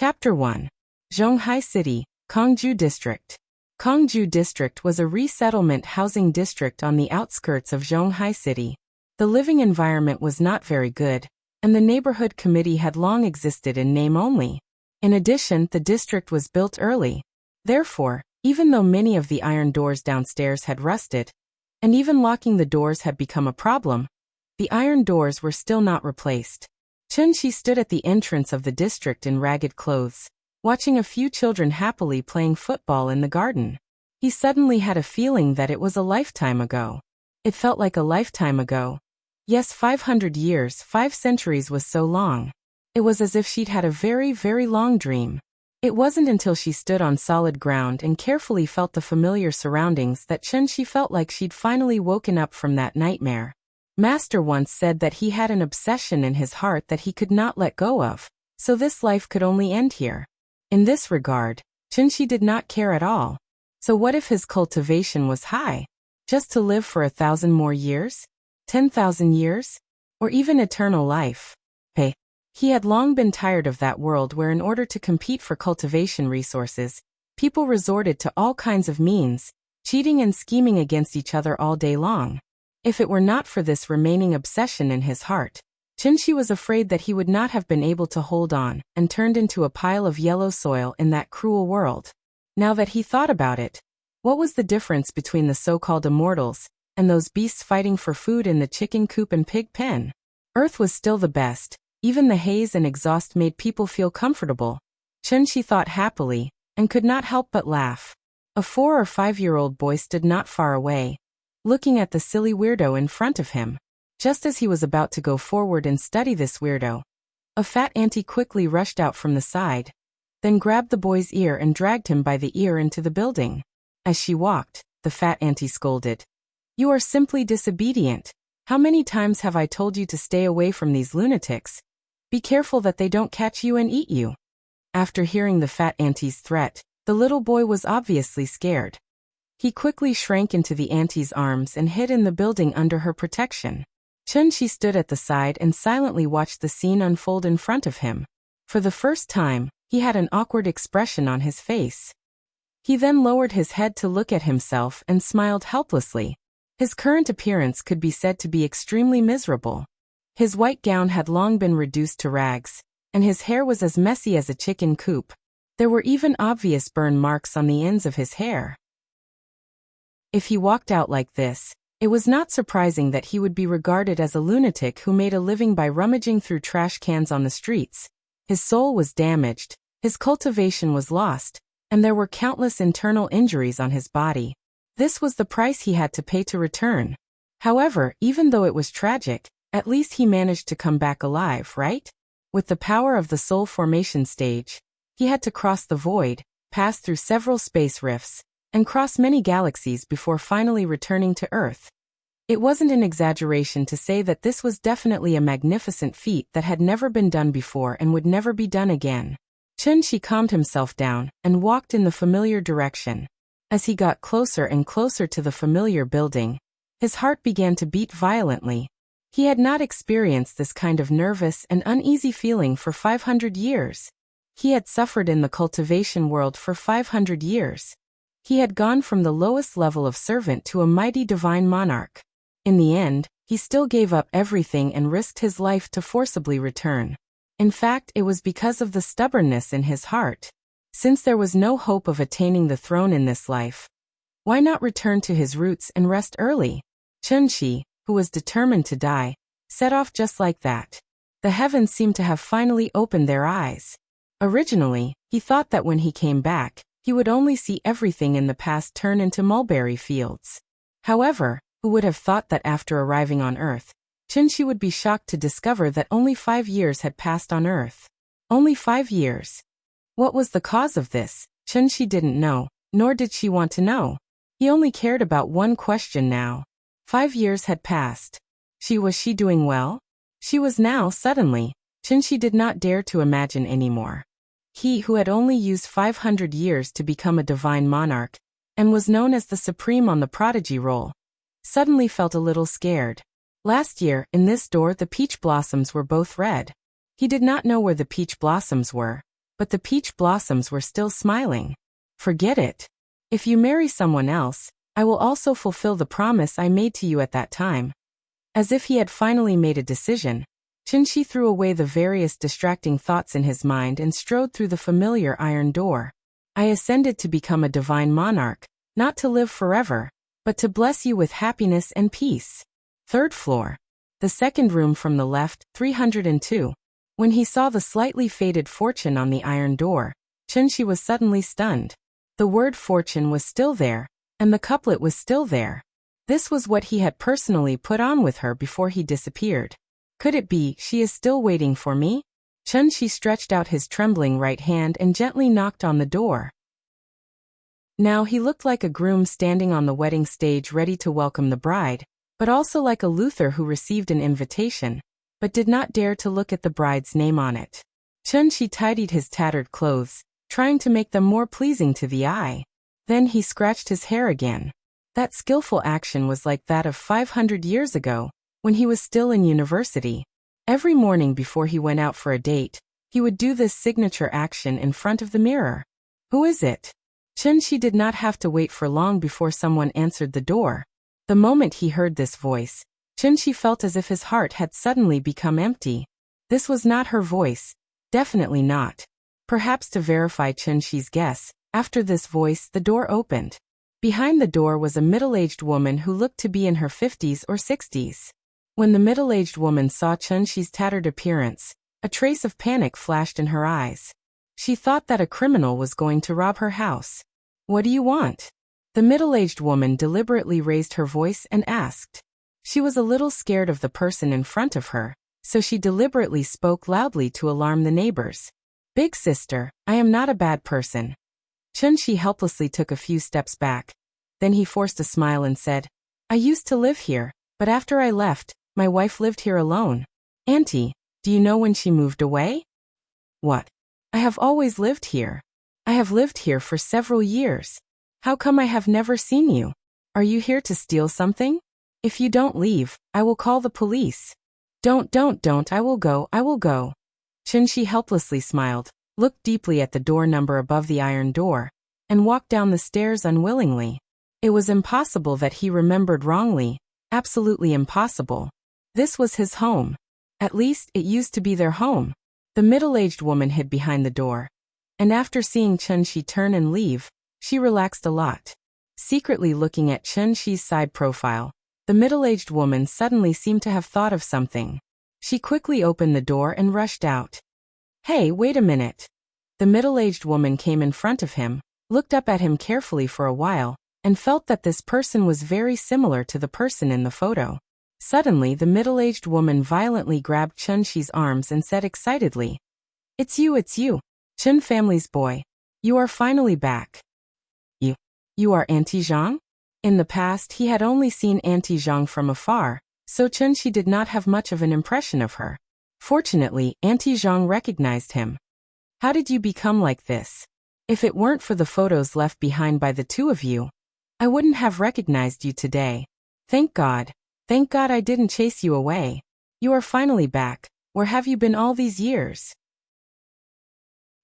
Chapter 1. Zhonghai City, Kongju District. Kongju District was a resettlement housing district on the outskirts of Zhonghai City. The living environment was not very good, and the neighborhood committee had long existed in name only. In addition, the district was built early. Therefore, even though many of the iron doors downstairs had rusted, and even locking the doors had become a problem, the iron doors were still not replaced. Chun-Shi stood at the entrance of the district in ragged clothes, watching a few children happily playing football in the garden. He suddenly had a feeling that it was a lifetime ago. It felt like a lifetime ago. Yes, 500 years, 5 centuries was so long. It was as if she'd had a very, very long dream. It wasn't until she stood on solid ground and carefully felt the familiar surroundings that Chun-Shi felt like she'd finally woken up from that nightmare. Master once said that he had an obsession in his heart that he could not let go of, so this life could only end here. In this regard, Chun-Shi did not care at all. So what if his cultivation was high? Just to live for 1,000 more years? 10,000 years? Or even eternal life? Hey. He had long been tired of that world where in order to compete for cultivation resources, people resorted to all kinds of means, cheating and scheming against each other all day long. If it were not for this remaining obsession in his heart, Chun-Shi was afraid that he would not have been able to hold on and turned into a pile of yellow soil in that cruel world. Now that he thought about it, what was the difference between the so-called immortals and those beasts fighting for food in the chicken coop and pig pen? Earth was still the best. Even the haze and exhaust made people feel comfortable. Chun-Shi thought happily, and could not help but laugh. A 4 or 5-year-old boy stood not far away, looking at the silly weirdo in front of him. Just as he was about to go forward and study this weirdo, a fat auntie quickly rushed out from the side, then grabbed the boy's ear and dragged him by the ear into the building. As she walked, the fat auntie scolded. "You are simply disobedient. How many times have I told you to stay away from these lunatics? Be careful that they don't catch you and eat you." After hearing the fat auntie's threat, the little boy was obviously scared. He quickly shrank into the auntie's arms and hid in the building under her protection. Chun-Shi stood at the side and silently watched the scene unfold in front of him. For the first time, he had an awkward expression on his face. He then lowered his head to look at himself and smiled helplessly. His current appearance could be said to be extremely miserable. His white gown had long been reduced to rags, and his hair was as messy as a chicken coop. There were even obvious burn marks on the ends of his hair. If he walked out like this, it was not surprising that he would be regarded as a lunatic who made a living by rummaging through trash cans on the streets. His soul was damaged, his cultivation was lost, and there were countless internal injuries on his body. This was the price he had to pay to return. However, even though it was tragic, at least he managed to come back alive, right? With the power of the soul formation stage, he had to cross the void, pass through several space rifts, and cross many galaxies before finally returning to Earth. It wasn't an exaggeration to say that this was definitely a magnificent feat that had never been done before and would never be done again. Chun-Shi calmed himself down and walked in the familiar direction. As he got closer and closer to the familiar building, his heart began to beat violently. He had not experienced this kind of nervous and uneasy feeling for 500 years. He had suffered in the cultivation world for 500 years. He had gone from the lowest level of servant to a mighty divine monarch. In the end, he still gave up everything and risked his life to forcibly return. In fact, it was because of the stubbornness in his heart. Since there was no hope of attaining the throne in this life, why not return to his roots and rest early? Chun-Shi, who was determined to die, set off just like that. The heavens seemed to have finally opened their eyes. Originally, he thought that when he came back, he would only see everything in the past turn into mulberry fields. However, who would have thought that after arriving on Earth, Chun-Shi would be shocked to discover that only 5 years had passed on Earth. Only 5 years. What was the cause of this? Chun-Shi didn't know, nor did she want to know. He only cared about one question now. 5 years had passed. Was she doing well? She was now, suddenly. Chun-Shi did not dare to imagine anymore. He who had only used 500 years to become a divine monarch, and was known as the Supreme on the prodigy roll, suddenly felt a little scared. Last year, in this door the peach blossoms were both red. He did not know where the peach blossoms were, but the peach blossoms were still smiling. Forget it. If you marry someone else, I will also fulfill the promise I made to you at that time. As if he had finally made a decision, Chinshi threw away the various distracting thoughts in his mind and strode through the familiar iron door. I ascended to become a divine monarch, not to live forever, but to bless you with happiness and peace. Third floor. The second room from the left, 302. When he saw the slightly faded fortune on the iron door, Chinshi was suddenly stunned. The word fortune was still there, and the couplet was still there. This was what he had personally put on with her before he disappeared. Could it be, she is still waiting for me? Chinshi stretched out his trembling right hand and gently knocked on the door. Now he looked like a groom standing on the wedding stage ready to welcome the bride, but also like a Luther who received an invitation, but did not dare to look at the bride's name on it. Chinshi tidied his tattered clothes, trying to make them more pleasing to the eye. Then he scratched his hair again. That skillful action was like that of 500 years ago, when he was still in university. Every morning before he went out for a date, he would do this signature action in front of the mirror. Who is it? Chinshi did not have to wait for long before someone answered the door. The moment he heard this voice, Chinshi felt as if his heart had suddenly become empty. This was not her voice. Definitely not. Perhaps to verify Chinshi's guess, after this voice the door opened. Behind the door was a middle-aged woman who looked to be in her 50s or 60s. When the middle-aged woman saw Chinshi's tattered appearance, a trace of panic flashed in her eyes. She thought that a criminal was going to rob her house. What do you want? The middle-aged woman deliberately raised her voice and asked. She was a little scared of the person in front of her, so she deliberately spoke loudly to alarm the neighbors. Big sister, I am not a bad person. Chinshi helplessly took a few steps back. Then he forced a smile and said, I used to live here, but after I left, my wife lived here alone. Auntie, do you know when she moved away? What? I have always lived here. I have lived here for several years. How come I have never seen you? Are you here to steal something? If you don't leave, I will call the police. Don't, I will go. Chinshi helplessly smiled, looked deeply at the door number above the iron door, and walked down the stairs unwillingly. It was impossible that he remembered wrongly, absolutely impossible. This was his home. At least, it used to be their home. The middle-aged woman hid behind the door, and after seeing Chinshi turn and leave, she relaxed a lot. Secretly looking at Chinshi's side profile, the middle-aged woman suddenly seemed to have thought of something. She quickly opened the door and rushed out. Hey, wait a minute. The middle-aged woman came in front of him, looked up at him carefully for a while, and felt that this person was very similar to the person in the photo. Suddenly the middle-aged woman violently grabbed Chinshi's arms and said excitedly, It's you, Chin family's boy. You are finally back. You are Auntie Zhang? In the past he had only seen Auntie Zhang from afar, so Chinshi did not have much of an impression of her. Fortunately, Auntie Zhang recognized him. How did you become like this? If it weren't for the photos left behind by the two of you, I wouldn't have recognized you today. Thank God I didn't chase you away. You are finally back. Where have you been all these years?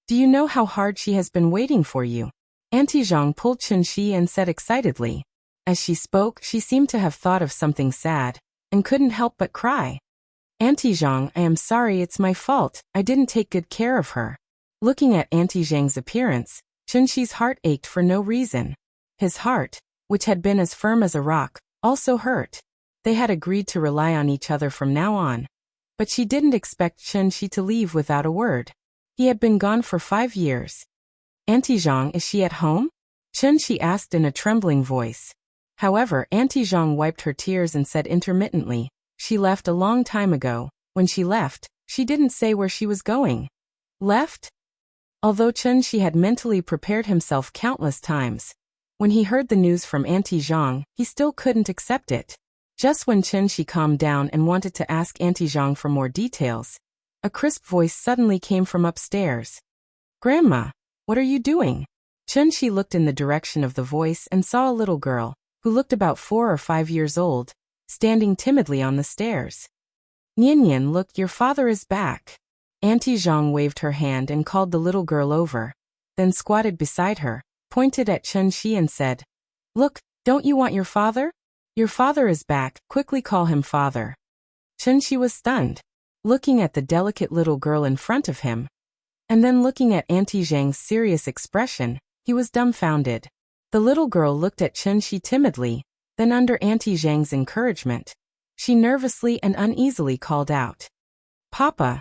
Do you know how hard she has been waiting for you? Auntie Zhang pulled Chinshi and said excitedly. As she spoke, she seemed to have thought of something sad, and couldn't help but cry. Auntie Zhang, I am sorry, it's my fault, I didn't take good care of her. Looking at Auntie Zhang's appearance, Chinshi's heart ached for no reason. His heart, which had been as firm as a rock, also hurt. They had agreed to rely on each other from now on. But she didn't expect Chinshi to leave without a word. He had been gone for 5 years. Auntie Zhang, is she at home? Chinshi asked in a trembling voice. However, Auntie Zhang wiped her tears and said intermittently, She left a long time ago. When she left, she didn't say where she was going. Left? Although Chinshi had mentally prepared himself countless times, when he heard the news from Auntie Zhang, he still couldn't accept it. Just when Chinshi calmed down and wanted to ask Auntie Zhang for more details, a crisp voice suddenly came from upstairs. Grandma, what are you doing? Chinshi looked in the direction of the voice and saw a little girl, who looked about 4 or 5 years old, standing timidly on the stairs. Nian, look, your father is back. Auntie Zhang waved her hand and called the little girl over, then squatted beside her, pointed at Chunxi and said, "Look, don't you want your father? Your father is back, quickly call him father." Chunxi was stunned, looking at the delicate little girl in front of him, and then looking at Auntie Zhang's serious expression, he was dumbfounded. The little girl looked at Chunxi timidly, then under Auntie Zhang's encouragement, she nervously and uneasily called out, "Papa."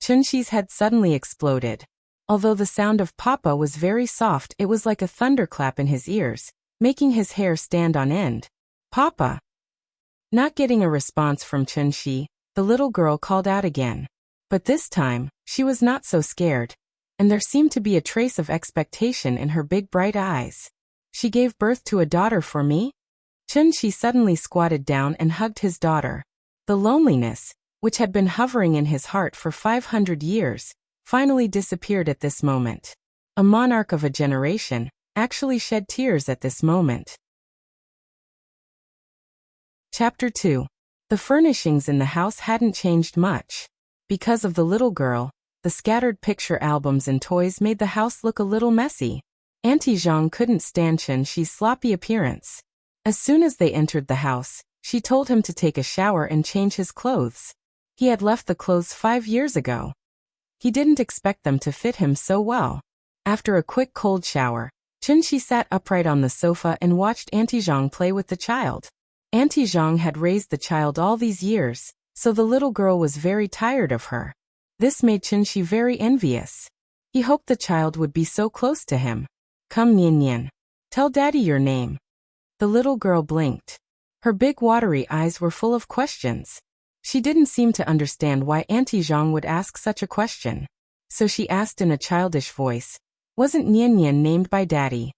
Chunxi's head suddenly exploded. Although the sound of Papa was very soft, it was like a thunderclap in his ears, making his hair stand on end. "Papa." Not getting a response from Chunxi, the little girl called out again. But this time, she was not so scared, and there seemed to be a trace of expectation in her big bright eyes. "She gave birth to a daughter for me?" Chunxi suddenly squatted down and hugged his daughter. The loneliness, which had been hovering in his heart for 500 years, finally disappeared at this moment. A monarch of a generation actually shed tears at this moment. Chapter 2. The furnishings in the house hadn't changed much. Because of the little girl, the scattered picture albums and toys made the house look a little messy. Auntie Zhang couldn't stand Chunxi's sloppy appearance. As soon as they entered the house, she told him to take a shower and change his clothes. He had left the clothes 5 years ago. He didn't expect them to fit him so well. After a quick cold shower, Chunxi sat upright on the sofa and watched Auntie Zhang play with the child. Auntie Zhang had raised the child all these years, so the little girl was very tired of her. This made Chunxi very envious. He hoped the child would be so close to him. "Come, Nian Nian. Tell Daddy your name." The little girl blinked. Her big watery eyes were full of questions. She didn't seem to understand why Auntie Zhang would ask such a question. So she asked in a childish voice, "Wasn't Nian Nian named by Daddy?"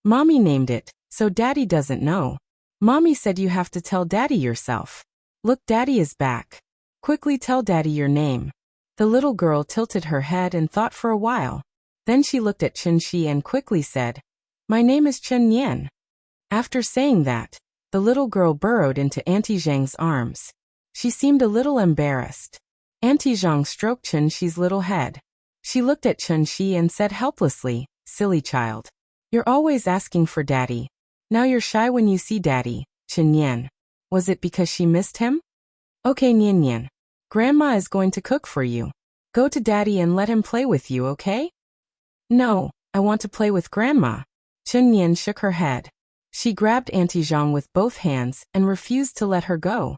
"Mommy named it, so Daddy doesn't know. Mommy said you have to tell Daddy yourself. Look, Daddy is back. Quickly tell Daddy your name." The little girl tilted her head and thought for a while. Then she looked at Chunxi and quickly said, "My name is Chen Nian." After saying that, the little girl burrowed into Auntie Zhang's arms. She seemed a little embarrassed. Auntie Zhang stroked Chunxi's little head. She looked at Chunxi and said helplessly, "Silly child. You're always asking for Daddy. Now you're shy when you see Daddy, Chen Nian. Was it because she missed him? Okay, Nian Nian. Grandma is going to cook for you. Go to Daddy and let him play with you, okay?" "No, I want to play with Grandma." Chen Nian shook her head. She grabbed Auntie Zhang with both hands and refused to let her go.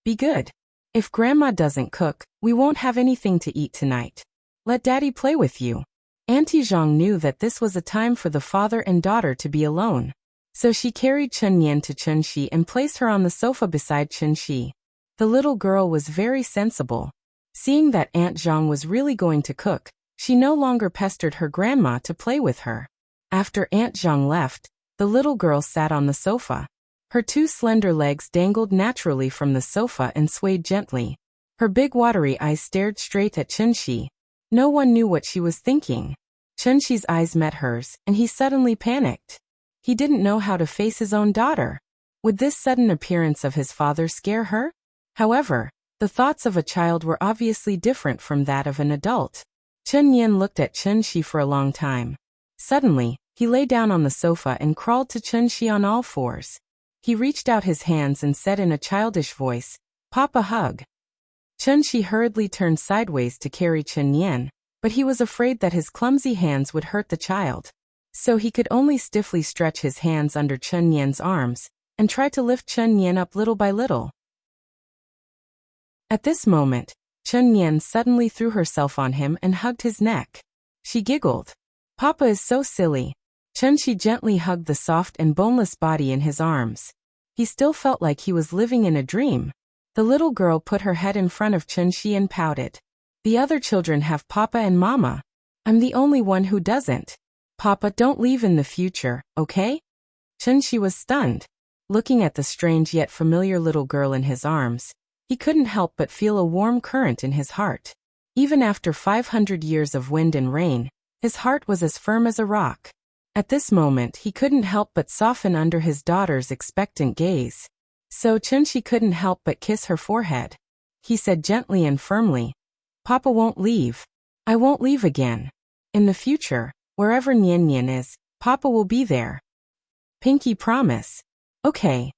"Be good. If Grandma doesn't cook, we won't have anything to eat tonight. Let Daddy play with you." Auntie Zhang knew that this was a time for the father and daughter to be alone. So she carried Chen Nian to Chunxi and placed her on the sofa beside Chunxi. The little girl was very sensible. Seeing that Aunt Zhang was really going to cook, she no longer pestered her grandma to play with her. After Aunt Zhang left, the little girl sat on the sofa. Her 2 slender legs dangled naturally from the sofa and swayed gently. Her big watery eyes stared straight at Chunxi. No one knew what she was thinking. Chunxi's eyes met hers, and he suddenly panicked. He didn't know how to face his own daughter. Would this sudden appearance of his father scare her? However, the thoughts of a child were obviously different from that of an adult. Chen Nian looked at Chunxi for a long time. Suddenly, he lay down on the sofa and crawled to Chunxi on all fours. He reached out his hands and said in a childish voice, "Papa, hug." Chunxi hurriedly turned sideways to carry Chen Nian, but he was afraid that his clumsy hands would hurt the child. So he could only stiffly stretch his hands under Chen Nian's arms and try to lift Chen Nian up little by little. At this moment, Chen Nian suddenly threw herself on him and hugged his neck. She giggled. "Papa is so silly." Chunxi gently hugged the soft and boneless body in his arms. He still felt like he was living in a dream. The little girl put her head in front of Chunxi and pouted. "The other children have Papa and Mama. I'm the only one who doesn't. Papa, don't leave in the future, okay?" Chunxi was stunned. Looking at the strange yet familiar little girl in his arms, he couldn't help but feel a warm current in his heart. Even after 500 years of wind and rain, his heart was as firm as a rock. At this moment he couldn't help but soften under his daughter's expectant gaze. So Chunxi couldn't help but kiss her forehead. He said gently and firmly, Papa won't leave. I won't leave again. In the future, wherever Nian Nian is, Papa will be there. Pinky promise. Okay.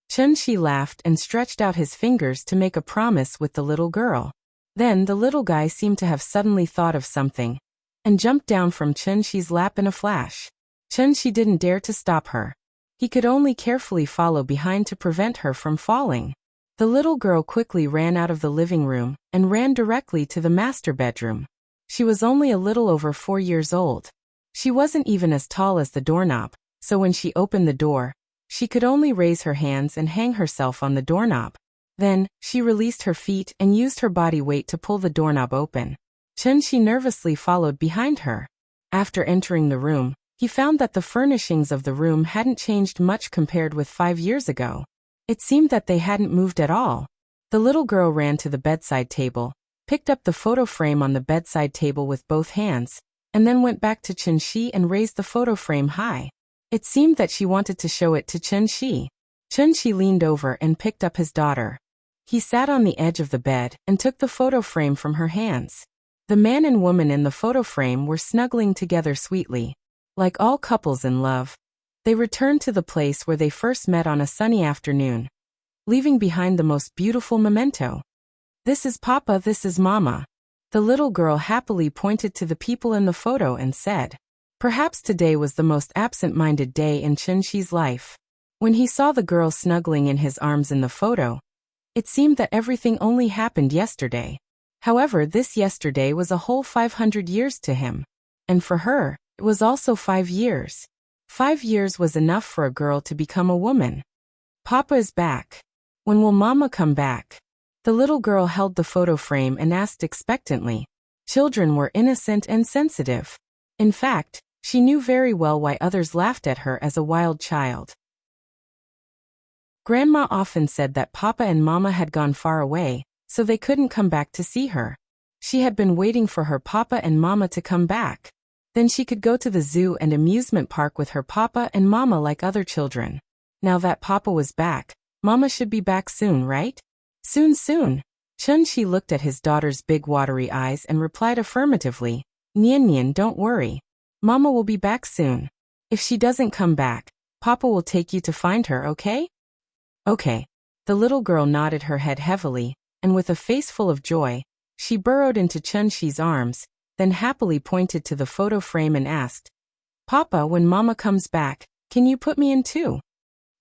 Chunshi laughed and stretched out his fingers to make a promise with the little girl. Then the little guy seemed to have suddenly thought of something and jumped down from Chunshi's lap in a flash. Chunshi didn't dare to stop her. He could only carefully follow behind to prevent her from falling. The little girl quickly ran out of the living room and ran directly to the master bedroom. She was only a little over 4 years old. She wasn't even as tall as the doorknob, so when she opened the door, she could only raise her hands and hang herself on the doorknob. Then, she released her feet and used her body weight to pull the doorknob open. Chunshi nervously followed behind her. After entering the room, he found that the furnishings of the room hadn't changed much compared with 5 years ago. It seemed that they hadn't moved at all. The little girl ran to the bedside table, picked up the photo frame on the bedside table with both hands, and then went back to Chunshi and raised the photo frame high. It seemed that she wanted to show it to Chunshi. Chunshi leaned over and picked up his daughter. He sat on the edge of the bed and took the photo frame from her hands. The man and woman in the photo frame were snuggling together sweetly. Like all couples in love, they returned to the place where they first met on a sunny afternoon, leaving behind the most beautiful memento. This is Papa, this is Mama. The little girl happily pointed to the people in the photo and said, perhaps today was the most absent-minded day in Chunshi's life. When he saw the girl snuggling in his arms in the photo, it seemed that everything only happened yesterday. However, this yesterday was a whole 500 years to him. And for her, it was also 5 years. 5 years was enough for a girl to become a woman. Papa is back. When will Mama come back? The little girl held the photo frame and asked expectantly. Children were innocent and sensitive. In fact, she knew very well why others laughed at her as a wild child. Grandma often said that Papa and Mama had gone far away, so they couldn't come back to see her. She had been waiting for her Papa and Mama to come back. Then she could go to the zoo and amusement park with her Papa and Mama like other children. Now that Papa was back, Mama should be back soon, right? Soon. Chunshi looked at his daughter's big watery eyes and replied affirmatively. Nian Nian, don't worry. Mama will be back soon. If she doesn't come back, Papa will take you to find her, okay? Okay. The little girl nodded her head heavily, and with a face full of joy, she burrowed into Chunshi's arms, then happily pointed to the photo frame and asked, Papa, when Mama comes back, can you put me in too?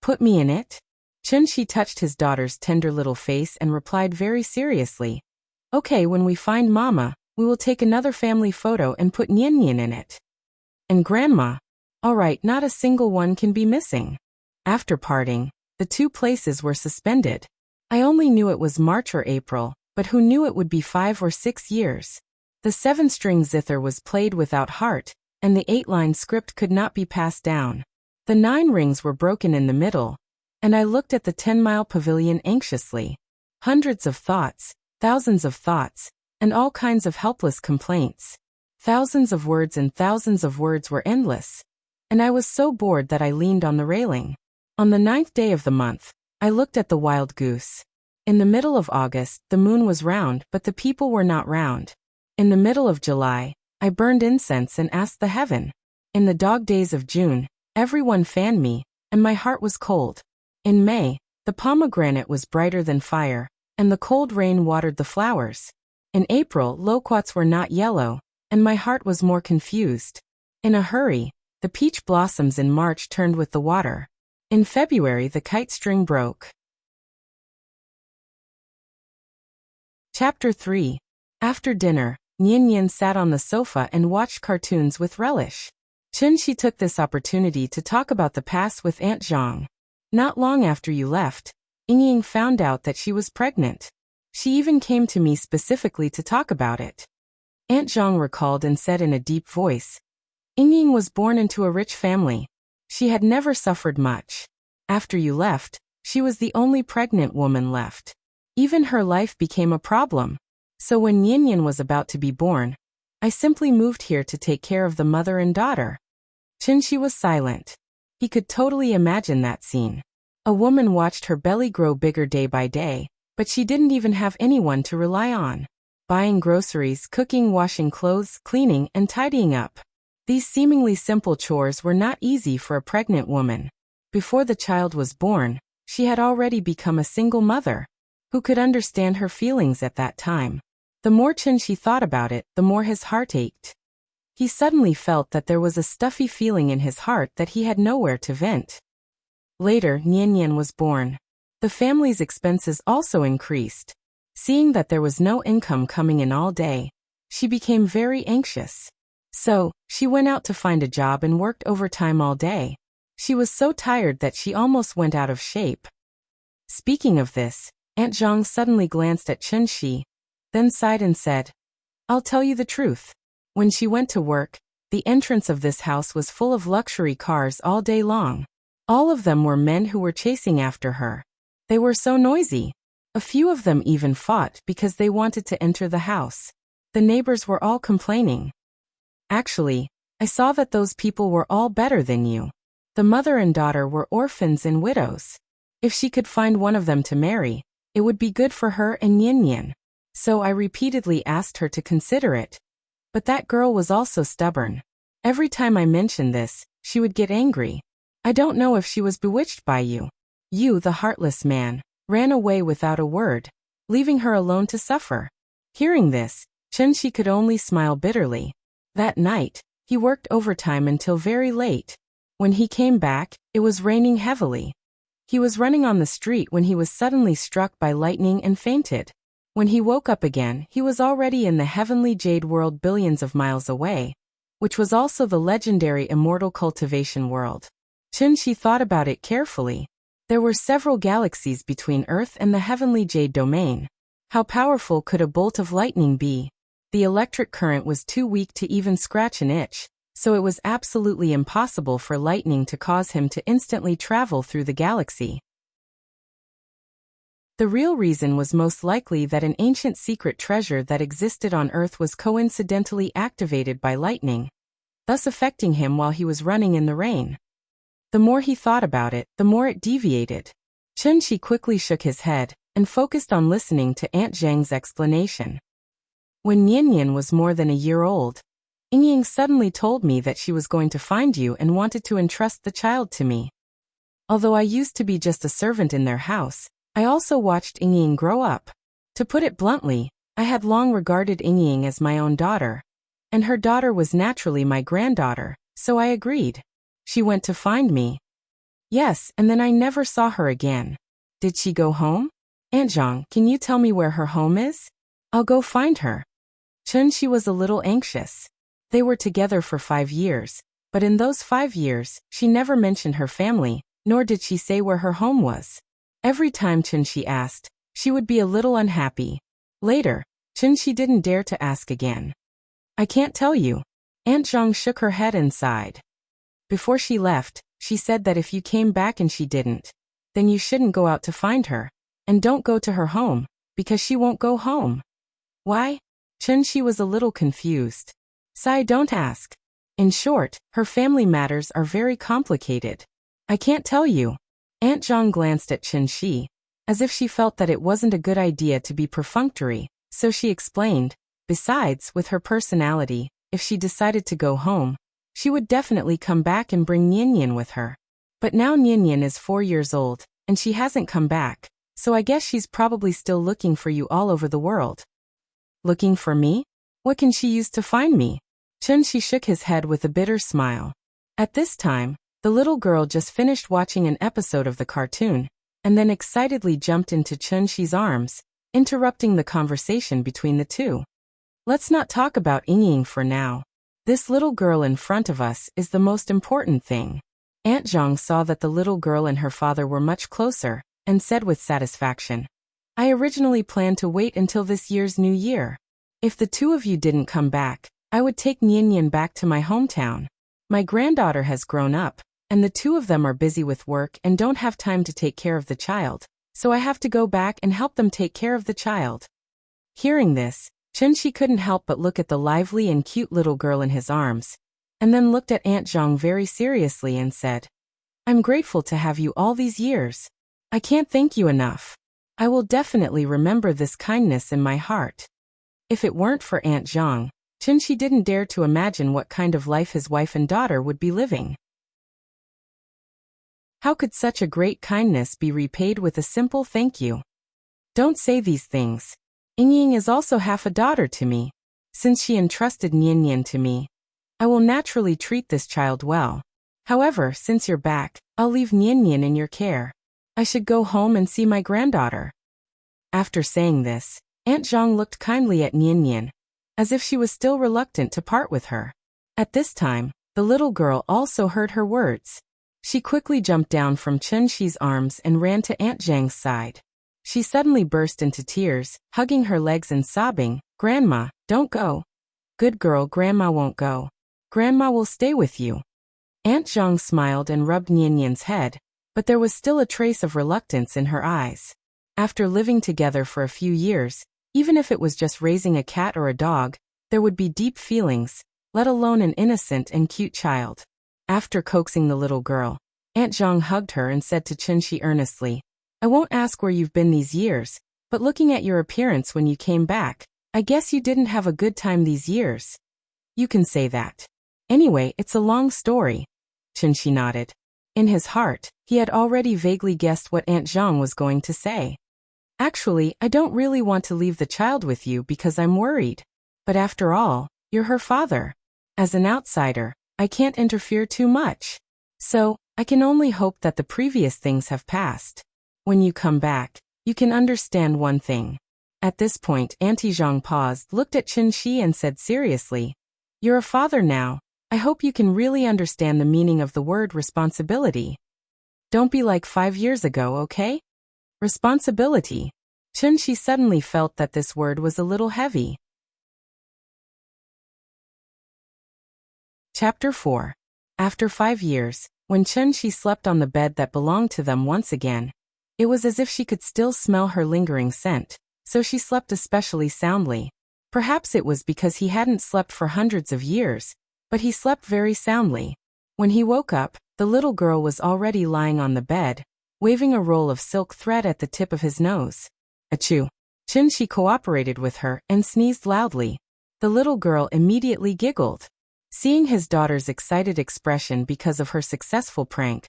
Put me in it? Chunshi touched his daughter's tender little face and replied very seriously. Okay, when we find Mama, we will take another family photo and put Nian Nian in it. And Grandma? All right, not a single one can be missing. After parting, the 2 places were suspended. I only knew it was March or April, but who knew it would be 5 or 6 years? The 7-string zither was played without heart, and the 8-line script could not be passed down. The 9 rings were broken in the middle, and I looked at the 10-mile pavilion anxiously. Hundreds of thoughts, thousands of thoughts, and all kinds of helpless complaints. Thousands of words and thousands of words were endless. And I was so bored that I leaned on the railing. On the 9th day of the month, I looked at the wild goose. In the middle of August, the moon was round, but the people were not round. In the middle of July, I burned incense and asked the heaven. In the dog days of June, everyone fanned me, and my heart was cold. In May, the pomegranate was brighter than fire, and the cold rain watered the flowers. In April, loquats were not yellow, and my heart was more confused. In a hurry, the peach blossoms in March turned with the water. In February, the kite string broke. Chapter 3. After dinner, Nian Nian sat on the sofa and watched cartoons with relish. Chunshi took this opportunity to talk about the past with Aunt Zhang. Not long after you left, Yingying found out that she was pregnant. She even came to me specifically to talk about it. Aunt Zhang recalled and said in a deep voice, Yingying was born into a rich family. She had never suffered much. After you left, she was the only pregnant woman left. Even her life became a problem. So when Nian Nian was about to be born, I simply moved here to take care of the mother and daughter. Chunshi was silent. He could totally imagine that scene. A woman watched her belly grow bigger day by day, but she didn't even have anyone to rely on. buying groceries, cooking, washing clothes, cleaning, and tidying up. These seemingly simple chores were not easy for a pregnant woman. Before the child was born, she had already become a single mother. Who could understand her feelings at that time? The more Chunshi thought about it, the more his heart ached. He suddenly felt that there was a stuffy feeling in his heart that he had nowhere to vent. Later, Nian was born. The family's expenses also increased. Seeing that there was no income coming in all day, she became very anxious. So, she went out to find a job and worked overtime all day. She was so tired that she almost went out of shape. Speaking of this, Aunt Zhang suddenly glanced at Chunshi, then sighed and said, "I'll tell you the truth. When she went to work, the entrance of this house was full of luxury cars all day long. All of them were men who were chasing after her. They were so noisy. A few of them even fought because they wanted to enter the house. The neighbors were all complaining. Actually, I saw that those people were all better than you. The mother and daughter were orphans and widows. If she could find one of them to marry, it would be good for her and Nian. So I repeatedly asked her to consider it. But that girl was also stubborn. Every time I mentioned this, she would get angry. I don't know if she was bewitched by you. You, the heartless man, ran away without a word, leaving her alone to suffer." Hearing this, Chunshi could only smile bitterly. That night, he worked overtime until very late. When he came back, it was raining heavily. He was running on the street when he was suddenly struck by lightning and fainted. When he woke up again, he was already in the heavenly jade world billions of miles away, which was also the legendary immortal cultivation world. Chunshi thought about it carefully. There were several galaxies between Earth and the heavenly jade domain. How powerful could a bolt of lightning be? The electric current was too weak to even scratch an itch, so it was absolutely impossible for lightning to cause him to instantly travel through the galaxy. The real reason was most likely that an ancient secret treasure that existed on Earth was coincidentally activated by lightning, thus affecting him while he was running in the rain. The more he thought about it, the more it deviated. Chunshi quickly shook his head and focused on listening to Aunt Zhang's explanation. When Nian was more than a year old, Ying suddenly told me that she was going to find you and wanted to entrust the child to me. Although I used to be just a servant in their house, I also watched Ying grow up. To put it bluntly, I had long regarded Ying as my own daughter, and her daughter was naturally my granddaughter, so I agreed. She went to find me. Yes, and then I never saw her again. Did she go home? Aunt Zhang, can you tell me where her home is? I'll go find her. Chunshi was a little anxious. They were together for 5 years, but in those 5 years, she never mentioned her family, nor did she say where her home was. Every time Chunshi asked, she would be a little unhappy. Later, Chunshi didn't dare to ask again. I can't tell you. Aunt Zhang shook her head and sighed. Before she left, she said that if you came back and she didn't, then you shouldn't go out to find her, and don't go to her home, because she won't go home. Why? Chunshi was a little confused. Sai, don't ask. In short, her family matters are very complicated. I can't tell you. Aunt Zhang glanced at Chunshi, as if she felt that it wasn't a good idea to be perfunctory, so she explained, besides, with her personality, if she decided to go home, she would definitely come back and bring Nian with her. But now Nian is 4 years old, and she hasn't come back, so I guess she's probably still looking for you all over the world. Looking for me? What can she use to find me? Chunshi shook his head with a bitter smile. At this time, the little girl just finished watching an episode of the cartoon, and then excitedly jumped into Chunshi's arms, interrupting the conversation between the two. Let's not talk about Ying for now. This little girl in front of us is the most important thing. Aunt Zhang saw that the little girl and her father were much closer, and said with satisfaction, I originally planned to wait until this year's New Year. If the two of you didn't come back, I would take Nian back to my hometown. My granddaughter has grown up, and the two of them are busy with work and don't have time to take care of the child, so I have to go back and help them take care of the child. Hearing this, Chunshi couldn't help but look at the lively and cute little girl in his arms, and then looked at Aunt Zhang very seriously and said, I'm grateful to have you all these years. I can't thank you enough. I will definitely remember this kindness in my heart. If it weren't for Aunt Zhang, Chunshi didn't dare to imagine what kind of life his wife and daughter would be living. How could such a great kindness be repaid with a simple thank you? Don't say these things. Ying is also half a daughter to me. Since she entrusted Nian to me, I will naturally treat this child well. However, since you're back, I'll leave Nian in your care. I should go home and see my granddaughter. After saying this, Aunt Zhang looked kindly at Nian, as if she was still reluctant to part with her. At this time, the little girl also heard her words. She quickly jumped down from Chunshi's arms and ran to Aunt Zhang's side. She suddenly burst into tears, hugging her legs and sobbing, "Grandma, don't go." "Good girl, Grandma won't go. Grandma will stay with you." Aunt Zhang smiled and rubbed Nian's head, but there was still a trace of reluctance in her eyes. After living together for a few years, even if it was just raising a cat or a dog, there would be deep feelings, let alone an innocent and cute child. After coaxing the little girl, Aunt Zhang hugged her and said to Chunshi earnestly, "I won't ask where you've been these years, but looking at your appearance when you came back, I guess you didn't have a good time these years." "You can say that. Anyway, it's a long story." Chunshi nodded. In his heart, he had already vaguely guessed what Aunt Zhang was going to say. "Actually, I don't really want to leave the child with you because I'm worried. But after all, you're her father. As an outsider, I can't interfere too much. So, I can only hope that the previous things have passed. When you come back, you can understand one thing." At this point, Auntie Zhang paused, looked at Chunshi and said seriously, "You're a father now. I hope you can really understand the meaning of the word responsibility. Don't be like 5 years ago, okay?" Responsibility. Chunshi suddenly felt that this word was a little heavy. Chapter 4. After 5 years, when Chunshi slept on the bed that belonged to them once again, it was as if she could still smell her lingering scent, so she slept especially soundly. Perhaps it was because he hadn't slept for hundreds of years, but he slept very soundly. When he woke up, the little girl was already lying on the bed, waving a roll of silk thread at the tip of his nose. Achoo! Chunshi cooperated with her and sneezed loudly. The little girl immediately giggled. Seeing his daughter's excited expression because of her successful prank,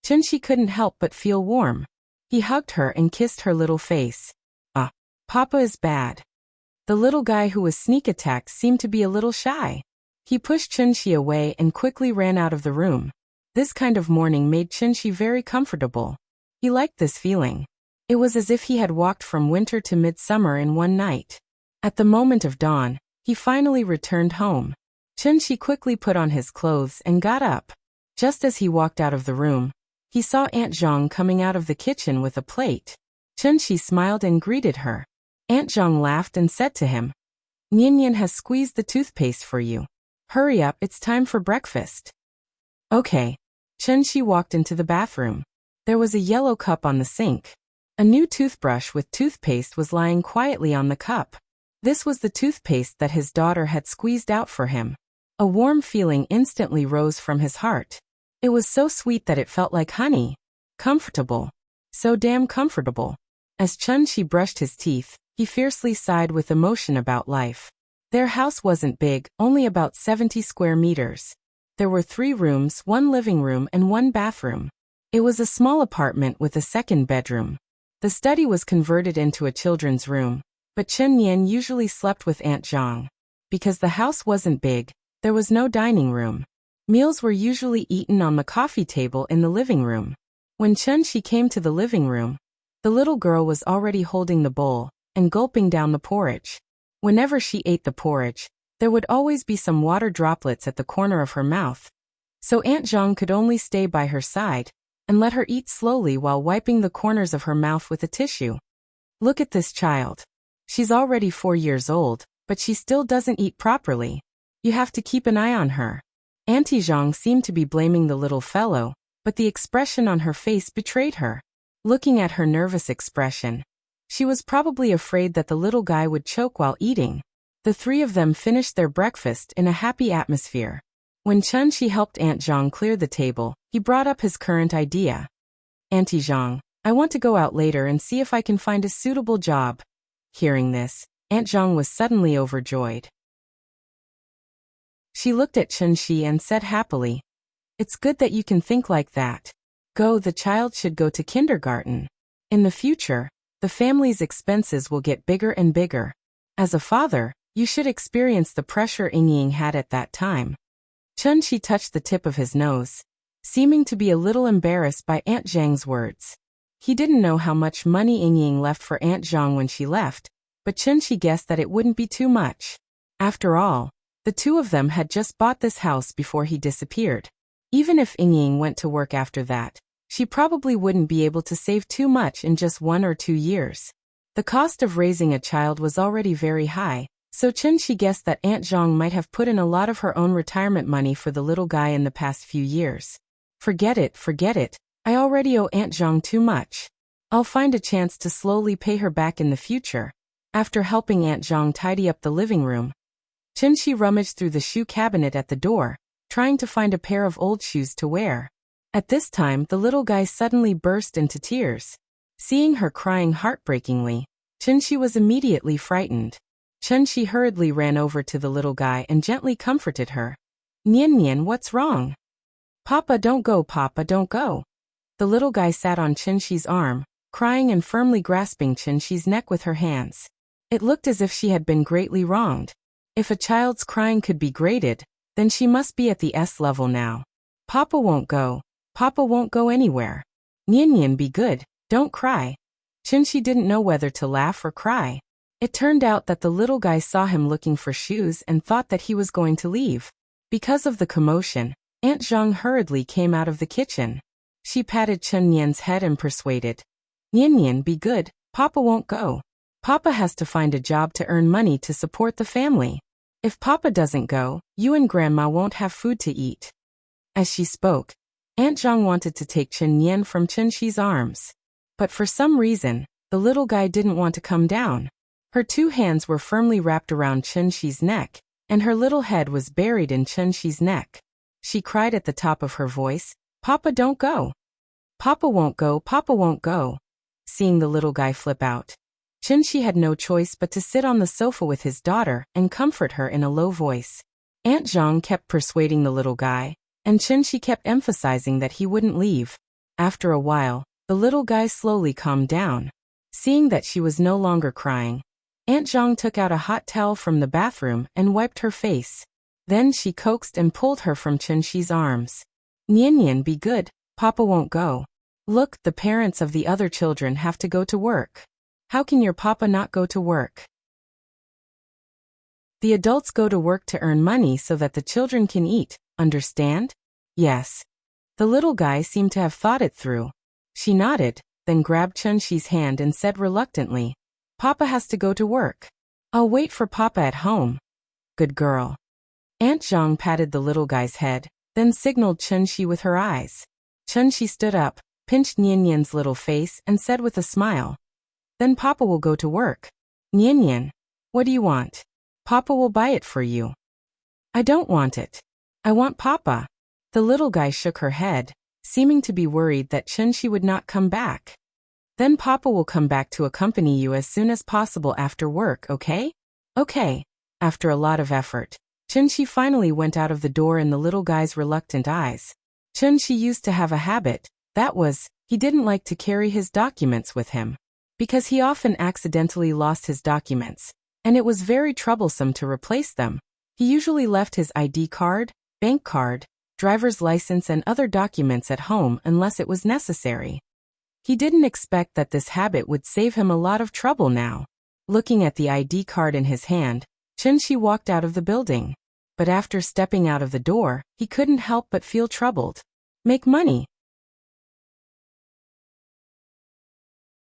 Chunshi couldn't help but feel warm. He hugged her and kissed her little face. "Ah, Papa is bad." The little guy who was sneak attacked seemed to be a little shy. He pushed Chunshi away and quickly ran out of the room. This kind of morning made Chunshi very comfortable. He liked this feeling. It was as if he had walked from winter to midsummer in one night. At the moment of dawn, he finally returned home. Chunshi quickly put on his clothes and got up. Just as he walked out of the room, he saw Aunt Zhang coming out of the kitchen with a plate. Chunshi smiled and greeted her. Aunt Zhang laughed and said to him, "Nian has squeezed the toothpaste for you. Hurry up, it's time for breakfast." Okay. Chunshi walked into the bathroom. There was a yellow cup on the sink. A new toothbrush with toothpaste was lying quietly on the cup. This was the toothpaste that his daughter had squeezed out for him. A warm feeling instantly rose from his heart. It was so sweet that it felt like honey. Comfortable. So damn comfortable. As Chunshi brushed his teeth, he fiercely sighed with emotion about life. Their house wasn't big, only about 70 square meters. There were 3 rooms, 1 living room and 1 bathroom. It was a small apartment with a second bedroom. The study was converted into a children's room, but Chen Nian usually slept with Aunt Zhang. Because the house wasn't big, there was no dining room. Meals were usually eaten on the coffee table in the living room. When Chunshi came to the living room, the little girl was already holding the bowl and gulping down the porridge. Whenever she ate the porridge, there would always be some water droplets at the corner of her mouth. So Aunt Zhang could only stay by her side and let her eat slowly while wiping the corners of her mouth with a tissue. Look at this child. She's already 4 years old, but she still doesn't eat properly. You have to keep an eye on her. Auntie Zhang seemed to be blaming the little fellow, but the expression on her face betrayed her. Looking at her nervous expression, she was probably afraid that the little guy would choke while eating. The 3 of them finished their breakfast in a happy atmosphere. When Chunshi helped Aunt Zhang clear the table, he brought up his current idea. "Auntie Zhang, I want to go out later and see if I can find a suitable job." Hearing this, Aunt Zhang was suddenly overjoyed. She looked at Chunxi and said happily, "It's good that you can think like that. The child should go to kindergarten. In the future, the family's expenses will get bigger and bigger. As a father, you should experience the pressure Ying had at that time." Chunxi touched the tip of his nose, seeming to be a little embarrassed by Aunt Zhang's words. He didn't know how much money Ying left for Aunt Zhang when she left, but Chunxi guessed that it wouldn't be too much. After all, the two of them had just bought this house before he disappeared. Even if Ying went to work after that, she probably wouldn't be able to save too much in just 1 or 2 years. The cost of raising a child was already very high, so Chunxi guessed that Aunt Zhang might have put in a lot of her own retirement money for the little guy in the past few years. Forget it. I already owe Aunt Zhang too much. I'll find a chance to slowly pay her back in the future. After helping Aunt Zhang tidy up the living room, Chunxi rummaged through the shoe cabinet at the door, trying to find a pair of old shoes to wear. At this time, the little guy suddenly burst into tears. Seeing her crying heartbreakingly, Chunxi was immediately frightened. Chunxi hurriedly ran over to the little guy and gently comforted her. "Nian, what's wrong?" Papa, don't go. The little guy sat on Chunxi's arm, crying and firmly grasping Chunxi's neck with her hands. It looked as if she had been greatly wronged. If a child's crying could be graded, then she must be at the S level now. Papa won't go anywhere. Nian, be good, don't cry. Chunxi didn't know whether to laugh or cry. It turned out that the little guy saw him looking for shoes and thought that he was going to leave. Because of the commotion, Aunt Zhang hurriedly came out of the kitchen. She patted Chun Nian's head and persuaded, "Nian, be good, Papa won't go. Papa has to find a job to earn money to support the family. If Papa doesn't go, you and Grandma won't have food to eat." As she spoke, Aunt Zhang wanted to take Chun Nian from Chunxi's arms. But for some reason, the little guy didn't want to come down. Her 2 hands were firmly wrapped around Chunxi's neck, and her little head was buried in Chunxi's neck. She cried at the top of her voice, "Papa, don't go. Papa won't go. Seeing the little guy flip out, Chunxi had no choice but to sit on the sofa with his daughter and comfort her in a low voice. Aunt Zhang kept persuading the little guy, and Chunxi kept emphasizing that he wouldn't leave. After a while, the little guy slowly calmed down. Seeing that she was no longer crying, Aunt Zhang took out a hot towel from the bathroom and wiped her face. Then she coaxed and pulled her from Chunxi's arms. "Nian, be good, Papa won't go. Look, the parents of the other children have to go to work. How can your Papa not go to work? The adults go to work to earn money so that the children can eat, understand?" "Yes." The little guy seemed to have thought it through. She nodded, then grabbed Chunxi's hand and said reluctantly, "Papa has to go to work. I'll wait for Papa at home." "Good girl." Aunt Zhang patted the little guy's head, then signaled Chunxi with her eyes. Chunxi stood up, pinched Nian's little face and said with a smile, "Then Papa will go to work. Nian, what do you want? Papa will buy it for you." "I don't want it. I want Papa." The little guy shook her head, seeming to be worried that Chunxi would not come back. "Then Papa will come back to accompany you as soon as possible after work, okay?" "Okay." After a lot of effort, Chunxi finally went out of the door in the little guy's reluctant eyes. Chunxi used to have a habit, that was, he didn't like to carry his documents with him. Because he often accidentally lost his documents, and it was very troublesome to replace them. He usually left his ID card, bank card, driver's license and other documents at home unless it was necessary. He didn't expect that this habit would save him a lot of trouble now. Looking at the ID card in his hand, Chunxi walked out of the building. But after stepping out of the door, he couldn't help but feel troubled. Make money.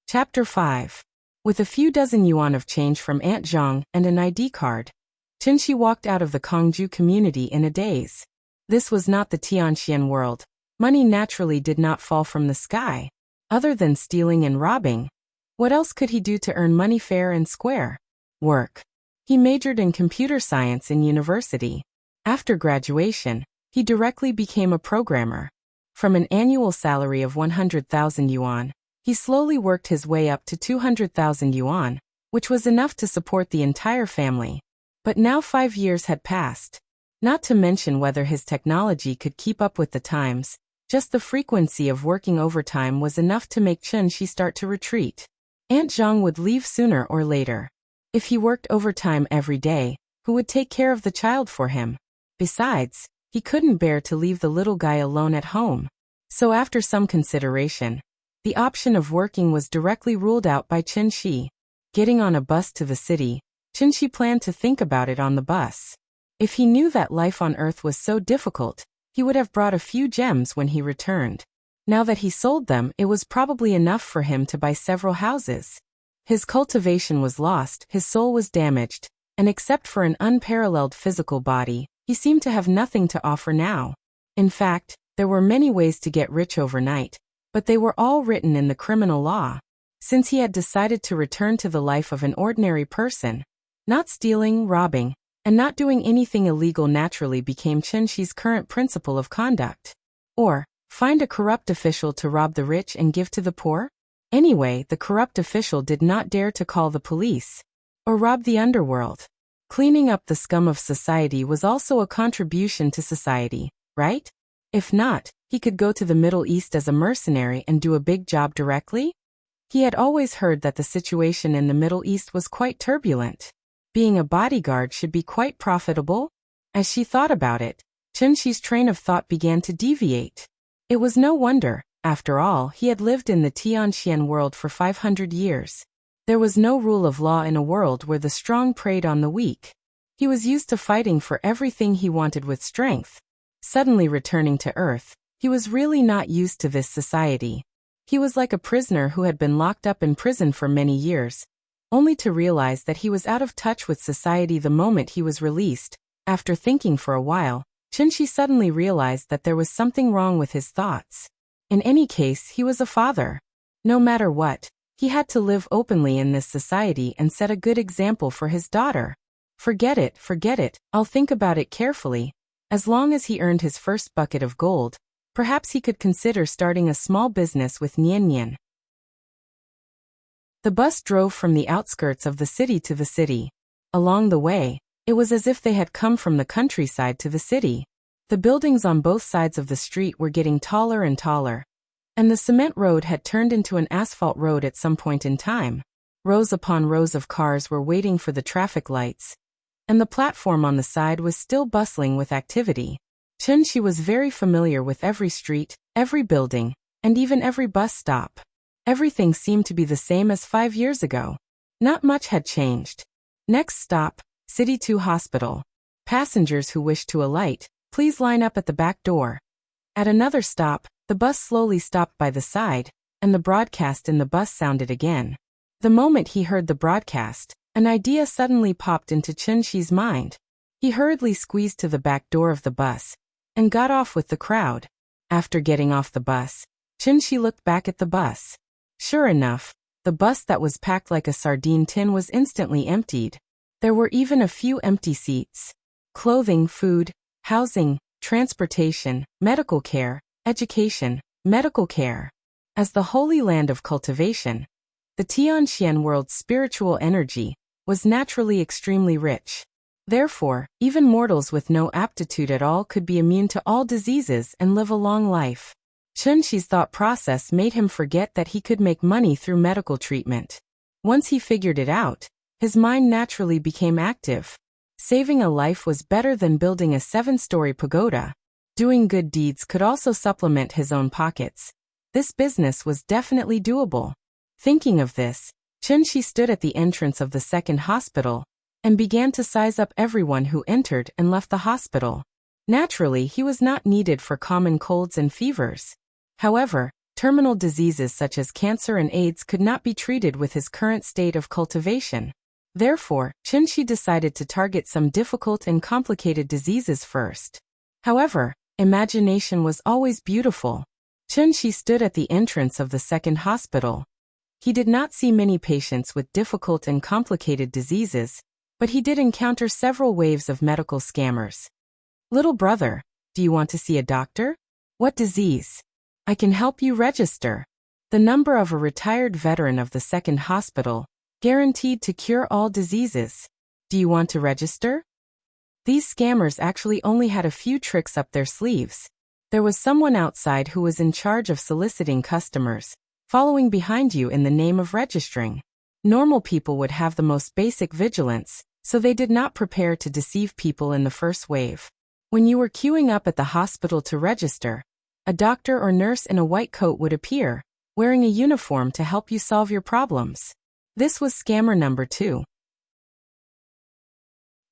Chapter 5. With a few dozen yuan of change from Aunt Zhang and an ID card, Chunxi walked out of the Kongju community in a daze. This was not the Tianxian world. Money naturally did not fall from the sky. Other than stealing and robbing, what else could he do to earn money fair and square? Work. He majored in computer science in university. After graduation, he directly became a programmer. From an annual salary of 100,000 yuan, he slowly worked his way up to 200,000 yuan, which was enough to support the entire family. But now 5 years had passed. Not to mention whether his technology could keep up with the times, just the frequency of working overtime was enough to make Chun-Shi start to retreat. Aunt Zhang would leave sooner or later. If he worked overtime every day, who would take care of the child for him? Besides, he couldn't bear to leave the little guy alone at home. So after some consideration, the option of working was directly ruled out by Chun-Shi. Getting on a bus to the city, Chun-Shi planned to think about it on the bus. If he knew that life on Earth was so difficult, he would have brought a few gems when he returned. Now that he sold them, it was probably enough for him to buy several houses. His cultivation was lost, his soul was damaged, and except for an unparalleled physical body, he seemed to have nothing to offer now. In fact, there were many ways to get rich overnight, but they were all written in the criminal law. Since he had decided to return to the life of an ordinary person, not stealing, robbing, and not doing anything illegal naturally became Chun-Shi's current principle of conduct. Or, find a corrupt official to rob the rich and give to the poor? Anyway, the corrupt official did not dare to call the police or rob the underworld. Cleaning up the scum of society was also a contribution to society, right? If not, he could go to the Middle East as a mercenary and do a big job directly? He had always heard that the situation in the Middle East was quite turbulent. Being a bodyguard should be quite profitable. As she thought about it, Chun-Shi's train of thought began to deviate. It was no wonder, after all, he had lived in the Tianxian world for 500 years. There was no rule of law in a world where the strong preyed on the weak. He was used to fighting for everything he wanted with strength. Suddenly returning to Earth, he was really not used to this society. He was like a prisoner who had been locked up in prison for many years, only to realize that he was out of touch with society the moment he was released. After thinking for a while, Chun-Shi suddenly realized that there was something wrong with his thoughts. In any case, he was a father. No matter what, he had to live openly in this society and set a good example for his daughter. Forget it, I'll think about it carefully. As long as he earned his first bucket of gold, perhaps he could consider starting a small business with Nian Nian. The bus drove from the outskirts of the city to the city. Along the way, it was as if they had come from the countryside to the city. The buildings on both sides of the street were getting taller and taller, and the cement road had turned into an asphalt road at some point in time. Rows upon rows of cars were waiting for the traffic lights, and the platform on the side was still bustling with activity. Chun-Shi was very familiar with every street, every building, and even every bus stop. Everything seemed to be the same as 5 years ago. Not much had changed. Next stop, City 2 Hospital. Passengers who wish to alight, please line up at the back door. At another stop, the bus slowly stopped by the side, and the broadcast in the bus sounded again. The moment he heard the broadcast, an idea suddenly popped into Chun-Shi's mind. He hurriedly squeezed to the back door of the bus and got off with the crowd. After getting off the bus, Chun-Shi looked back at the bus. Sure enough, the bus that was packed like a sardine tin was instantly emptied. There were even a few empty seats. Clothing, food, housing, transportation, medical care, education, medical care. As the holy land of cultivation, the Tianxian world's spiritual energy was naturally extremely rich. Therefore, even mortals with no aptitude at all could be immune to all diseases and live a long life. Chun-Shi's thought process made him forget that he could make money through medical treatment. Once he figured it out, his mind naturally became active. Saving a life was better than building a 7-story pagoda. Doing good deeds could also supplement his own pockets. This business was definitely doable. Thinking of this, Chun-Shi stood at the entrance of the second hospital and began to size up everyone who entered and left the hospital. Naturally, he was not needed for common colds and fevers. However, terminal diseases such as cancer and AIDS could not be treated with his current state of cultivation. Therefore, Chun-Shi decided to target some difficult and complicated diseases first. However, imagination was always beautiful. Chun-Shi stood at the entrance of the second hospital. He did not see many patients with difficult and complicated diseases, but he did encounter several waves of medical scammers. Little brother, do you want to see a doctor? What disease? I can help you register. The number of a retired veteran of the second hospital Guaranteed to cure all diseases. Do you want to register? These scammers actually only had a few tricks up their sleeves. There was someone outside who was in charge of soliciting customers, following behind you in the name of registering. Normal people would have the most basic vigilance, so they did not prepare to deceive people in the first wave. When you were queuing up at the hospital to register, a doctor or nurse in a white coat would appear, wearing a uniform to help you solve your problems. This was scammer number 2.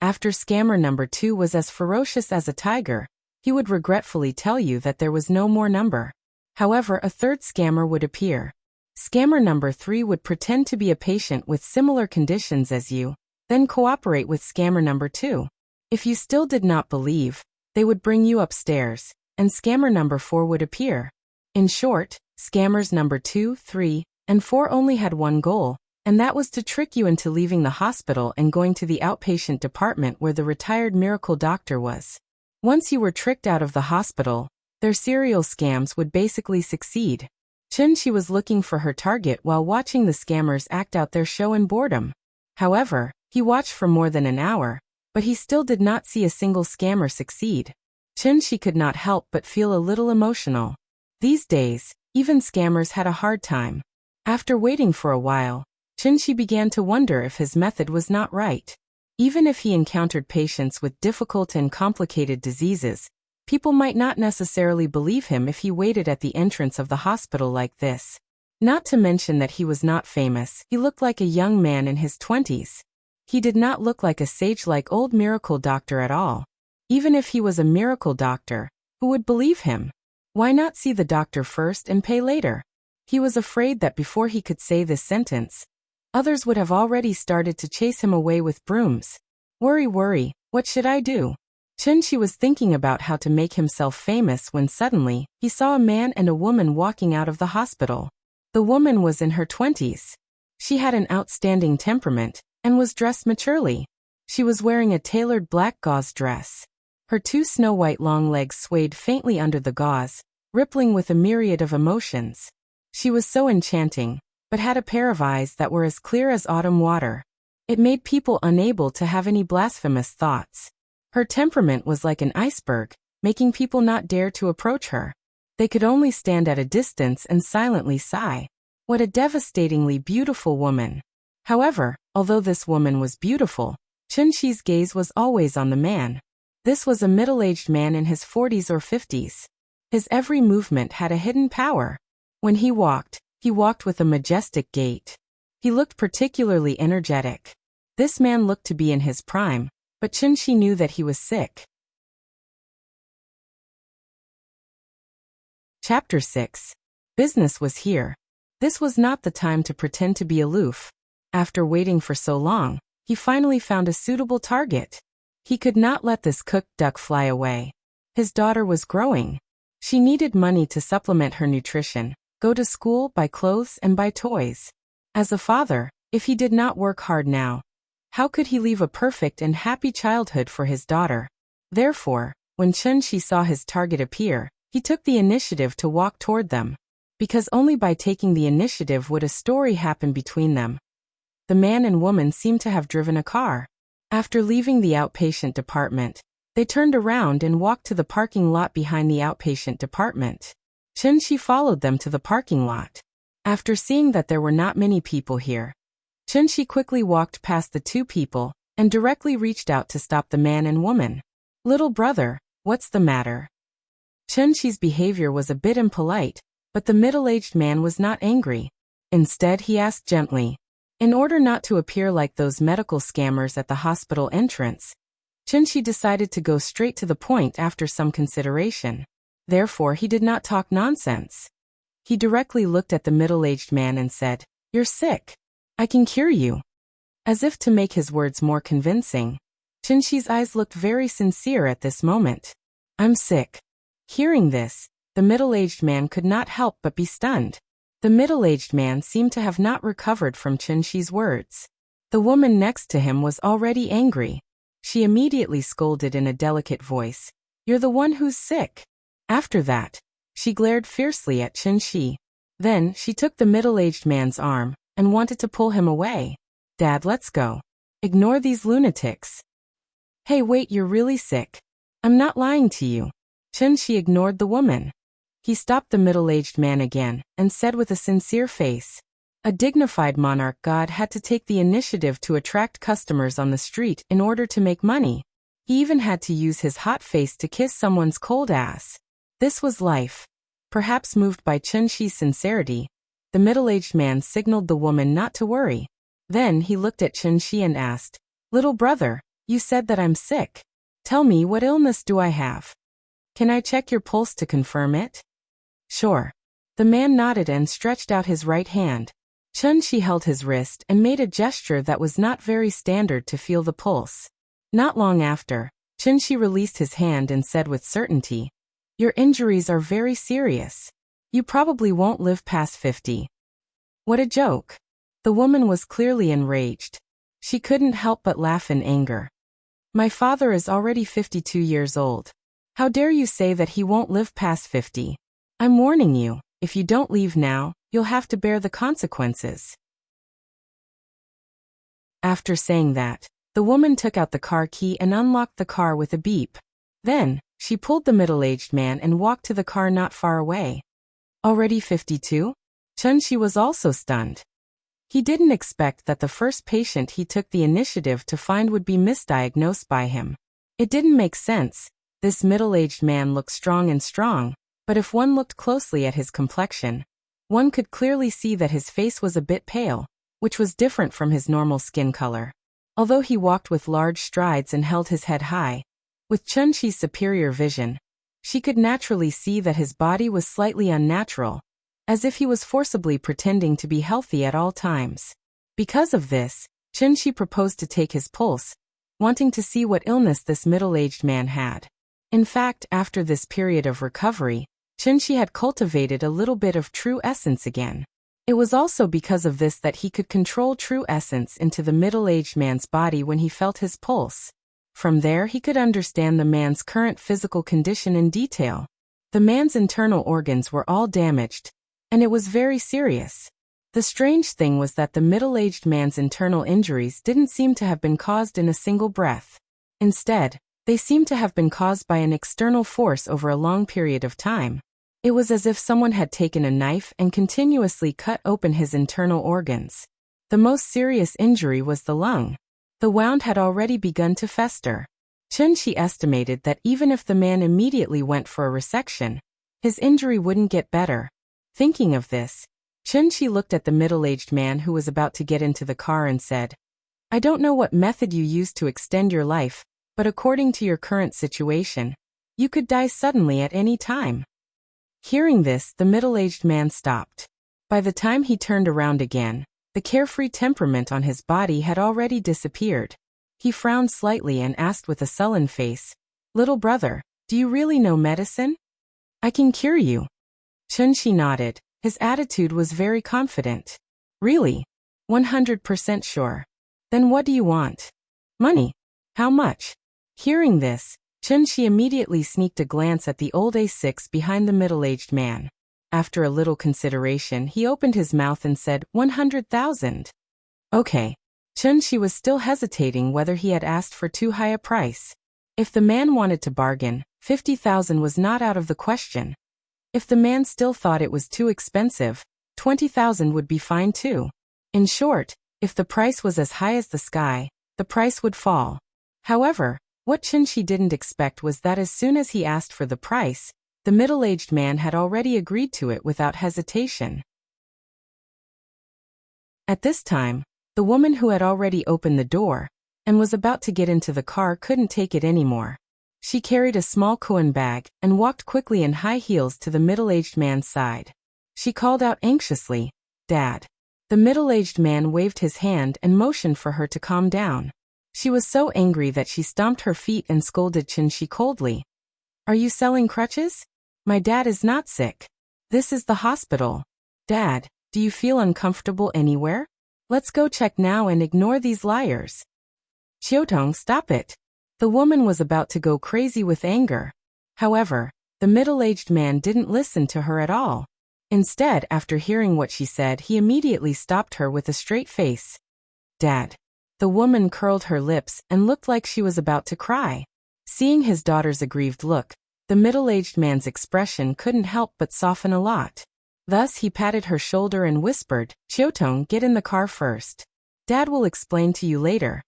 After scammer number 2 was as ferocious as a tiger, he would regretfully tell you that there was no more number. However, a third scammer would appear. Scammer number 3 would pretend to be a patient with similar conditions as you, then cooperate with scammer number 2. If you still did not believe, they would bring you upstairs, and scammer number 4 would appear. In short, scammers number 2, 3, and 4 only had one goal, and that was to trick you into leaving the hospital and going to the outpatient department where the retired miracle doctor was. Once you were tricked out of the hospital, their serial scams would basically succeed. Chun-Chi was looking for her target while watching the scammers act out their show in boredom. However, he watched for more than an hour, but he still did not see a single scammer succeed. Chun-Chi could not help but feel a little emotional. These days, even scammers had a hard time. After waiting for a while, Chun-Chi began to wonder if his method was not right. Even if he encountered patients with difficult and complicated diseases, people might not necessarily believe him if he waited at the entrance of the hospital like this. Not to mention that he was not famous. He looked like a young man in his 20s. He did not look like a sage-like old miracle doctor at all. Even if he was a miracle doctor, who would believe him? Why not see the doctor first and pay later? He was afraid that before he could say this sentence, others would have already started to chase him away with brooms. Worry, what should I do? Chun-Chi was thinking about how to make himself famous when suddenly, he saw a man and a woman walking out of the hospital. The woman was in her 20s. She had an outstanding temperament, and was dressed maturely. She was wearing a tailored black gauze dress. Her 2 snow-white long legs swayed faintly under the gauze, rippling with a myriad of emotions. She was so enchanting, but had a pair of eyes that were as clear as autumn water. It made people unable to have any blasphemous thoughts. Her temperament was like an iceberg, making people not dare to approach her. They could only stand at a distance and silently sigh. What a devastatingly beautiful woman. However, although this woman was beautiful, Chun-Chi's gaze was always on the man. This was a middle-aged man in his 40s or 50s. His every movement had a hidden power. When he walked with a majestic gait. He looked particularly energetic. This man looked to be in his prime, but Chun-Chi knew that he was sick. Chapter 6. Business was here. This was not the time to pretend to be aloof. After waiting for so long, he finally found a suitable target. He could not let this cooked duck fly away. His daughter was growing. She needed money to supplement her nutrition, go to school, buy clothes, and buy toys. As a father, if he did not work hard now, how could he leave a perfect and happy childhood for his daughter? Therefore, when Chun-Chi saw his target appear, he took the initiative to walk toward them. Because only by taking the initiative would a story happen between them. The man and woman seemed to have driven a car. After leaving the outpatient department, they turned around and walked to the parking lot behind the outpatient department. Chun-Chi followed them to the parking lot. After seeing that there were not many people here, Chun-Chi quickly walked past the 2 people and directly reached out to stop the man and woman. "Little brother, what's the matter?" Chun-Chi's behavior was a bit impolite, but the middle-aged man was not angry. Instead, he asked gently. In order not to appear like those medical scammers at the hospital entrance, Chun-Chi decided to go straight to the point after some consideration. Therefore, he did not talk nonsense. He directly looked at the middle-aged man and said, "You're sick. I can cure you." As if to make his words more convincing, Chun-Chi's eyes looked very sincere at this moment. "I'm sick." Hearing this, the middle-aged man could not help but be stunned. The middle-aged man seemed to have not recovered from Chun-Chi's words. The woman next to him was already angry. She immediately scolded in a delicate voice, "You're the one who's sick." After that, she glared fiercely at Chun-Chi. Then, she took the middle-aged man's arm and wanted to pull him away. Dad, let's go. Ignore these lunatics. Hey, wait, you're really sick. I'm not lying to you. Chun-Shi ignored the woman. He stopped the middle-aged man again and said with a sincere face, a dignified monarch god had to take the initiative to attract customers on the street in order to make money. He even had to use his hot face to kiss someone's cold ass. This was life. Perhaps moved by Chun-Shi's sincerity, the middle-aged man signaled the woman not to worry. Then he looked at Chun-Shi and asked, Little brother, you said that I'm sick. Tell me, what illness do I have? Can I check your pulse to confirm it? Sure. The man nodded and stretched out his right hand. Chun-Shi held his wrist and made a gesture that was not very standard to feel the pulse. Not long after, Chun-Shi released his hand and said with certainty, Your injuries are very serious. You probably won't live past 50. What a joke. The woman was clearly enraged. She couldn't help but laugh in anger. My father is already 52 years old. How dare you say that he won't live past 50? I'm warning you, if you don't leave now, you'll have to bear the consequences. After saying that, the woman took out the car key and unlocked the car with a beep. Then, she pulled the middle-aged man and walked to the car not far away. Already 52? Chun-Shi was also stunned. He didn't expect that the first patient he took the initiative to find would be misdiagnosed by him. It didn't make sense. This middle-aged man looked strong, but if one looked closely at his complexion, one could clearly see that his face was a bit pale, which was different from his normal skin color. Although he walked with large strides and held his head high, with Chun-Shi's superior vision, she could naturally see that his body was slightly unnatural, as if he was forcibly pretending to be healthy at all times. Because of this, Chun-Shi proposed to take his pulse, wanting to see what illness this middle-aged man had. In fact, after this period of recovery, Chun-Shi had cultivated a little bit of true essence again. It was also because of this that he could control true essence into the middle-aged man's body when he felt his pulse. From there he could understand the man's current physical condition in detail. The man's internal organs were all damaged, and it was very serious. The strange thing was that the middle-aged man's internal injuries didn't seem to have been caused in a single breath. Instead, they seemed to have been caused by an external force over a long period of time. It was as if someone had taken a knife and continuously cut open his internal organs. The most serious injury was the lung. The wound had already begun to fester. Chun-Shi estimated that even if the man immediately went for a resection, his injury wouldn't get better. Thinking of this, Chun-Shi looked at the middle-aged man who was about to get into the car and said, I don't know what method you used to extend your life, but according to your current situation, you could die suddenly at any time. Hearing this, the middle-aged man stopped. By the time he turned around again, the carefree temperament on his body had already disappeared. He frowned slightly and asked with a sullen face, Little brother, do you really know medicine? I can cure you. Chun-Shi nodded. His attitude was very confident. Really? 100% sure. Then what do you want? Money. How much? Hearing this, Chun-Shi immediately sneaked a glance at the old A6 behind the middle-aged man. After a little consideration, he opened his mouth and said, 100,000. Okay. Chun-Shi was still hesitating whether he had asked for too high a price. If the man wanted to bargain, 50,000 was not out of the question. If the man still thought it was too expensive, 20,000 would be fine too. In short, if the price was as high as the sky, the price would fall. However, what Chun-Shi didn't expect was that as soon as he asked for the price, the middle-aged man had already agreed to it without hesitation. At this time, the woman who had already opened the door and was about to get into the car couldn't take it anymore. She carried a small Koen bag and walked quickly in high heels to the middle-aged man's side. She called out anxiously, Dad. The middle-aged man waved his hand and motioned for her to calm down. She was so angry that she stomped her feet and scolded Chun-Shi coldly. Are you selling crutches? My dad is not sick. This is the hospital. Dad, do you feel uncomfortable anywhere? Let's go check now and ignore these liars. Chiotong, stop it. The woman was about to go crazy with anger. However, the middle-aged man didn't listen to her at all. Instead, after hearing what she said, he immediately stopped her with a straight face. Dad. The woman curled her lips and looked like she was about to cry. Seeing his daughter's aggrieved look, the middle-aged man's expression couldn't help but soften a lot. Thus he patted her shoulder and whispered, "Chiotong, get in the car first. Dad will explain to you later."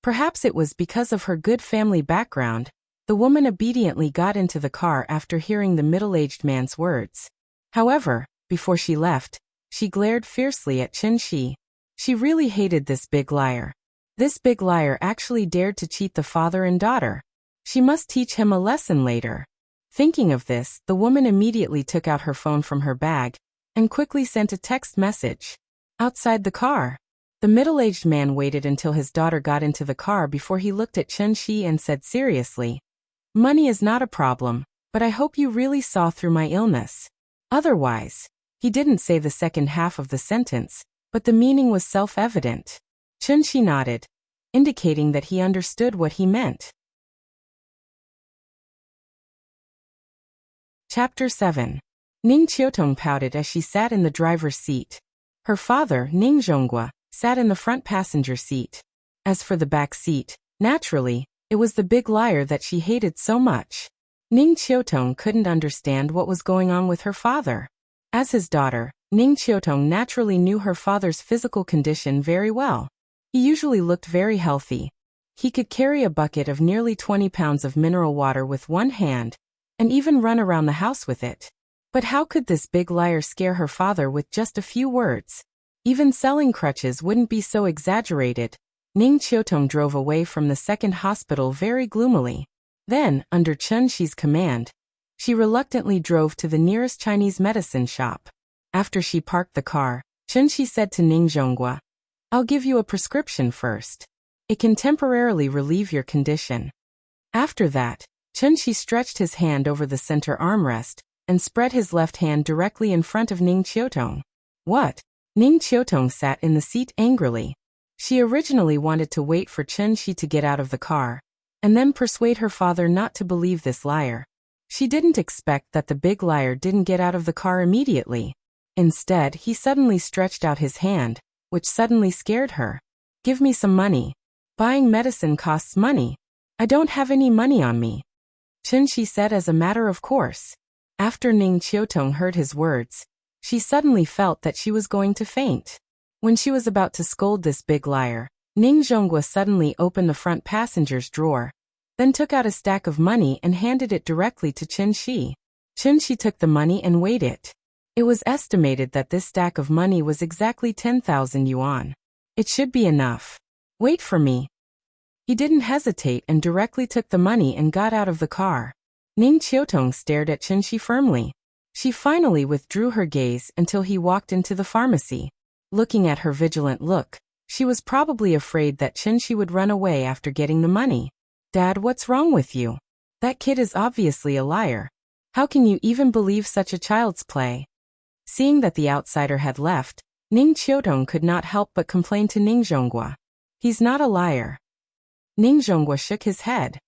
Perhaps it was because of her good family background, the woman obediently got into the car after hearing the middle-aged man's words. However, before she left, she glared fiercely at Chen Shi. She really hated this big liar. This big liar actually dared to cheat the father and daughter. She must teach him a lesson later. Thinking of this, the woman immediately took out her phone from her bag and quickly sent a text message. Outside the car, the middle-aged man waited until his daughter got into the car before he looked at Chen Shi and said seriously, "Money is not a problem, but I hope you really saw through my illness. Otherwise," he didn't say the second half of the sentence, but the meaning was self-evident. Chen Shi nodded, indicating that he understood what he meant. Chapter 7. Ning Chiotong pouted as she sat in the driver's seat. Her father, Ning Zhonghua, sat in the front passenger seat. As for the back seat, naturally, it was the big liar that she hated so much. Ning Chiotong couldn't understand what was going on with her father. As his daughter, Ning Chiotong naturally knew her father's physical condition very well. He usually looked very healthy. He could carry a bucket of nearly 20 pounds of mineral water with one hand, and even run around the house with it. But how could this big liar scare her father with just a few words? Even selling crutches wouldn't be so exaggerated. Ning Chiotong drove away from the second hospital very gloomily. Then, under Chen Shi's command, she reluctantly drove to the nearest Chinese medicine shop. After she parked the car, Chen Shi said to Ning Zhonghua, "I'll give you a prescription first. It can temporarily relieve your condition." After that, Chen Shi stretched his hand over the center armrest and spread his left hand directly in front of Ning Chiotong. "What?" Ning Chiotong sat in the seat angrily. She originally wanted to wait for Chen Shi to get out of the car, and then persuade her father not to believe this liar. She didn't expect that the big liar didn't get out of the car immediately. Instead, he suddenly stretched out his hand, which suddenly scared her. "Give me some money. Buying medicine costs money. I don't have any money on me," Chen Shi said as a matter of course. After Ning Chiotong heard his words, she suddenly felt that she was going to faint. When she was about to scold this big liar, Ning Zhonghua suddenly opened the front passenger's drawer, then took out a stack of money and handed it directly to Chen Shi. Chen Shi took the money and weighed it. It was estimated that this stack of money was exactly 10,000 yuan. "It should be enough. Wait for me." He didn't hesitate and directly took the money and got out of the car. Ning Chiotong stared at Chen Shi firmly. She finally withdrew her gaze until he walked into the pharmacy. Looking at her vigilant look, she was probably afraid that Chen Shi would run away after getting the money. "Dad, what's wrong with you? That kid is obviously a liar. How can you even believe such a child's play?" Seeing that the outsider had left, Ning Chiotong could not help but complain to Ning Zhonghua. "He's not a liar." Ning Zhonghua shook his head.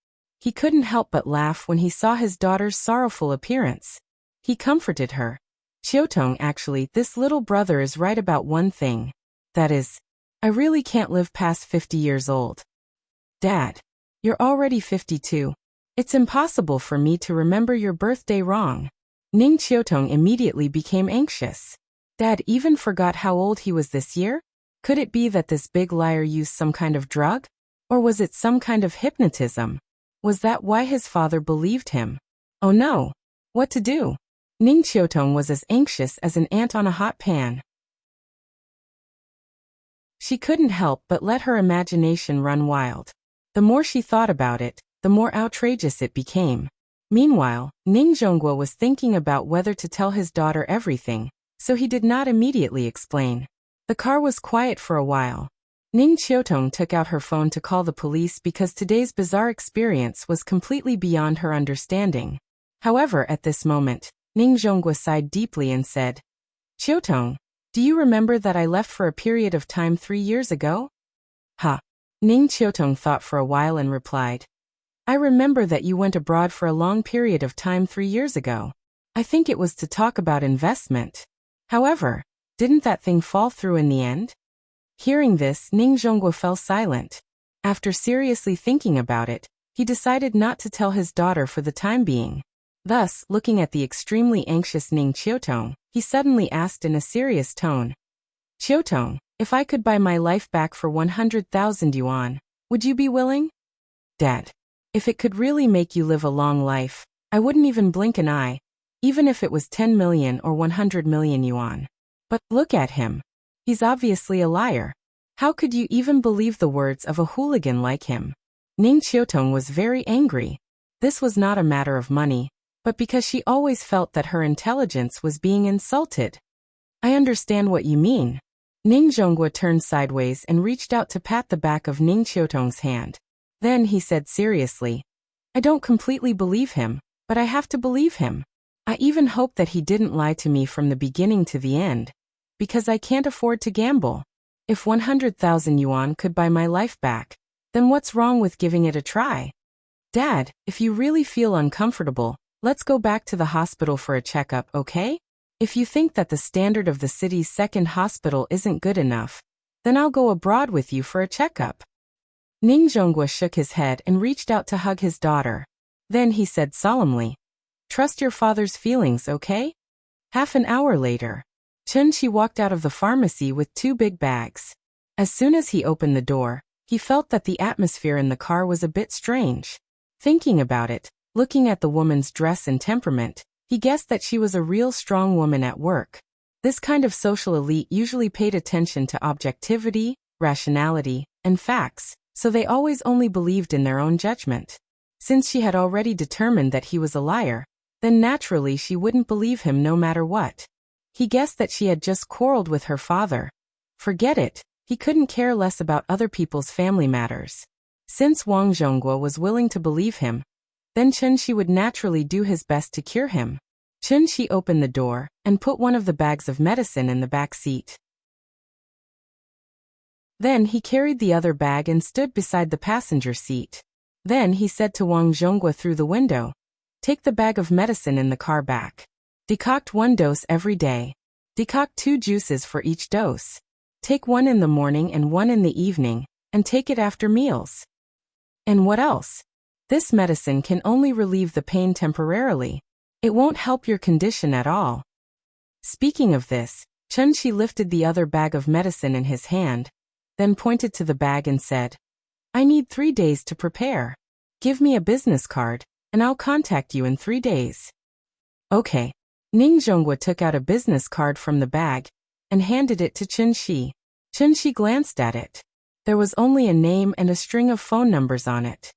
He couldn't help but laugh when he saw his daughter's sorrowful appearance. He comforted her. "Chiotong, actually, this little brother is right about one thing. That is, I really can't live past 50 years old." "Dad, you're already 52. It's impossible for me to remember your birthday wrong." Ning Chiotong immediately became anxious. Dad even forgot how old he was this year? Could it be that this big liar used some kind of drug? Or was it some kind of hypnotism? Was that why his father believed him? Oh no! What to do? Ning Chiotong was as anxious as an ant on a hot pan. She couldn't help but let her imagination run wild. The more she thought about it, the more outrageous it became. Meanwhile, Ning Zhonghua was thinking about whether to tell his daughter everything, so he did not immediately explain. The car was quiet for a while. Ning Chiotong took out her phone to call the police because today's bizarre experience was completely beyond her understanding. However, at this moment, Ning Zhonghua sighed deeply and said, "Chiotong, do you remember that I left for a period of time 3 years ago?" "Ha." Ning Chiotong thought for a while and replied, "I remember that you went abroad for a long period of time 3 years ago. I think it was to talk about investment. However, didn't that thing fall through in the end?" Hearing this, Ning Zhonghua fell silent. After seriously thinking about it, he decided not to tell his daughter for the time being. Thus, looking at the extremely anxious Ning Qiutong, he suddenly asked in a serious tone, Qiutong, if I could buy my life back for 100,000 yuan, would you be willing? Dad, if it could really make you live a long life, I wouldn't even blink an eye, even if it was 10 million or 100 million yuan. But look at him. He's obviously a liar. How could you even believe the words of a hooligan like him? Ning Qiutong was very angry. This was not a matter of money, but because she always felt that her intelligence was being insulted. I understand what you mean. Ning Zhonghua turned sideways and reached out to pat the back of Ning Qiutong's hand. Then he said seriously, I don't completely believe him, but I have to believe him. I even hope that he didn't lie to me from the beginning to the end, because I can't afford to gamble. If 100,000 yuan could buy my life back, then what's wrong with giving it a try? Dad, if you really feel uncomfortable, let's go back to the hospital for a checkup, okay? If you think that the standard of the city's second hospital isn't good enough, then I'll go abroad with you for a checkup. Ning Zhonghua shook his head and reached out to hug his daughter. Then he said solemnly, Trust your father's feelings, okay? Half an hour later, Chen Qi walked out of the pharmacy with 2 big bags. As soon as he opened the door, he felt that the atmosphere in the car was a bit strange. Thinking about it, looking at the woman's dress and temperament, he guessed that she was a real strong woman at work. This kind of social elite usually paid attention to objectivity, rationality, and facts, so they always only believed in their own judgment. Since she had already determined that he was a liar, then naturally she wouldn't believe him no matter what. He guessed that she had just quarreled with her father. Forget it, he couldn't care less about other people's family matters. Since Wang Zhonghua was willing to believe him, then Chen Qi would naturally do his best to cure him. Chen Qi opened the door and put one of the bags of medicine in the back seat. Then he carried the other bag and stood beside the passenger seat. Then he said to Wang Zhonghua through the window, Take the bag of medicine in the car back. Decoct 1 dose every day. Decoct 2 juices for each dose. Take 1 in the morning and 1 in the evening, and take it after meals. And what else? This medicine can only relieve the pain temporarily. It won't help your condition at all. Speaking of this, Chen Qi lifted the other bag of medicine in his hand, then pointed to the bag and said, I need 3 days to prepare. Give me a business card, and I'll contact you in 3 days. Okay. Ning Zhonghua took out a business card from the bag and handed it to Chen Qi. Chen Qi glanced at it. There was only a name and a string of phone numbers on it.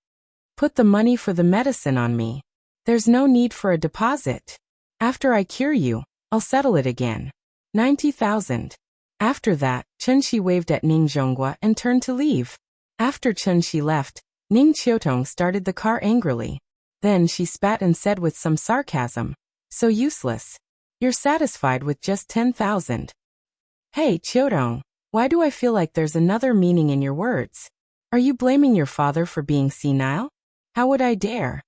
Put the money for the medicine on me. There's no need for a deposit. After I cure you, I'll settle it again. 90,000. After that, Chen Qi waved at Ning Zhonghua and turned to leave. After Chen Qi left, Ning Qiutong started the car angrily. Then she spat and said with some sarcasm, So useless. You're satisfied with just 10,000. Hey, Qiutong, why do I feel like there's another meaning in your words? Are you blaming your father for being senile? How would I dare?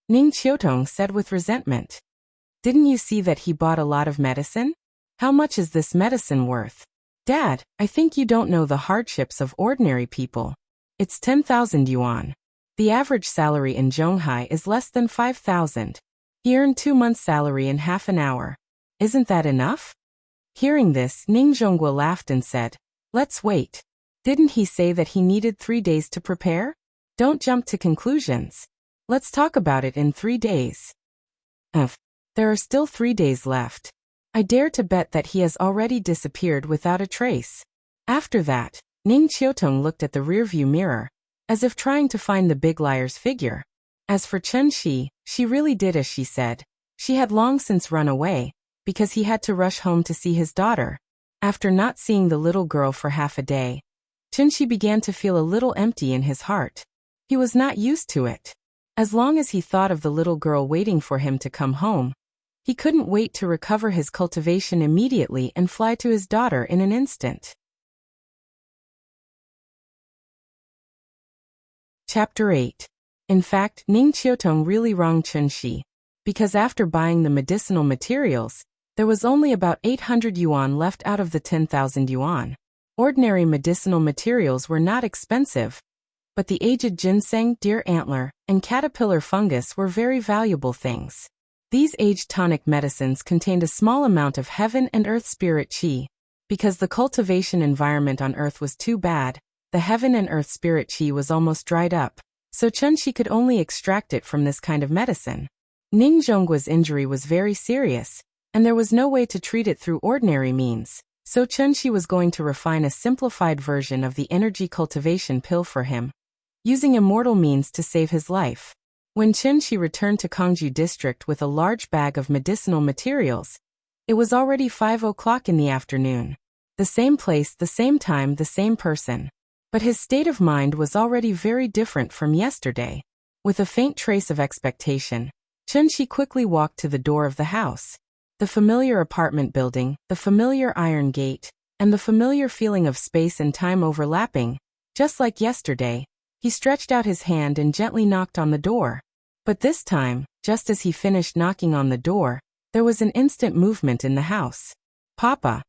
Ning Qiutong said with resentment. Didn't you see that he bought a lot of medicine? How much is this medicine worth? Dad, I think you don't know the hardships of ordinary people. It's 10,000 yuan. The average salary in Zhonghai is less than 5,000. He earned 2 months' salary in half an hour. Isn't that enough? Hearing this, Ning Zhonghua laughed and said, Let's wait. Didn't he say that he needed 3 days to prepare? Don't jump to conclusions. Let's talk about it in 3 days. There are still 3 days left. I dare to bet that he has already disappeared without a trace. After that, Ning Qiutong looked at the rearview mirror, as if trying to find the big liar's figure. As for Chen Qi, she really did as she said. She had long since run away, because he had to rush home to see his daughter. After not seeing the little girl for half a day, Chen Qi began to feel a little empty in his heart. He was not used to it. As long as he thought of the little girl waiting for him to come home, he couldn't wait to recover his cultivation immediately and fly to his daughter in an instant. Chapter 8. In fact, Ning Qiutong really wronged Chen Qi, because after buying the medicinal materials, there was only about 800 yuan left out of the 10,000 yuan. Ordinary medicinal materials were not expensive, but the aged ginseng, deer antler, and caterpillar fungus were very valuable things. These aged tonic medicines contained a small amount of heaven and earth spirit qi. Because the cultivation environment on earth was too bad, the heaven and earth spirit qi was almost dried up, so Chunxi could only extract it from this kind of medicine. Ning Zhongguo's injury was very serious, and there was no way to treat it through ordinary means, so Chunxi was going to refine a simplified version of the energy cultivation pill for him, using immortal means to save his life. When Chunxi returned to Kangju district with a large bag of medicinal materials, it was already 5 o'clock in the afternoon. The same place, the same time, the same person. But his state of mind was already very different from yesterday. With a faint trace of expectation, Chunxi quickly walked to the door of the house. The familiar apartment building, the familiar iron gate, and the familiar feeling of space and time overlapping, just like yesterday, he stretched out his hand and gently knocked on the door. But this time, just as he finished knocking on the door, there was an instant movement in the house. "Papa!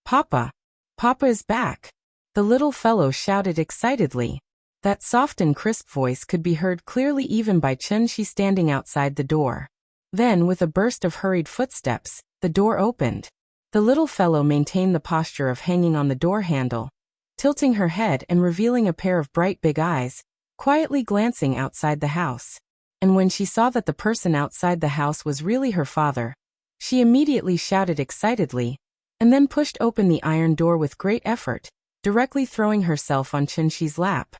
Papa! Papa is back!" The little fellow shouted excitedly. That soft and crisp voice could be heard clearly even by Chunxi standing outside the door. Then, with a burst of hurried footsteps, the door opened. The little fellow maintained the posture of hanging on the door handle, tilting her head and revealing a pair of bright big eyes, quietly glancing outside the house. And when she saw that the person outside the house was really her father, she immediately shouted excitedly, and then pushed open the iron door with great effort, directly throwing herself on Chunxi's lap.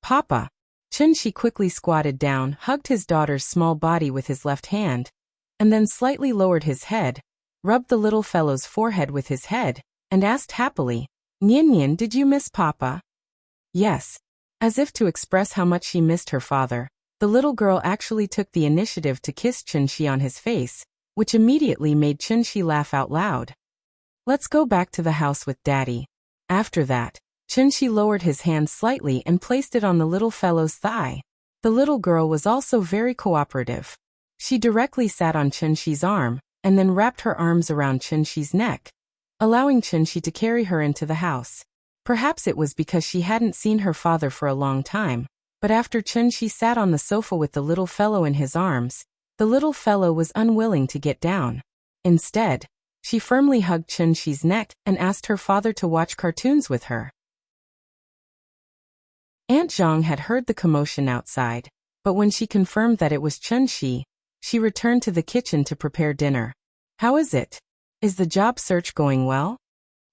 "Papa!" Chunxi quickly squatted down, hugged his daughter's small body with his left hand, and then slightly lowered his head, rubbed the little fellow's forehead with his head, and asked happily, "Nian Nian, did you miss Papa?" "Yes." As if to express how much she missed her father, the little girl actually took the initiative to kiss Chunxi on his face, which immediately made Chunxi laugh out loud. "Let's go back to the house with Daddy." After that, Chunxi lowered his hand slightly and placed it on the little fellow's thigh. The little girl was also very cooperative. She directly sat on Chunxi's arm, and then wrapped her arms around Chunxi's neck, allowing Chunxi to carry her into the house. Perhaps it was because she hadn't seen her father for a long time, but after Chunxi sat on the sofa with the little fellow in his arms, the little fellow was unwilling to get down. Instead, she firmly hugged Chunxi's neck and asked her father to watch cartoons with her. Aunt Zhang had heard the commotion outside, but when she confirmed that it was Chunxi, she returned to the kitchen to prepare dinner. "How is it? Is the job search going well?"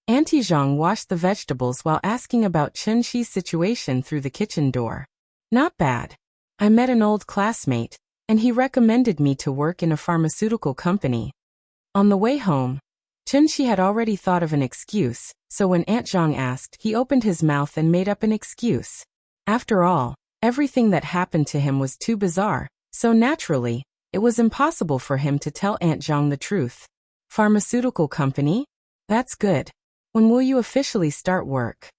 Auntie Zhang washed the vegetables while asking about Chunxi's situation through the kitchen door. "Not bad. I met an old classmate, and he recommended me to work in a pharmaceutical company." On the way home, Chunxi had already thought of an excuse, so when Aunt Zhang asked, he opened his mouth and made up an excuse. After all, everything that happened to him was too bizarre, so naturally, it was impossible for him to tell Aunt Zhang the truth. "Pharmaceutical company? That's good. When will you officially start work?"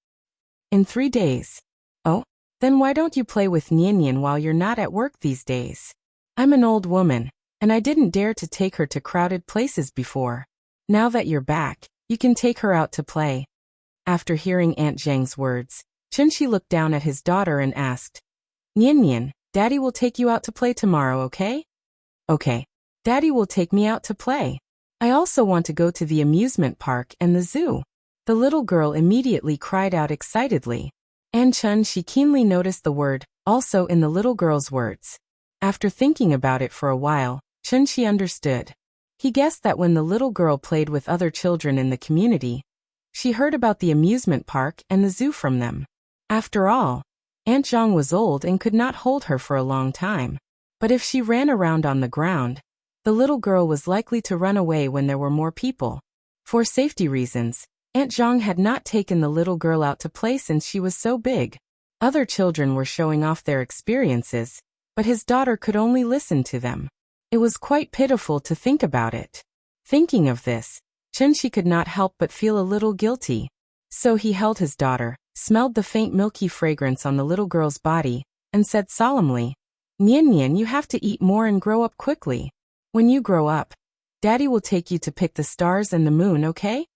"In 3 days. "Oh? Then why don't you play with Nian Nian while you're not at work these days?" "I'm an old woman, and I didn't dare to take her to crowded places before. Now that you're back, you can take her out to play." After hearing Aunt Zhang's words, Chunxi looked down at his daughter and asked, "Nian Nian, Daddy will take you out to play tomorrow, okay?" "Okay. Daddy will take me out to play. I also want to go to the amusement park and the zoo." The little girl immediately cried out excitedly. And Chunxi keenly noticed the word, "also" in the little girl's words. After thinking about it for a while, Chunxi understood. He guessed that when the little girl played with other children in the community, she heard about the amusement park and the zoo from them. After all, Aunt Zhang was old and could not hold her for a long time. But if she ran around on the ground, the little girl was likely to run away when there were more people. For safety reasons, Aunt Zhang had not taken the little girl out to play since she was so big. Other children were showing off their experiences, but his daughter could only listen to them. It was quite pitiful to think about it. Thinking of this, Chunxi could not help but feel a little guilty. So he held his daughter, smelled the faint milky fragrance on the little girl's body, and said solemnly, "Nian Nian, you have to eat more and grow up quickly. When you grow up, Daddy will take you to pick the stars and the moon, okay?"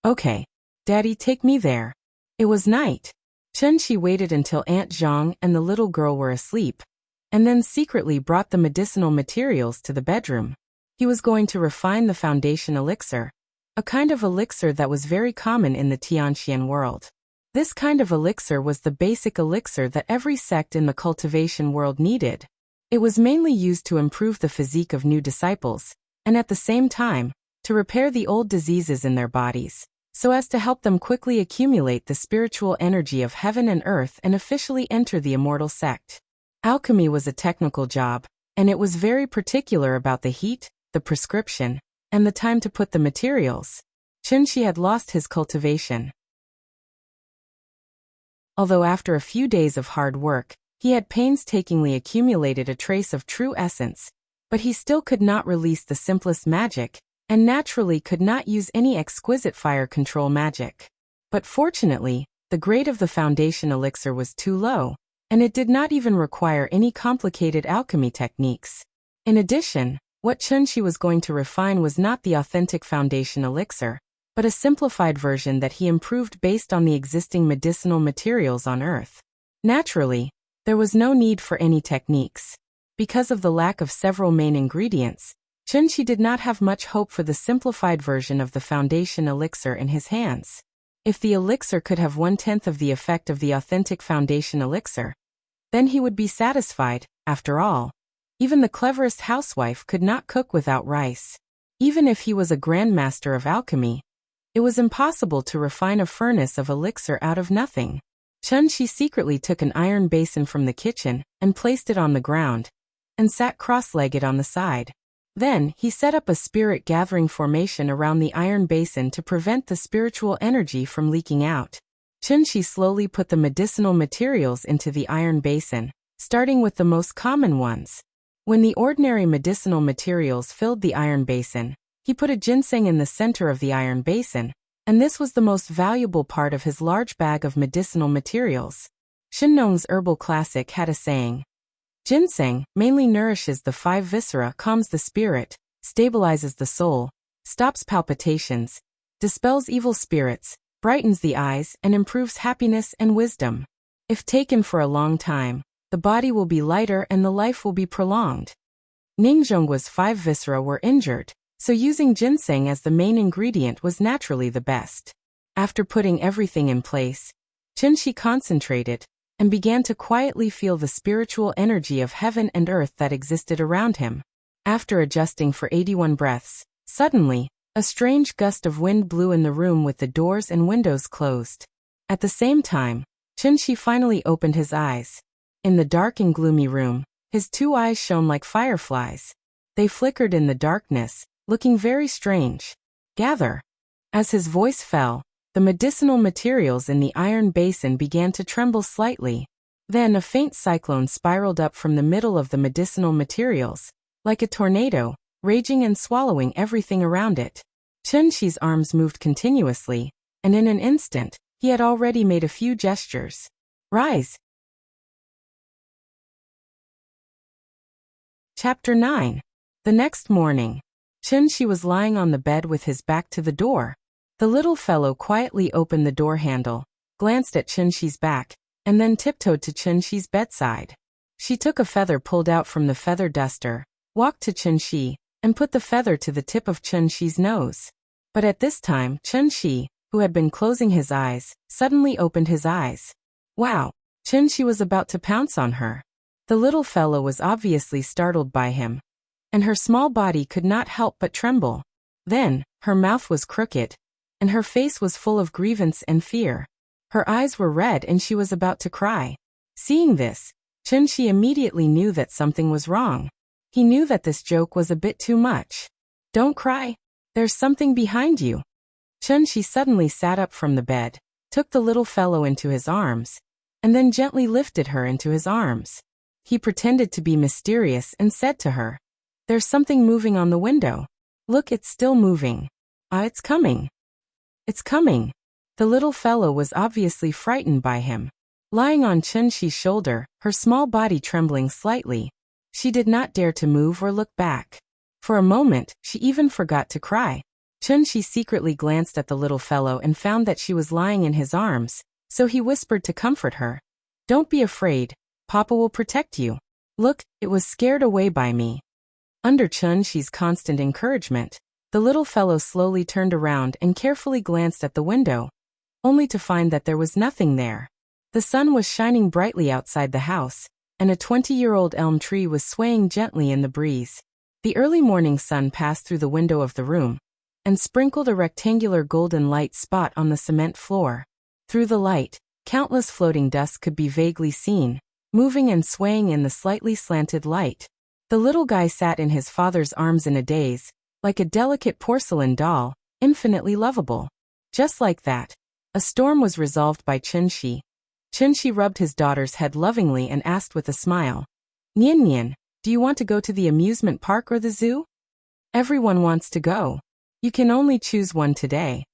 "Okay. Daddy, take me there." It was night. Chen-Shi waited until Aunt Zhang and the little girl were asleep, and then secretly brought the medicinal materials to the bedroom. He was going to refine the foundation elixir, a kind of elixir that was very common in the Tianxian world. This kind of elixir was the basic elixir that every sect in the cultivation world needed. It was mainly used to improve the physique of new disciples, and at the same time, to repair the old diseases in their bodies, so as to help them quickly accumulate the spiritual energy of heaven and earth and officially enter the immortal sect. Alchemy was a technical job, and it was very particular about the heat, the prescription, and the time to put the materials. Chen-Shi had lost his cultivation. Although after a few days of hard work, he had painstakingly accumulated a trace of true essence, but he still could not release the simplest magic, and naturally could not use any exquisite fire control magic. But fortunately, the grade of the foundation elixir was too low, and it did not even require any complicated alchemy techniques. In addition, what Chen-Shi was going to refine was not the authentic foundation elixir, but a simplified version that he improved based on the existing medicinal materials on Earth. Naturally, there was no need for any techniques. Because of the lack of several main ingredients, Chen-Shi did not have much hope for the simplified version of the foundation elixir in his hands. If the elixir could have 1/10 of the effect of the authentic foundation elixir, then he would be satisfied. After all, even the cleverest housewife could not cook without rice. Even if he was a grandmaster of alchemy, it was impossible to refine a furnace of elixir out of nothing. Chen-Shi secretly took an iron basin from the kitchen and placed it on the ground, and sat cross-legged on the side. Then, he set up a spirit-gathering formation around the iron basin to prevent the spiritual energy from leaking out. Chen-Shi slowly put the medicinal materials into the iron basin, starting with the most common ones. When the ordinary medicinal materials filled the iron basin, he put a ginseng in the center of the iron basin, and this was the most valuable part of his large bag of medicinal materials. Shinnong's herbal classic had a saying, "Ginseng mainly nourishes the 5 viscera, calms the spirit, stabilizes the soul, stops palpitations, dispels evil spirits, brightens the eyes, and improves happiness and wisdom. If taken for a long time, the body will be lighter and the life will be prolonged." Ningzhongguo's 5 viscera were injured, so using ginseng as the main ingredient was naturally the best. After putting everything in place, Chen-Shi concentrated and began to quietly feel the spiritual energy of heaven and earth that existed around him. After adjusting for 81 breaths, suddenly, a strange gust of wind blew in the room with the doors and windows closed. At the same time, Chen-Shi finally opened his eyes. In the dark and gloomy room, his 2 eyes shone like fireflies. They flickered in the darkness, looking very strange. "Gather." As his voice fell, the medicinal materials in the iron basin began to tremble slightly. Then a faint cyclone spiraled up from the middle of the medicinal materials, like a tornado, raging and swallowing everything around it. Chen-Shi's arms moved continuously, and in an instant, he had already made a few gestures. "Rise." Chapter 9. The next morning, Chen-Shi was lying on the bed with his back to the door. The little fellow quietly opened the door handle, glanced at Chen-Shi's back, and then tiptoed to Chen-Shi's bedside. She took a feather pulled out from the feather duster, walked to Chen-Shi, and put the feather to the tip of Chen-Shi's nose. But at this time, Chen-Shi, who had been closing his eyes, suddenly opened his eyes. Wow! Chen-Shi was about to pounce on her. The little fellow was obviously startled by him, and her small body could not help but tremble. Then, her mouth was crooked, and her face was full of grievance and fear. Her eyes were red and she was about to cry. Seeing this, Chen-Shi immediately knew that something was wrong. He knew that this joke was a bit too much. "Don't cry. There's something behind you." Chen-Shi suddenly sat up from the bed, took the little fellow into his arms, and then gently lifted her into his arms. He pretended to be mysterious and said to her, "There's something moving on the window. Look, it's still moving. Ah, it's coming. It's coming." The little fellow was obviously frightened by him. Lying on Chen-Shi's shoulder, her small body trembling slightly, she did not dare to move or look back. For a moment, she even forgot to cry. Chen-Shi secretly glanced at the little fellow and found that she was lying in his arms, So he whispered to comfort her. "Don't be afraid, Papa will protect you. Look, it was scared away by me." Under Chun-Shi's constant encouragement, the little fellow slowly turned around and carefully glanced at the window, only to find that there was nothing there. The sun was shining brightly outside the house, and a 20-year-old elm tree was swaying gently in the breeze. The early morning sun passed through the window of the room and sprinkled a rectangular golden light spot on the cement floor. Through the light, countless floating dust could be vaguely seen, moving and swaying in the slightly slanted light. The little guy sat in his father's arms in a daze, like a delicate porcelain doll, infinitely lovable. Just like that, a storm was resolved by Chun-Shi. Chun-Shi rubbed his daughter's head lovingly and asked with a smile, "Nian Nian, do you want to go to the amusement park or the zoo?" "Everyone wants to go. You can only choose one today."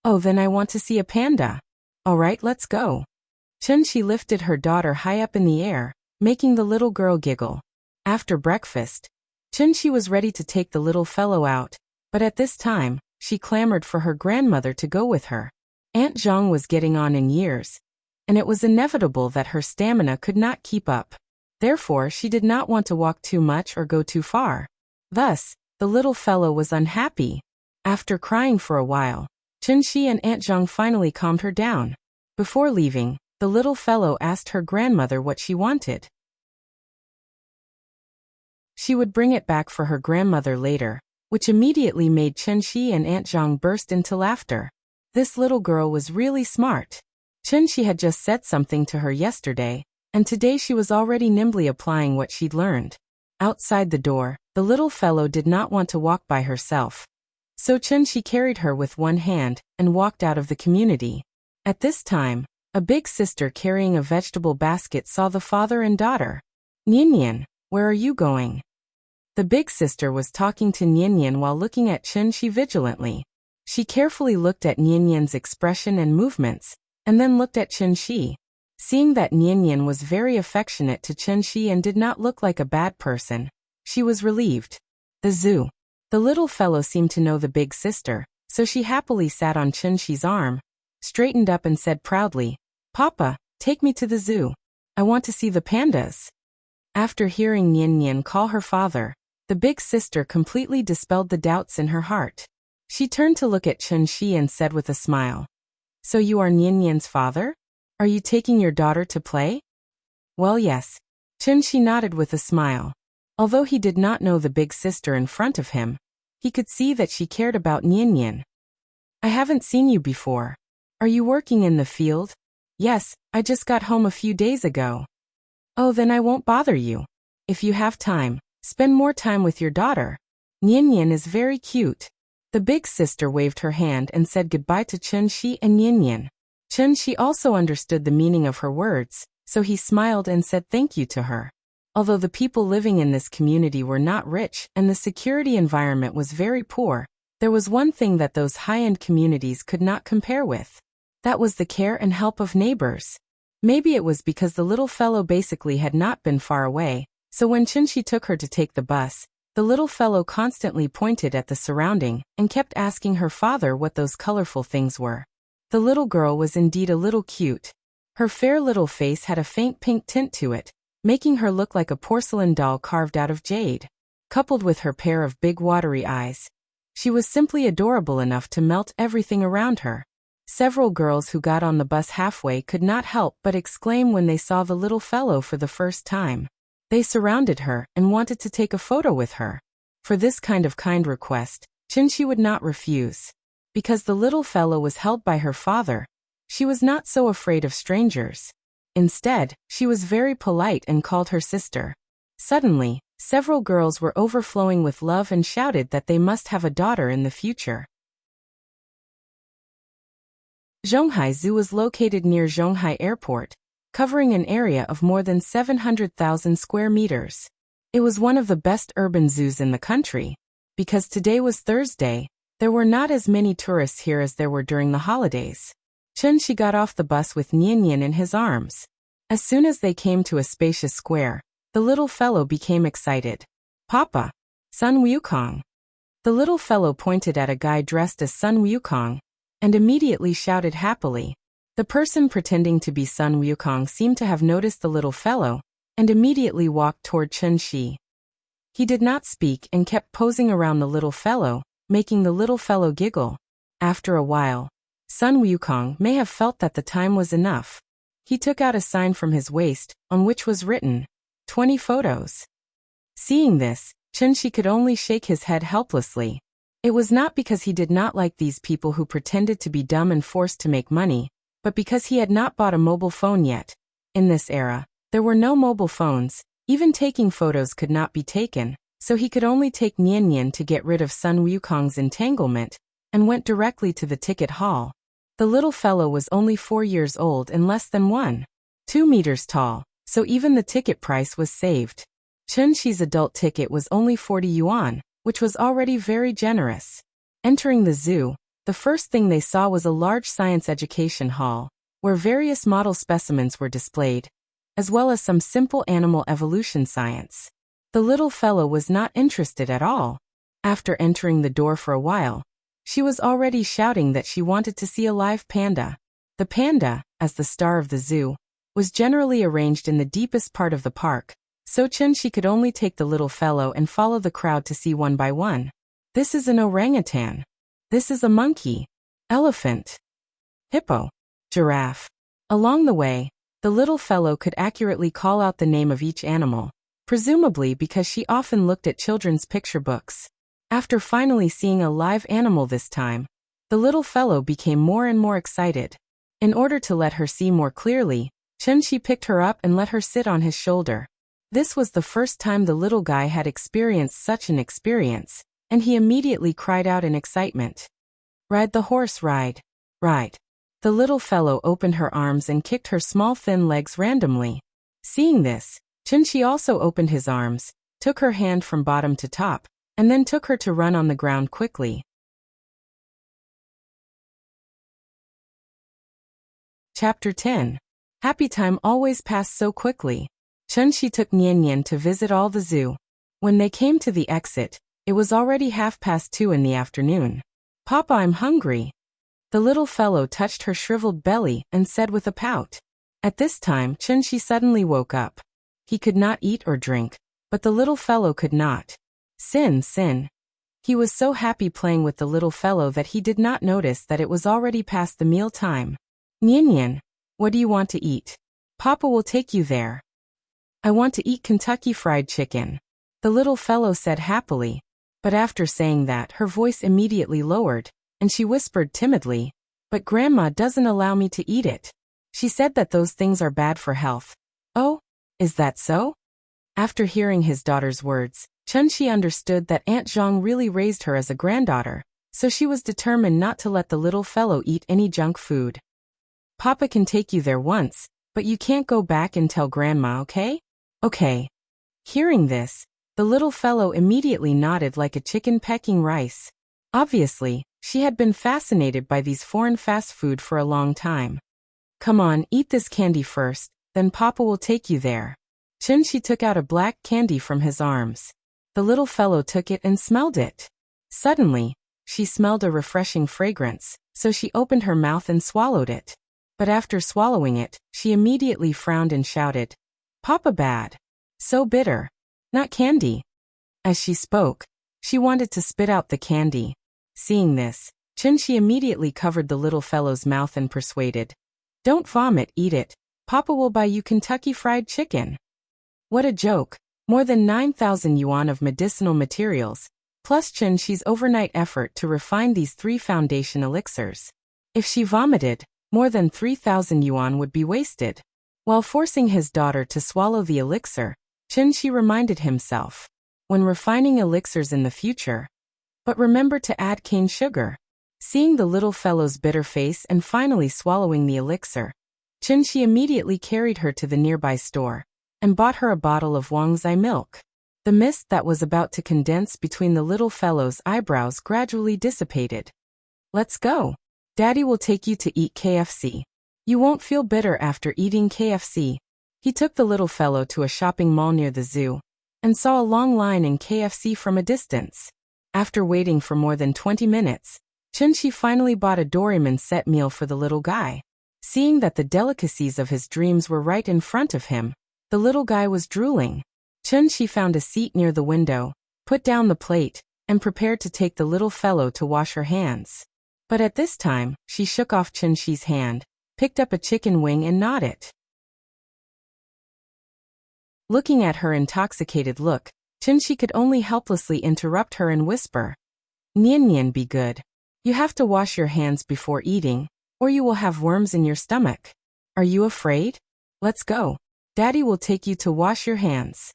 "Oh, then I want to see a panda." "All right, let's go." Chun-Shi lifted her daughter high up in the air, making the little girl giggle. After breakfast, Chun-Shi was ready to take the little fellow out, but at this time, she clamored for her grandmother to go with her. Aunt Zhang was getting on in years, and it was inevitable that her stamina could not keep up. Therefore, she did not want to walk too much or go too far. Thus, the little fellow was unhappy. After crying for a while, Chun-Shi and Aunt Zhang finally calmed her down. Before leaving, the little fellow asked her grandmother what she wanted. She would bring it back for her grandmother later, which immediately made Chun-Shi and Aunt Zhang burst into laughter. This little girl was really smart. Chun-Shi had just said something to her yesterday, and today she was already nimbly applying what she'd learned. Outside the door, the little fellow did not want to walk by herself. So Chun-Shi carried her with one hand and walked out of the community. At this time, a big sister carrying a vegetable basket saw the father and daughter. "Nian Nian, where are you going?" The big sister was talking to Nian Nian while looking at Chun-Shi vigilantly. She carefully looked at Nian Nian's expression and movements, and then looked at Chun-Shi. Seeing that Nian Nian was very affectionate to Chun-Shi and did not look like a bad person, she was relieved. The zoo. The little fellow seemed to know the big sister, so she happily sat on Chun-Shi's arm, straightened up and said proudly, "Papa, take me to the zoo. I want to see the pandas." After hearing Nian Nian call her father, the big sister completely dispelled the doubts in her heart. She turned to look at Chun-Shi and said with a smile, "So you are Nian Nian's father? Are you taking your daughter to play?" "Well, yes." Chun-Shi nodded with a smile. Although he did not know the big sister in front of him, he could see that she cared about Nian Nian. "I haven't seen you before. Are you working in the field?" "Yes, I just got home a few days ago." "Oh, then I won't bother you. If you have time, spend more time with your daughter. Nian Nian is very cute." The big sister waved her hand and said goodbye to Chun-Shi and Nian Nian. Chun-Shi also understood the meaning of her words, so he smiled and said thank you to her. Although the people living in this community were not rich and the security environment was very poor, there was one thing that those high-end communities could not compare with. That was the care and help of neighbors. Maybe it was because the little fellow basically had not been far away, so when Chun-Shi took her to take the bus, the little fellow constantly pointed at the surrounding and kept asking her father what those colorful things were. The little girl was indeed a little cute. Her fair little face had a faint pink tint to it, making her look like a porcelain doll carved out of jade. Coupled with her pair of big watery eyes, she was simply adorable enough to melt everything around her. Several girls who got on the bus halfway could not help but exclaim when they saw the little fellow for the first time. They surrounded her and wanted to take a photo with her. For this kind request, Chun-Shi would not refuse. Because the little fellow was held by her father, she was not so afraid of strangers. Instead, she was very polite and called her sister. Suddenly, several girls were overflowing with love and shouted that they must have a daughter in the future. Zhonghai Zoo is located near Zhonghai Airport, covering an area of more than 700,000 square meters. It was one of the best urban zoos in the country. Because today was Thursday, there were not as many tourists here as there were during the holidays. Chun-Shi got off the bus with Nian Nian in his arms. As soon as they came to a spacious square, the little fellow became excited. "Papa, Sun Wukong." The little fellow pointed at a guy dressed as Sun Wukong, and immediately shouted happily, The person pretending to be Sun Wukong seemed to have noticed the little fellow, and immediately walked toward Chen Shi. He did not speak and kept posing around the little fellow, making the little fellow giggle. After a while, Sun Wukong may have felt that the time was enough. He took out a sign from his waist, on which was written, 20 photos. Seeing this, Chen Shi could only shake his head helplessly. It was not because he did not like these people who pretended to be dumb and forced to make money, but because he had not bought a mobile phone yet. In this era, there were no mobile phones, even taking photos could not be taken, so he could only take Nian Nian to get rid of Sun Wukong's entanglement, and went directly to the ticket hall. The little fellow was only 4 years old and less than 1.2 meters tall, so even the ticket price was saved. Chen Shi's adult ticket was only 40 yuan, which was already very generous. Entering the zoo, the first thing they saw was a large science education hall, where various model specimens were displayed, as well as some simple animal evolution science. The little fellow was not interested at all. After entering the door for a while, she was already shouting that she wanted to see a live panda. The panda, as the star of the zoo, was generally arranged in the deepest part of the park, so Chen Shi could only take the little fellow and follow the crowd to see one by one. This is an orangutan. This is a monkey, elephant, hippo, giraffe. Along the way, the little fellow could accurately call out the name of each animal, presumably because she often looked at children's picture books. After finally seeing a live animal this time, the little fellow became more and more excited. In order to let her see more clearly, Chen Shi picked her up and let her sit on his shoulder. This was the first time the little guy had experienced such an experience, and he immediately cried out in excitement. Ride the horse, ride, ride. The little fellow opened her arms and kicked her small thin legs randomly. Seeing this, Chen Shi also opened his arms, took her hand from bottom to top, and then took her to run on the ground quickly. Chapter 10. Happy time always passed so quickly. Chen Shi took Nian Nian to visit all the zoo. When they came to the exit, it was already 2:30 in the afternoon. Papa, I'm hungry. The little fellow touched her shriveled belly and said with a pout. At this time, Chen Shi suddenly woke up. He could not eat or drink, but the little fellow could not. Sin. He was so happy playing with the little fellow that he did not notice that it was already past the meal time. Nian Nian, what do you want to eat? Papa will take you there. I want to eat Kentucky Fried Chicken. The little fellow said happily, but after saying that, her voice immediately lowered, and she whispered timidly, but Grandma doesn't allow me to eat it. She said that those things are bad for health. Oh, is that so? After hearing his daughter's words, Chen Shi understood that Aunt Zhang really raised her as a granddaughter, so she was determined not to let the little fellow eat any junk food. Papa can take you there once, but you can't go back and tell Grandma, okay? Okay. Hearing this, the little fellow immediately nodded like a chicken pecking rice. Obviously, she had been fascinated by these foreign fast food for a long time. Come on, eat this candy first, then Papa will take you there. Chen Shi took out a black candy from his arms. The little fellow took it and smelled it. Suddenly, she smelled a refreshing fragrance, so she opened her mouth and swallowed it. But after swallowing it, she immediately frowned and shouted, Papa bad. So bitter. Not candy. As she spoke, she wanted to spit out the candy. Seeing this, Chen Shi immediately covered the little fellow's mouth and persuaded, Don't vomit, eat it. Papa will buy you Kentucky Fried Chicken. What a joke. More than 9,000 yuan of medicinal materials, plus Chen Shi's overnight effort to refine these 3 foundation elixirs. If she vomited, more than 3,000 yuan would be wasted. While forcing his daughter to swallow the elixir, Chen Shi reminded himself, when refining elixirs in the future, but remember to add cane sugar. Seeing the little fellow's bitter face and finally swallowing the elixir, Chen Shi immediately carried her to the nearby store and bought her a bottle of Wangzai milk. The mist that was about to condense between the little fellow's eyebrows gradually dissipated. Let's go. Daddy will take you to eat KFC. You won't feel bitter after eating KFC. He took the little fellow to a shopping mall near the zoo and saw a long line in KFC from a distance. After waiting for more than 20 minutes, Chen Shi finally bought a Doraemon set meal for the little guy. Seeing that the delicacies of his dreams were right in front of him, the little guy was drooling. Chun-Shi found a seat near the window, put down the plate, and prepared to take the little fellow to wash her hands. But at this time, she shook off Chun-Shi's hand, picked up a chicken wing and gnawed it. Looking at her intoxicated look, Chun-Shi could only helplessly interrupt her and whisper, "Nian Nian, be good. You have to wash your hands before eating, or you will have worms in your stomach. Are you afraid? Let's go. Daddy will take you to wash your hands."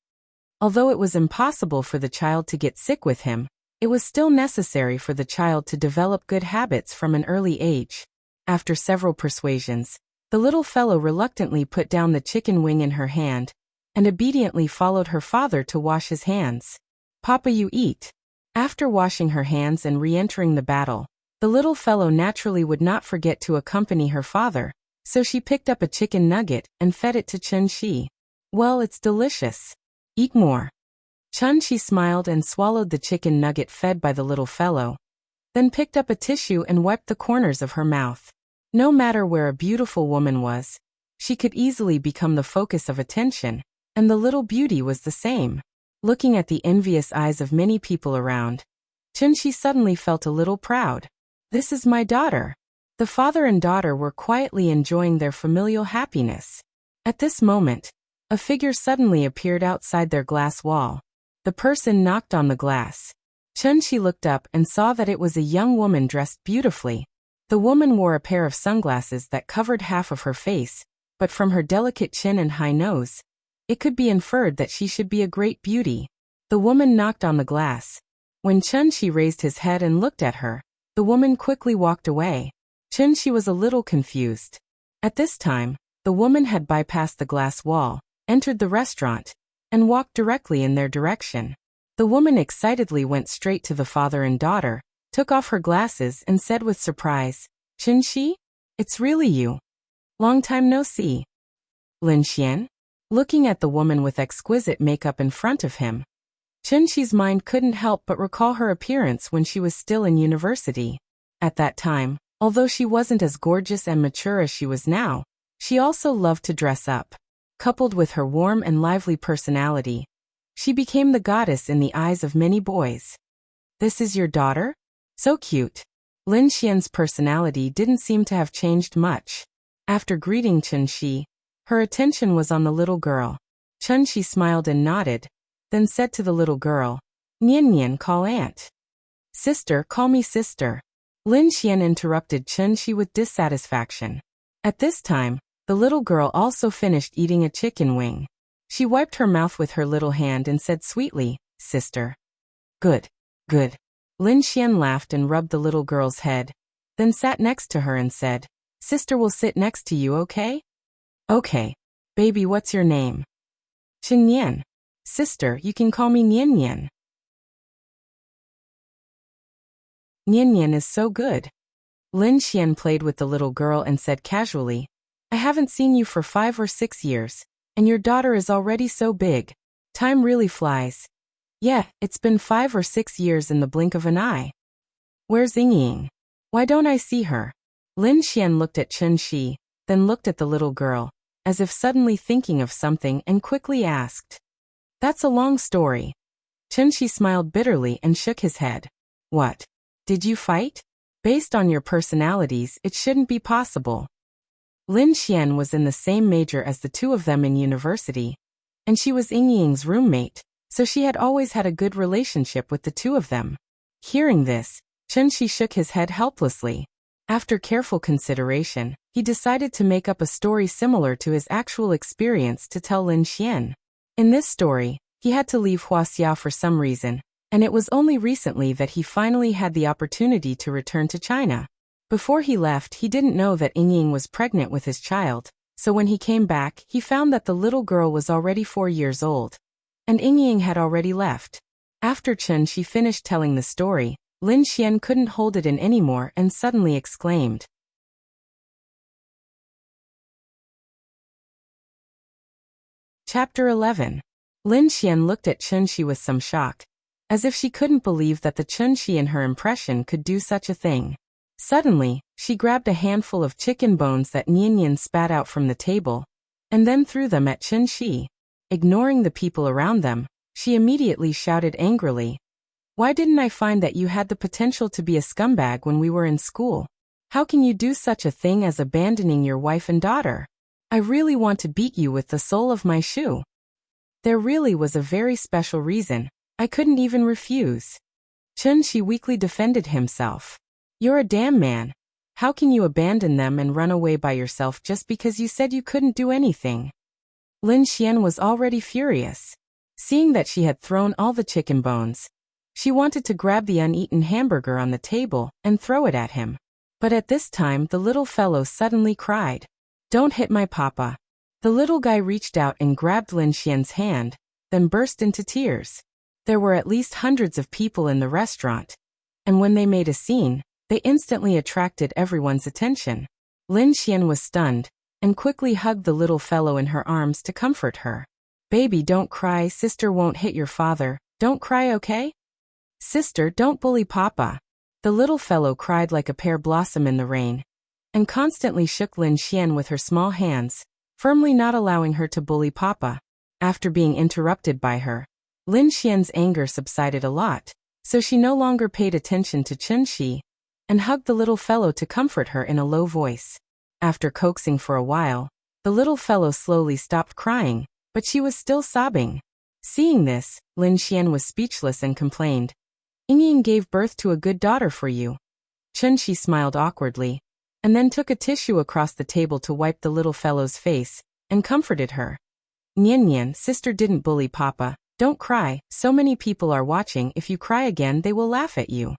Although it was impossible for the child to get sick with him, it was still necessary for the child to develop good habits from an early age. After several persuasions, the little fellow reluctantly put down the chicken wing in her hand, and obediently followed her father to wash his hands. "Papa, you eat." After washing her hands and re-entering the battle, the little fellow naturally would not forget to accompany her father, so she picked up a chicken nugget and fed it to Chun-Shi. "Well, it's delicious. Eat more." Chun-Shi smiled and swallowed the chicken nugget fed by the little fellow, then picked up a tissue and wiped the corners of her mouth. No matter where a beautiful woman was, she could easily become the focus of attention, and the little beauty was the same. Looking at the envious eyes of many people around, Chun-Shi suddenly felt a little proud. "This is my daughter." The father and daughter were quietly enjoying their familial happiness. At this moment, a figure suddenly appeared outside their glass wall. The person knocked on the glass. Chun-Shi looked up and saw that it was a young woman dressed beautifully. The woman wore a pair of sunglasses that covered half of her face, but from her delicate chin and high nose, it could be inferred that she should be a great beauty. The woman knocked on the glass. When Chun-Shi raised his head and looked at her, the woman quickly walked away. Chun-Shi was a little confused. At this time, the woman had bypassed the glass wall, entered the restaurant, and walked directly in their direction. The woman excitedly went straight to the father and daughter, took off her glasses and said with surprise, "Chun-Shi? It's really you. Long time no see." Lin Xian? Looking at the woman with exquisite makeup in front of him, Chun-Shi's mind couldn't help but recall her appearance when she was still in university. At that time, although she wasn't as gorgeous and mature as she was now, she also loved to dress up. Coupled with her warm and lively personality, she became the goddess in the eyes of many boys. "This is your daughter? So cute." Lin Xian's personality didn't seem to have changed much. After greeting Chun-Shi, her attention was on the little girl. Chun-Shi smiled and nodded, then said to the little girl, "Nian Nian, call aunt." "Sister, call me sister." Lin Xian interrupted Chun-Shi with dissatisfaction. At this time, the little girl also finished eating a chicken wing. She wiped her mouth with her little hand and said sweetly, "Sister." "Good, good." Lin Xian laughed and rubbed the little girl's head, then sat next to her and said, "Sister will sit next to you, okay?" "Okay. Baby, what's your name?" "Chen Nian." "Sister, you can call me Nian Nian." "Nian Nian is so good." Lin Xian played with the little girl and said casually, "I haven't seen you for 5 or 6 years, and your daughter is already so big. Time really flies." "Yeah, it's been 5 or 6 years in the blink of an eye." "Where's Ying? Why don't I see her?" Lin Xian looked at Chun-Shi, then looked at the little girl, as if suddenly thinking of something and quickly asked. "That's a long story." Chun-Shi smiled bitterly and shook his head. "What? Did you fight? Based on your personalities, it shouldn't be possible." Lin Xian was in the same major as the two of them in university, and she was Ying's roommate, so she had always had a good relationship with the two of them. Hearing this, Chun-Shi shook his head helplessly. After careful consideration, he decided to make up a story similar to his actual experience to tell Lin Xian. In this story, he had to leave Huaxia for some reason, and it was only recently that he finally had the opportunity to return to China. Before he left, he didn't know that Ying was pregnant with his child, so when he came back, he found that the little girl was already 4 years old, and Ying had already left. After Chun-Shi finished telling the story, Lin Xian couldn't hold it in anymore and suddenly exclaimed. Chapter 11. Lin Xian looked at Chun-Shi with some shock, as if she couldn't believe that the Chun-Shi in her impression could do such a thing. Suddenly, she grabbed a handful of chicken bones that Nian spat out from the table, and then threw them at Chen Shi. Ignoring the people around them, she immediately shouted angrily, "Why didn't I find that you had the potential to be a scumbag when we were in school? How can you do such a thing as abandoning your wife and daughter? I really want to beat you with the sole of my shoe." There really was a very special reason. I couldn't even refuse. Chen Shi weakly defended himself. "You're a damn man. How can you abandon them and run away by yourself just because you said you couldn't do anything?" Lin Xian was already furious. Seeing that she had thrown all the chicken bones, she wanted to grab the uneaten hamburger on the table and throw it at him. But at this time the little fellow suddenly cried, "Don't hit my papa." The little guy reached out and grabbed Lin Xian's hand, then burst into tears. There were at least hundreds of people in the restaurant, and when they made a scene, they instantly attracted everyone's attention. Lin Xian was stunned, and quickly hugged the little fellow in her arms to comfort her. "Baby, don't cry, sister won't hit your father, don't cry, okay? Sister, don't bully papa." The little fellow cried like a pear blossom in the rain, and constantly shook Lin Xian with her small hands, firmly not allowing her to bully papa. After being interrupted by her, Lin Xian's anger subsided a lot, so she no longer paid attention to Chen Shi, and hugged the little fellow to comfort her in a low voice. After coaxing for a while, the little fellow slowly stopped crying, but she was still sobbing. Seeing this, Lin Xian was speechless and complained, "Yingying gave birth to a good daughter for you." Chen Shi smiled awkwardly, and then took a tissue across the table to wipe the little fellow's face, and comforted her. "Nian, sister didn't bully papa, don't cry, so many people are watching, if you cry again they will laugh at you."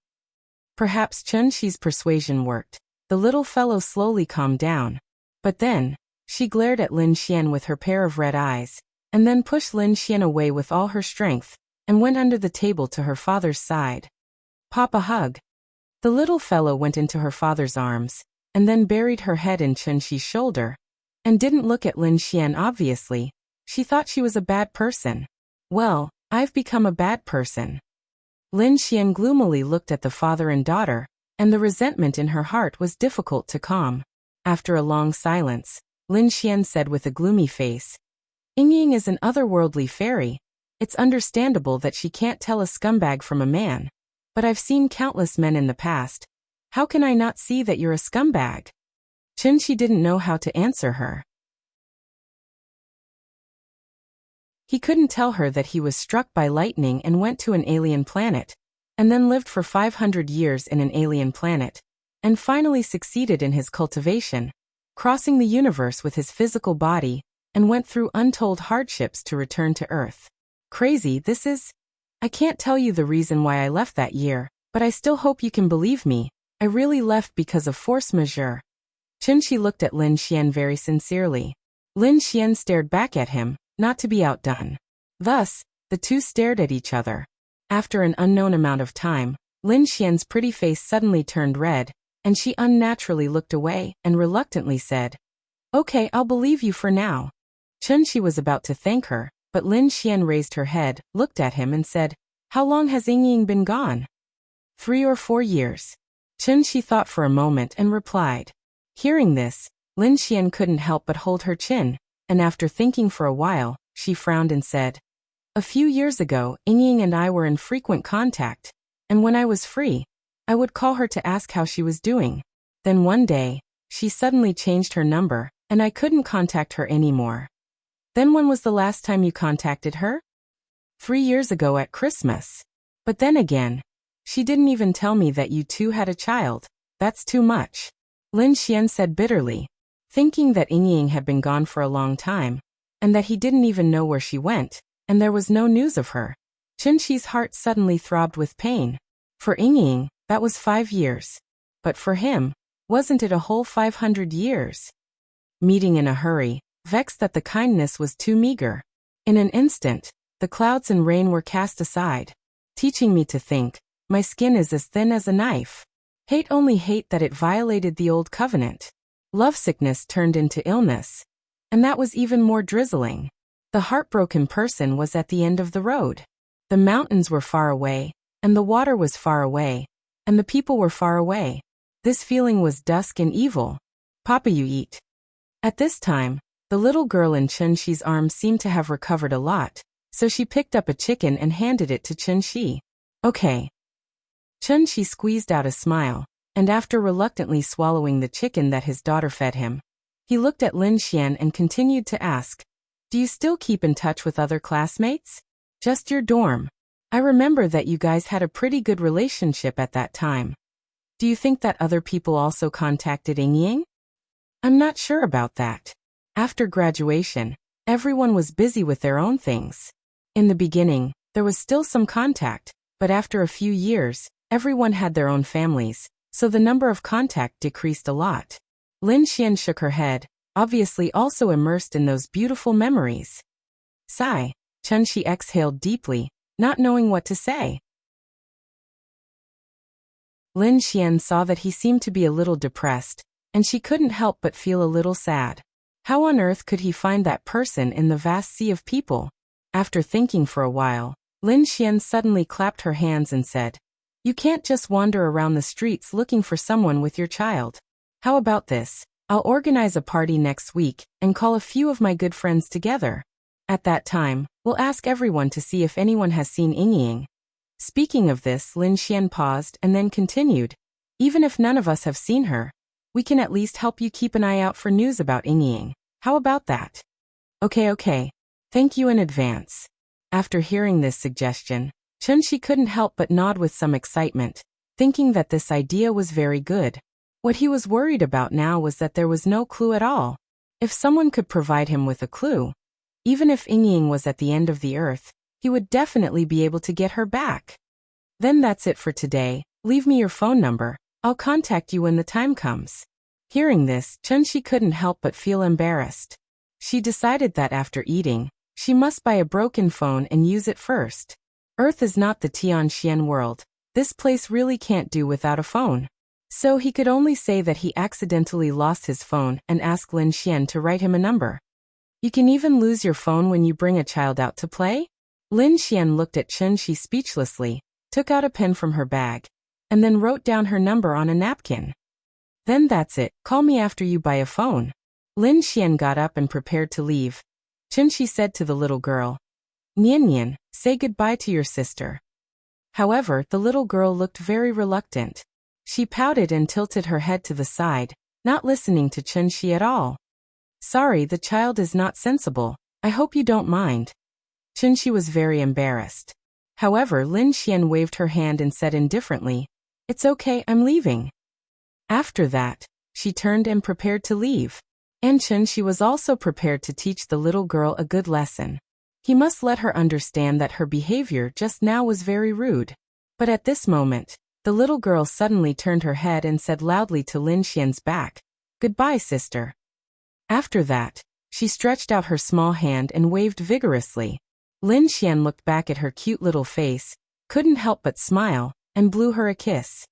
Perhaps Chen Shi's persuasion worked. The little fellow slowly calmed down. But then, she glared at Lin Xian with her pair of red eyes, and then pushed Lin Xian away with all her strength, and went under the table to her father's side. "Papa, hug." The little fellow went into her father's arms, and then buried her head in Chen Shi's shoulder, and didn't look at Lin Xian obviously. She thought she was a bad person. "Well, I've become a bad person." Lin Xian gloomily looked at the father and daughter, and the resentment in her heart was difficult to calm. After a long silence, Lin Xian said with a gloomy face, "Yingying is an otherworldly fairy. It's understandable that she can't tell a scumbag from a man. But I've seen countless men in the past. How can I not see that you're a scumbag?" Chen Shi didn't know how to answer her. He couldn't tell her that he was struck by lightning and went to an alien planet, and then lived for 500 years in an alien planet, and finally succeeded in his cultivation, crossing the universe with his physical body, and went through untold hardships to return to Earth. Crazy, this is. I can't tell you the reason why I left that year, but I still hope you can believe me. I really left because of force majeure. Chen Shi looked at Lin Xian very sincerely. Lin Xian stared back at him, not to be outdone. Thus, the two stared at each other. After an unknown amount of time, Lin Xian's pretty face suddenly turned red, and she unnaturally looked away and reluctantly said, "Okay, I'll believe you for now." Chen Shi was about to thank her, but Lin Xian raised her head, looked at him and said, "How long has Yingying been gone?" 3 or 4 years. Chen Shi thought for a moment and replied. Hearing this, Lin Xian couldn't help but hold her chin, and after thinking for a while, she frowned and said, "A few years ago, Yingying and I were in frequent contact, and when I was free, I would call her to ask how she was doing. Then one day, she suddenly changed her number, and I couldn't contact her anymore." "Then when was the last time you contacted her?" 3 years ago at Christmas. But then again, she didn't even tell me that you two had a child. That's too much," Lin Xian said bitterly. Thinking that Yingying had been gone for a long time, and that he didn't even know where she went, and there was no news of her. Chen Shi's heart suddenly throbbed with pain. For Yingying, that was 5 years. But for him, wasn't it a whole 500 years? Meeting in a hurry, vexed that the kindness was too meager. In an instant, the clouds and rain were cast aside, teaching me to think, my skin is as thin as a knife. Hate only hate that it violated the old covenant. Lovesickness turned into illness. And that was even more drizzling. The heartbroken person was at the end of the road. The mountains were far away, and the water was far away, and the people were far away. This feeling was dusk and evil. Papa, you eat. At this time, the little girl in Chunxi's arms seemed to have recovered a lot, so she picked up a chicken and handed it to Chunxi. Okay. Chunxi squeezed out a smile, and after reluctantly swallowing the chicken that his daughter fed him, he looked at Lin Xian and continued to ask, "Do you still keep in touch with other classmates? Just your dorm? I remember that you guys had a pretty good relationship at that time. Do you think that other people also contacted Ying? I'm not sure about that. After graduation, everyone was busy with their own things. In the beginning, there was still some contact, but after a few years, everyone had their own families, so the number of contact decreased a lot." Lin Xian shook her head, obviously also immersed in those beautiful memories. Sigh. Chunxi exhaled deeply, not knowing what to say. Lin Xian saw that he seemed to be a little depressed, and she couldn't help but feel a little sad. How on earth could he find that person in the vast sea of people? After thinking for a while, Lin Xian suddenly clapped her hands and said, "You can't just wander around the streets looking for someone with your child. How about this? I'll organize a party next week and call a few of my good friends together. At that time, we'll ask everyone to see if anyone has seen Ying." Speaking of this, Lin Xian paused and then continued, "Even if none of us have seen her, we can at least help you keep an eye out for news about Ying. How about that?" Okay. Thank you in advance." After hearing this suggestion, Chunxi couldn't help but nod with some excitement, thinking that this idea was very good. What he was worried about now was that there was no clue at all. If someone could provide him with a clue, even if Ying was at the end of the earth, he would definitely be able to get her back. Then that's it for today. Leave me your phone number. I'll contact you when the time comes. Hearing this, Chunxi couldn't help but feel embarrassed. She decided that after eating, she must buy a broken phone and use it first. Earth is not the Tianxian world. This place really can't do without a phone. So he could only say that he accidentally lost his phone and ask Lin Xian to write him a number. You can even lose your phone when you bring a child out to play? Lin Xian looked at Chunxi speechlessly, took out a pen from her bag, and then wrote down her number on a napkin. Then that's it, call me after you buy a phone. Lin Xian got up and prepared to leave. Chunxi said to the little girl, Nian, say goodbye to your sister. However, the little girl looked very reluctant. She pouted and tilted her head to the side, not listening to Chunxi at all. Sorry, the child is not sensible. I hope you don't mind. Chunxi was very embarrassed. However, Lin Xian waved her hand and said indifferently, It's okay, I'm leaving. After that, she turned and prepared to leave. And Chunxi was also prepared to teach the little girl a good lesson. He must let her understand that her behavior just now was very rude. But at this moment, the little girl suddenly turned her head and said loudly to Lin Xian's back, Goodbye, sister. After that, she stretched out her small hand and waved vigorously. Lin Xian looked back at her cute little face, couldn't help but smile, and blew her a kiss.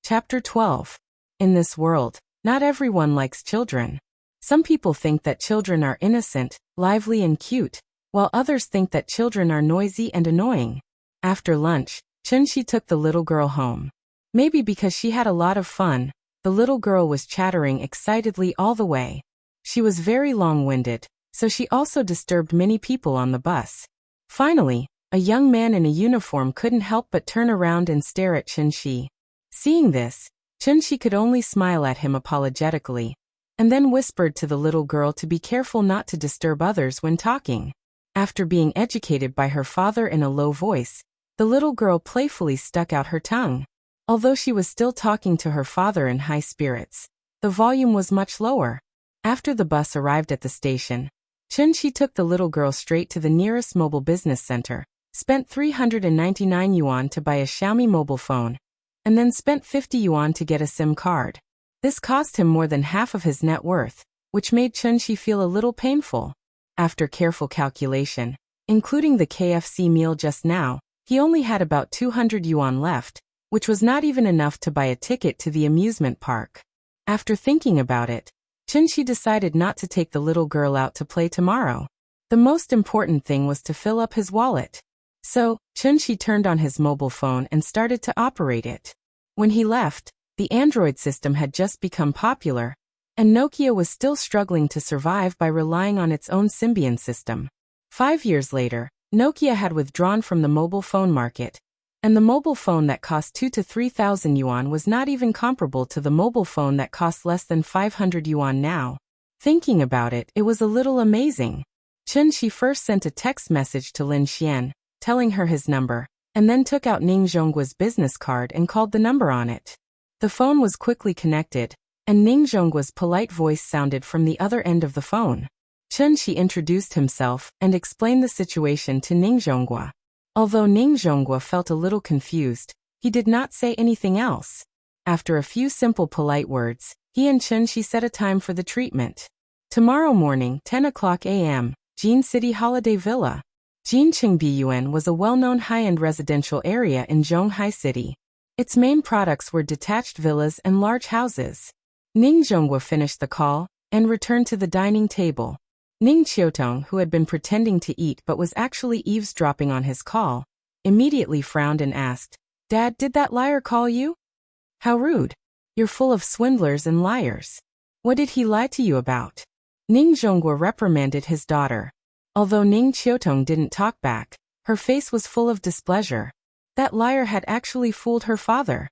Chapter 12. In this world, not everyone likes children. Some people think that children are innocent, lively and cute, while others think that children are noisy and annoying. After lunch, Chunxi took the little girl home. Maybe because she had a lot of fun, the little girl was chattering excitedly all the way. She was very long-winded, so she also disturbed many people on the bus. Finally, a young man in a uniform couldn't help but turn around and stare at Chunxi. Seeing this, Chunxi could only smile at him apologetically, and then whispered to the little girl to be careful not to disturb others when talking. After being educated by her father in a low voice, the little girl playfully stuck out her tongue. Although she was still talking to her father in high spirits, the volume was much lower. After the bus arrived at the station, Chunxi took the little girl straight to the nearest mobile business center, spent 399 yuan to buy a Xiaomi mobile phone, and then spent 50 yuan to get a SIM card. This cost him more than half of his net worth, which made Chunxi feel a little painful. After careful calculation, including the KFC meal just now, he only had about 200 yuan left, which was not even enough to buy a ticket to the amusement park. After thinking about it, Chunxi decided not to take the little girl out to play tomorrow. The most important thing was to fill up his wallet. So, Chunshi turned on his mobile phone and started to operate it. When he left, the Android system had just become popular, and Nokia was still struggling to survive by relying on its own Symbian system. 5 years later, Nokia had withdrawn from the mobile phone market, and the mobile phone that cost 2,000 to 3,000 yuan was not even comparable to the mobile phone that cost less than 500 yuan now. Thinking about it, it was a little amazing. Chunshi first sent a text message to Lin Xian, telling her his number, and then took out Ning Zhongguo's business card and called the number on it. The phone was quickly connected, and Ning Zhongguo's polite voice sounded from the other end of the phone. Chunshi introduced himself and explained the situation to Ning Zhongguo. Although Ning Zhongguo felt a little confused, he did not say anything else. After a few simple polite words, he and Chunshi set a time for the treatment. Tomorrow morning, 10 o'clock a.m., Jin City Holiday Villa. Jinqingbiyuan was a well-known high-end residential area in Zhonghai City. Its main products were detached villas and large houses. Ning Zhongguo finished the call and returned to the dining table. Ning Qiutong, who had been pretending to eat but was actually eavesdropping on his call, immediately frowned and asked, "Dad, did that liar call you?" "How rude. You're full of swindlers and liars. What did he lie to you about?" Ning Zhongguo reprimanded his daughter. Although Ning Qiutong didn't talk back, her face was full of displeasure. That liar had actually fooled her father.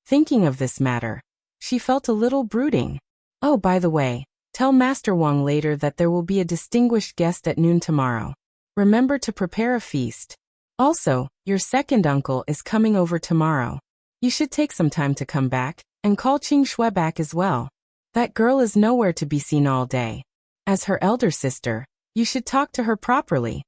Thinking of this matter, she felt a little brooding. "Oh, by the way, tell Master Wang later that there will be a distinguished guest at noon tomorrow. Remember to prepare a feast. Also, your second uncle is coming over tomorrow. You should take some time to come back, and call Qing Shui back as well. That girl is nowhere to be seen all day. As her elder sister, you should talk to her properly."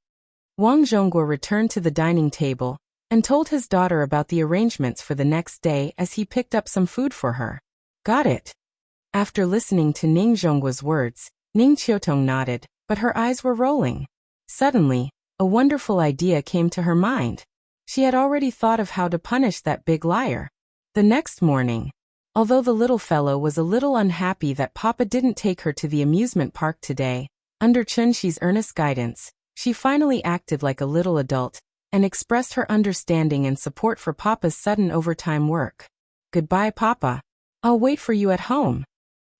Wang Zhongguo returned to the dining table and told his daughter about the arrangements for the next day as he picked up some food for her. "Got it." After listening to Ning Zhongguo's words, Ning Qiutong nodded, but her eyes were rolling. Suddenly, a wonderful idea came to her mind. She had already thought of how to punish that big liar. The next morning, although the little fellow was a little unhappy that Papa didn't take her to the amusement park today, under Chunshi's earnest guidance, she finally acted like a little adult and expressed her understanding and support for Papa's sudden overtime work. "Goodbye, Papa. I'll wait for you at home."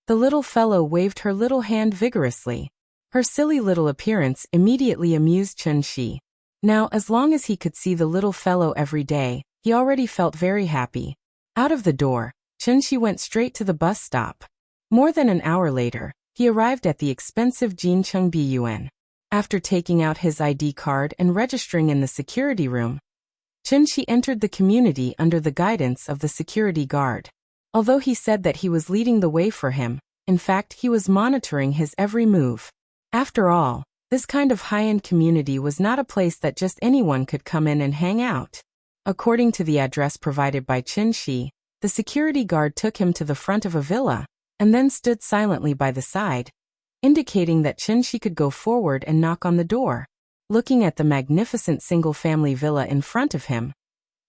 The little fellow waved her little hand vigorously. Her silly little appearance immediately amused Chunshi. Now, as long as he could see the little fellow every day, he already felt very happy. Out of the door, Chunshi went straight to the bus stop. More than an hour later, he arrived at the expensive Jinqingbiyuan. After taking out his ID card and registering in the security room, Chunshi entered the community under the guidance of the security guard. Although he said that he was leading the way for him, in fact he was monitoring his every move. After all, this kind of high-end community was not a place that just anyone could come in and hang out. According to the address provided by Chunshi, the security guard took him to the front of a villa, and then stood silently by the side, indicating that Chunshi could go forward and knock on the door. Looking at the magnificent single-family villa in front of him,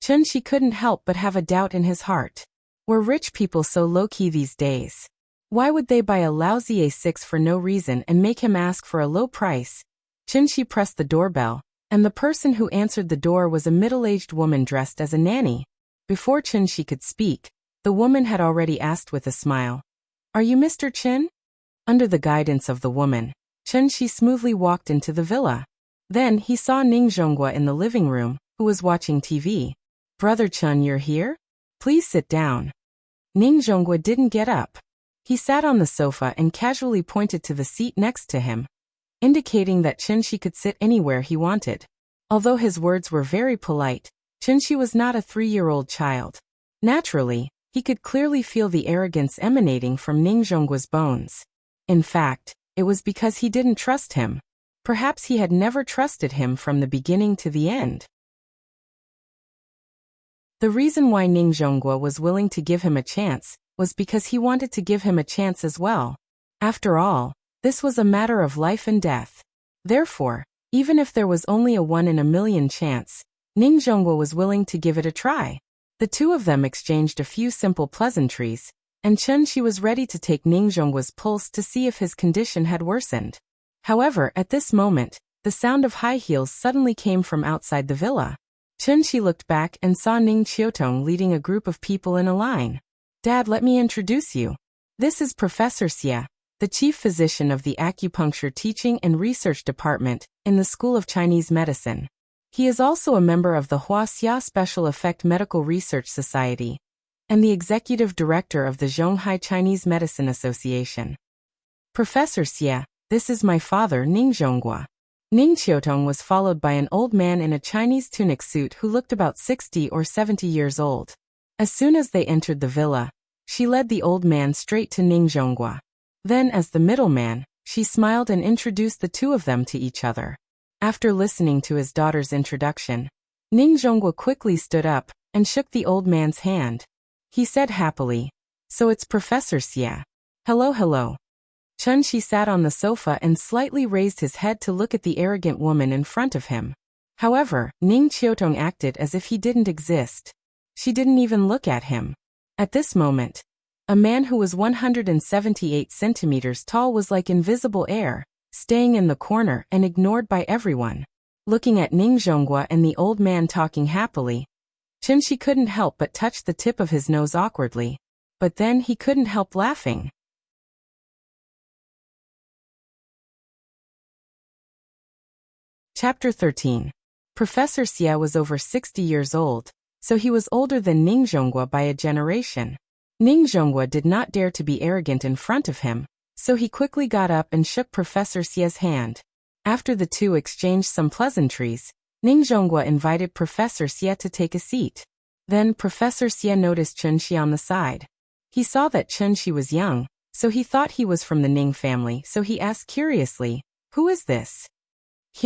Chunshi couldn't help but have a doubt in his heart. Were rich people so low-key these days? Why would they buy a lousy A6 for no reason and make him ask for a low price? Chunshi pressed the doorbell, and the person who answered the door was a middle-aged woman dressed as a nanny. Before Chunshi could speak, the woman had already asked with a smile, "Are you Mr. Chin?" Under the guidance of the woman, Chunshi smoothly walked into the villa. Then he saw Ning Zhongguo in the living room, who was watching TV. "Brother Chun, you're here? Please sit down." Ning Zhongguo didn't get up. He sat on the sofa and casually pointed to the seat next to him, indicating that Chunshi could sit anywhere he wanted. Although his words were very polite, Chunshi was not a 3-year-old child. Naturally, he could clearly feel the arrogance emanating from Ning Zhongguo's bones. In fact, it was because he didn't trust him. Perhaps he had never trusted him from the beginning to the end. The reason why Ning Zhongguo was willing to give him a chance was because he wanted to give him a chance as well. After all, this was a matter of life and death. Therefore, even if there was only a 1 in a million chance, Ning Zhongguo was willing to give it a try. The two of them exchanged a few simple pleasantries, and Chunshi was ready to take Ning Zhongguo's pulse to see if his condition had worsened. However, at this moment, the sound of high heels suddenly came from outside the villa. Chunshi looked back and saw Ning Qiutong leading a group of people in a line. Dad, let me introduce you. This is Professor Xie, the chief physician of the acupuncture teaching and research department in the School of Chinese Medicine. He is also a member of the Huaxia Special Effect Medical Research Society and the executive director of the Zhonghai Chinese Medicine Association. Professor Xie, this is my father Ning Zhonghua. Ning Qiutong was followed by an old man in a Chinese tunic suit who looked about 60 or 70 years old. As soon as they entered the villa, she led the old man straight to Ning Zhonghua. Then, as the middleman, she smiled and introduced the two of them to each other. After listening to his daughter's introduction, Ning Zhonghua quickly stood up and shook the old man's hand. He said happily, "So it's Professor Xie. Hello, hello." Chunshi sat on the sofa and slightly raised his head to look at the arrogant woman in front of him. However, Ning Qiutong acted as if he didn't exist. She didn't even look at him. At this moment, a man who was 178 centimeters tall was like invisible air, staying in the corner and ignored by everyone. Looking at Ning Zhonghua and the old man talking happily, Chunshi couldn't help but touch the tip of his nose awkwardly. But then he couldn't help laughing. Chapter 13. Professor Xie was over 60 years old, so he was older than Ning Zhonghua by a generation. Ning Zhonghua did not dare to be arrogant in front of him, so he quickly got up and shook Professor Xie's hand. After the two exchanged some pleasantries, Ning Zhonghua invited Professor Xie to take a seat. Then Professor Xie noticed Chunshi on the side. He saw that Chunshi was young, so he thought he was from the Ning family, so he asked curiously, "Who is this?"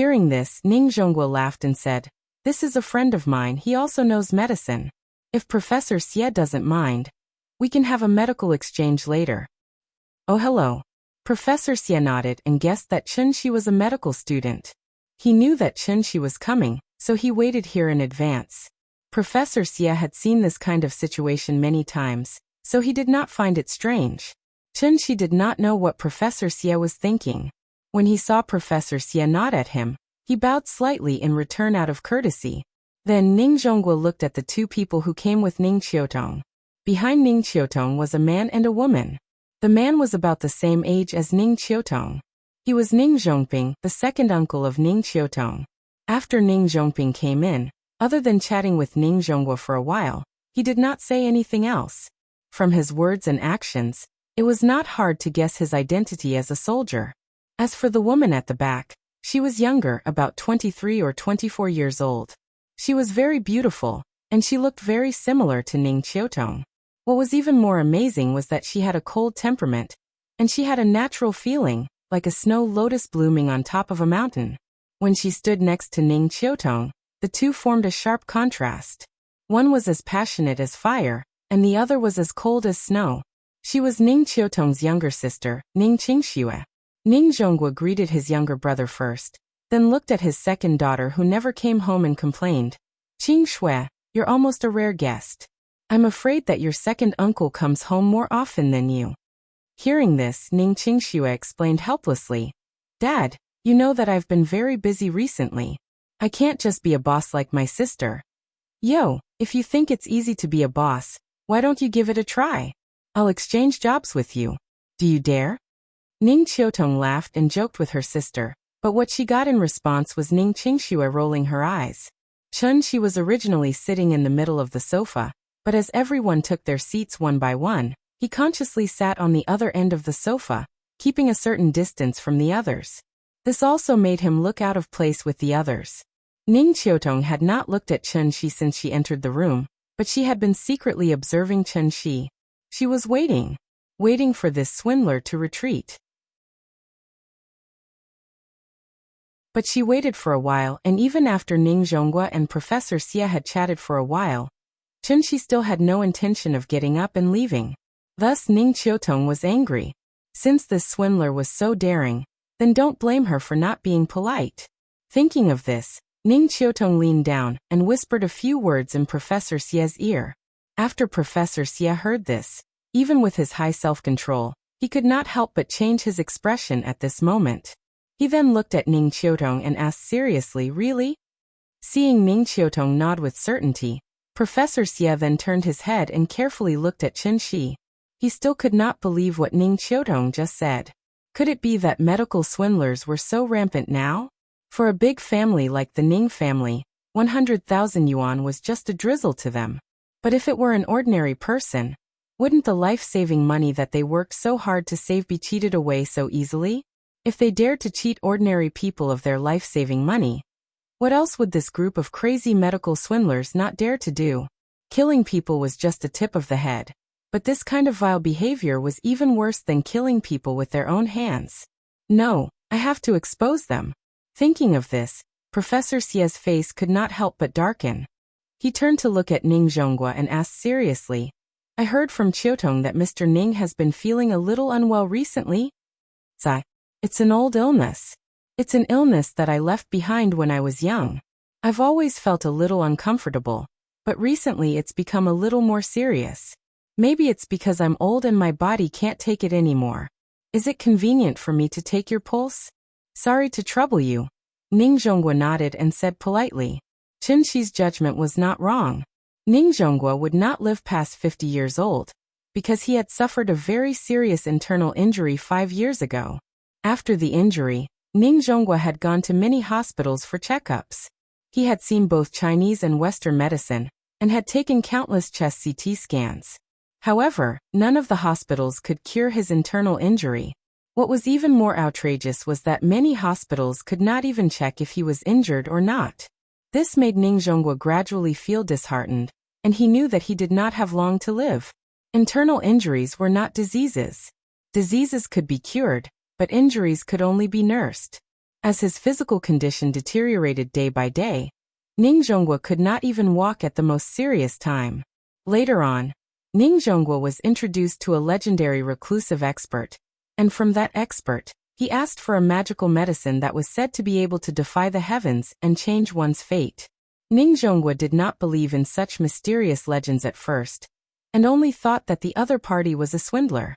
Hearing this, Ning Zhonghua laughed and said, "This is a friend of mine, he also knows medicine. If Professor Xie doesn't mind, we can have a medical exchange later." "Oh, hello." Professor Xie nodded and guessed that Chunshi was a medical student. He knew that Chunshi was coming, so he waited here in advance. Professor Xie had seen this kind of situation many times, so he did not find it strange. Chunshi did not know what Professor Xie was thinking. When he saw Professor Xie nod at him, he bowed slightly in return out of courtesy. Then Ning Zhonghua looked at the two people who came with Ning Qiutong. Behind Ning Qiutong was a man and a woman. The man was about the same age as Ning Qiutong. He was Ning Zhongping, the second uncle of Ning Qiutong. After Ning Zhongping came in, other than chatting with Ning Zhonghua for a while, he did not say anything else. From his words and actions, it was not hard to guess his identity as a soldier. As for the woman at the back, she was younger, about 23 or 24 years old. She was very beautiful, and she looked very similar to Ning Qiutong. What was even more amazing was that she had a cold temperament, and she had a natural feeling, like a snow lotus blooming on top of a mountain. When she stood next to Ning Qiutong, the two formed a sharp contrast. One was as passionate as fire, and the other was as cold as snow. She was Ning Qiutong's younger sister, Ning Qingxue. Ning Zhonghua greeted his younger brother first, then looked at his second daughter who never came home and complained. "Qingxue, you're almost a rare guest. I'm afraid that your second uncle comes home more often than you." Hearing this, Ning Qingxue explained helplessly, "Dad, you know that I've been very busy recently. I can't just be a boss like my sister." "Yo, if you think it's easy to be a boss, why don't you give it a try? I'll exchange jobs with you. Do you dare?" Ning Qiutong laughed and joked with her sister, but what she got in response was Ning Qingxue rolling her eyes. Chunshi was originally sitting in the middle of the sofa, but as everyone took their seats one by one, he consciously sat on the other end of the sofa, keeping a certain distance from the others. This also made him look out of place with the others. Ning Qiutong had not looked at Chunshi since she entered the room, but she had been secretly observing Chunshi. She was waiting for this swindler to retreat. But she waited for a while, and even after Ning Zhonghua and Professor Xie had chatted for a while, Chunshi still had no intention of getting up and leaving. Thus Ning Qiutong was angry. Since this swindler was so daring, then don't blame her for not being polite. Thinking of this, Ning Qiutong leaned down and whispered a few words in Professor Xie's ear. After Professor Xie heard this, even with his high self-control, he could not help but change his expression at this moment. He then looked at Ning Qiutong and asked seriously, "Really?" Seeing Ning Qiutong nod with certainty, Professor Xie then turned his head and carefully looked at Chen Shi. He still could not believe what Ning Qiutong just said. Could it be that medical swindlers were so rampant now? For a big family like the Ning family, 100,000 yuan was just a drizzle to them. But if it were an ordinary person, wouldn't the life-saving money that they worked so hard to save be cheated away so easily? If they dared to cheat ordinary people of their life-saving money, what else would this group of crazy medical swindlers not dare to do? Killing people was just a tip of the head. But this kind of vile behavior was even worse than killing people with their own hands. No, I have to expose them. Thinking of this, Professor Xie's face could not help but darken. He turned to look at Ning Zhonghua and asked seriously, "I heard from Qiutong that Mr. Ning has been feeling a little unwell recently?" "Zai, it's an old illness. It's an illness that I left behind when I was young. I've always felt a little uncomfortable, but recently it's become a little more serious. Maybe it's because I'm old and my body can't take it anymore. Is it convenient for me to take your pulse?" "Sorry to trouble you." Ning Zhonghua nodded and said politely. Chen Shi's judgment was not wrong. Ning Zhonghua would not live past 50 years old, because he had suffered a very serious internal injury 5 years ago. After the injury, Ning Zhonghua had gone to many hospitals for checkups. He had seen both Chinese and Western medicine, and had taken countless chest CT scans. However, none of the hospitals could cure his internal injury. What was even more outrageous was that many hospitals could not even check if he was injured or not. This made Ning Zhonghua gradually feel disheartened, and he knew that he did not have long to live. Internal injuries were not diseases. Diseases could be cured, but injuries could only be nursed. As his physical condition deteriorated day by day, Ning Zhonghua could not even walk at the most serious time. Later on, Ning Zhonghua was introduced to a legendary reclusive expert, and from that expert, he asked for a magical medicine that was said to be able to defy the heavens and change one's fate. Ning Zhonghua did not believe in such mysterious legends at first, and only thought that the other party was a swindler.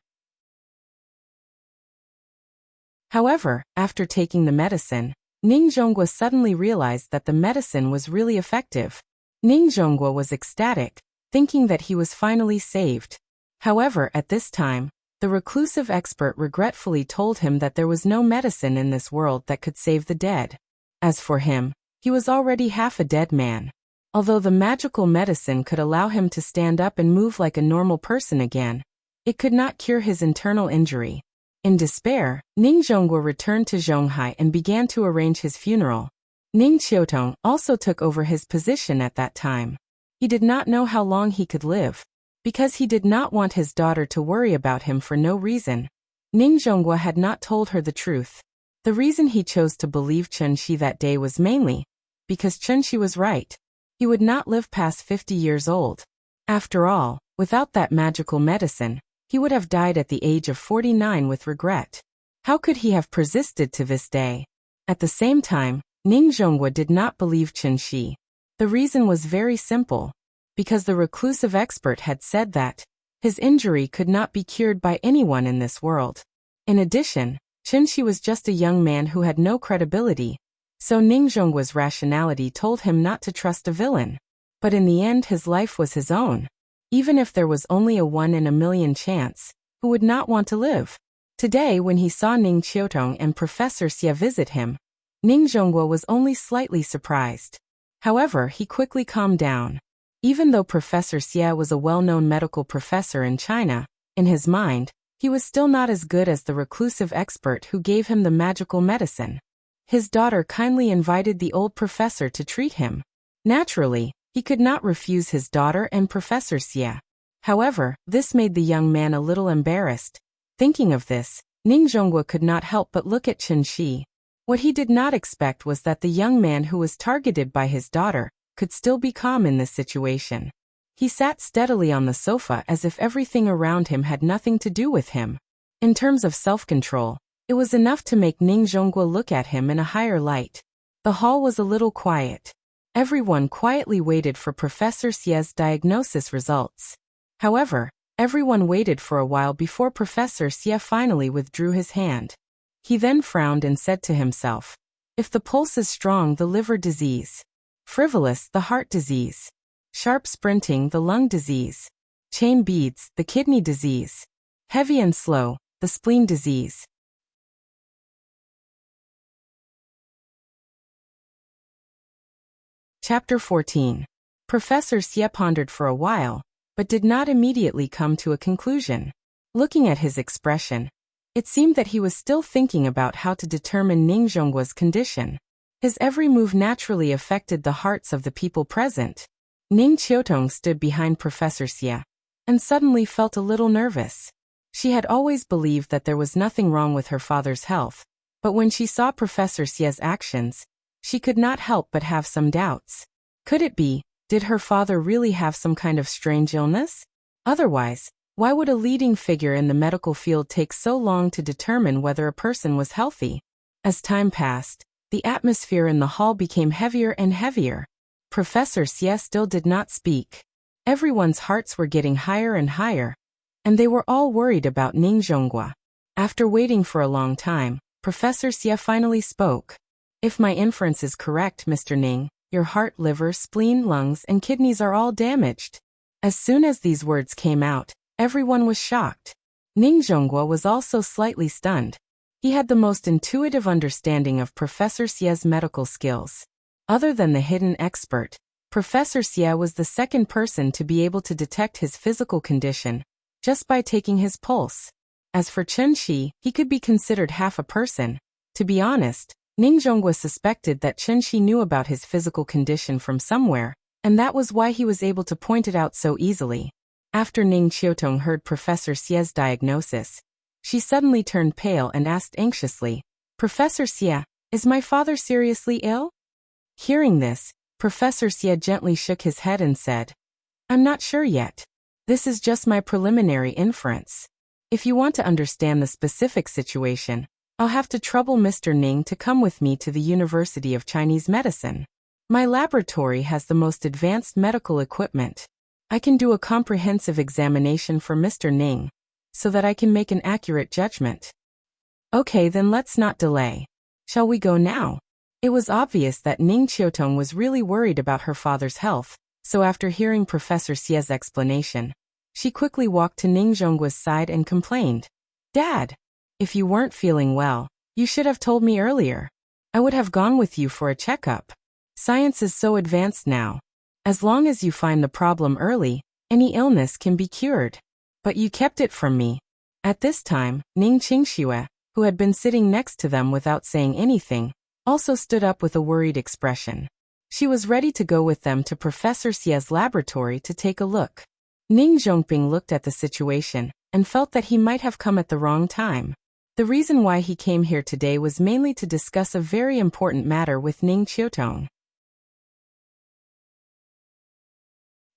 However, after taking the medicine, Ning Zhonghua suddenly realized that the medicine was really effective. Ning Zhonghua was ecstatic, thinking that he was finally saved. However, at this time, the reclusive expert regretfully told him that there was no medicine in this world that could save the dead. As for him, he was already half a dead man. Although the magical medicine could allow him to stand up and move like a normal person again, it could not cure his internal injury. In despair, Ning Zhonghua returned to Zhonghai and began to arrange his funeral. Ning Qiutong also took over his position at that time. He did not know how long he could live. Because he did not want his daughter to worry about him for no reason, Ning Zhonghua had not told her the truth. The reason he chose to believe Chen Shi that day was mainly because Chen Shi was right. He would not live past 50 years old. After all, without that magical medicine, he would have died at the age of 49 with regret. How could he have persisted to this day? At the same time, Ning Zhonghua did not believe Chen Shi. The reason was very simple. Because the reclusive expert had said that his injury could not be cured by anyone in this world. In addition, Chen Shi was just a young man who had no credibility, so Ning Zhonghua's rationality told him not to trust a villain. But in the end his life was his own. Even if there was only a 1 in a million chance, who would not want to live? Today when he saw Ning Qiutong and Professor Xie visit him, Ning Zhonghua was only slightly surprised. However, he quickly calmed down. Even though Professor Xie was a well-known medical professor in China, in his mind, he was still not as good as the reclusive expert who gave him the magical medicine. His daughter kindly invited the old professor to treat him. Naturally, he could not refuse his daughter and Professor Xie. However, this made the young man a little embarrassed. Thinking of this, Ning Zhonghua could not help but look at Chen Shi. What he did not expect was that the young man who was targeted by his daughter could still be calm in this situation. He sat steadily on the sofa as if everything around him had nothing to do with him. In terms of self-control, it was enough to make Ning Zhonghua look at him in a higher light. The hall was a little quiet. Everyone quietly waited for Professor Xie's diagnosis results. However, everyone waited for a while before Professor Xie finally withdrew his hand. He then frowned and said to himself, if the pulse is strong, the liver disease. Frivolous, the heart disease. Sharp sprinting, the lung disease. Chain beads, the kidney disease. Heavy and slow, the spleen disease. Chapter 14. Professor Xie pondered for a while, but did not immediately come to a conclusion. Looking at his expression, it seemed that he was still thinking about how to determine Ning Zhongguo's condition. His every move naturally affected the hearts of the people present. Ning Qiutong stood behind Professor Xie, and suddenly felt a little nervous. She had always believed that there was nothing wrong with her father's health, but when she saw Professor Xie's actions, she could not help but have some doubts. Could it be, did her father really have some kind of strange illness? Otherwise, why would a leading figure in the medical field take so long to determine whether a person was healthy? As time passed, the atmosphere in the hall became heavier and heavier. Professor Xie still did not speak. Everyone's hearts were getting higher and higher, and they were all worried about Ning Zhongguo. After waiting for a long time, Professor Xie finally spoke. If my inference is correct, Mr. Ning, your heart, liver, spleen, lungs, and kidneys are all damaged. As soon as these words came out, everyone was shocked. Ning Zhongguo was also slightly stunned. He had the most intuitive understanding of Professor Xie's medical skills. Other than the hidden expert, Professor Xie was the second person to be able to detect his physical condition, just by taking his pulse. As for Chen Shi, he could be considered half a person. To be honest, Ning Zhongguo suspected that Chen Shi knew about his physical condition from somewhere, and that was why he was able to point it out so easily. After Ning Qiutong heard Professor Xie's diagnosis, she suddenly turned pale and asked anxiously, Professor Xie, is my father seriously ill? Hearing this, Professor Xie gently shook his head and said, I'm not sure yet. This is just my preliminary inference. If you want to understand the specific situation, I'll have to trouble Mr. Ning to come with me to the University of Chinese Medicine. My laboratory has the most advanced medical equipment. I can do a comprehensive examination for Mr. Ning, so that I can make an accurate judgment. Okay, then let's not delay. Shall we go now? It was obvious that Ning Qiutong was really worried about her father's health, so after hearing Professor Xie's explanation, she quickly walked to Ning Zhongguo's side and complained, Dad, if you weren't feeling well, you should have told me earlier. I would have gone with you for a checkup. Science is so advanced now. As long as you find the problem early, any illness can be cured. But you kept it from me. At this time, Ning Qingxue, who had been sitting next to them without saying anything, also stood up with a worried expression. She was ready to go with them to Professor Xie's laboratory to take a look. Ning Zhongping looked at the situation and felt that he might have come at the wrong time. The reason why he came here today was mainly to discuss a very important matter with Ning Qiutong.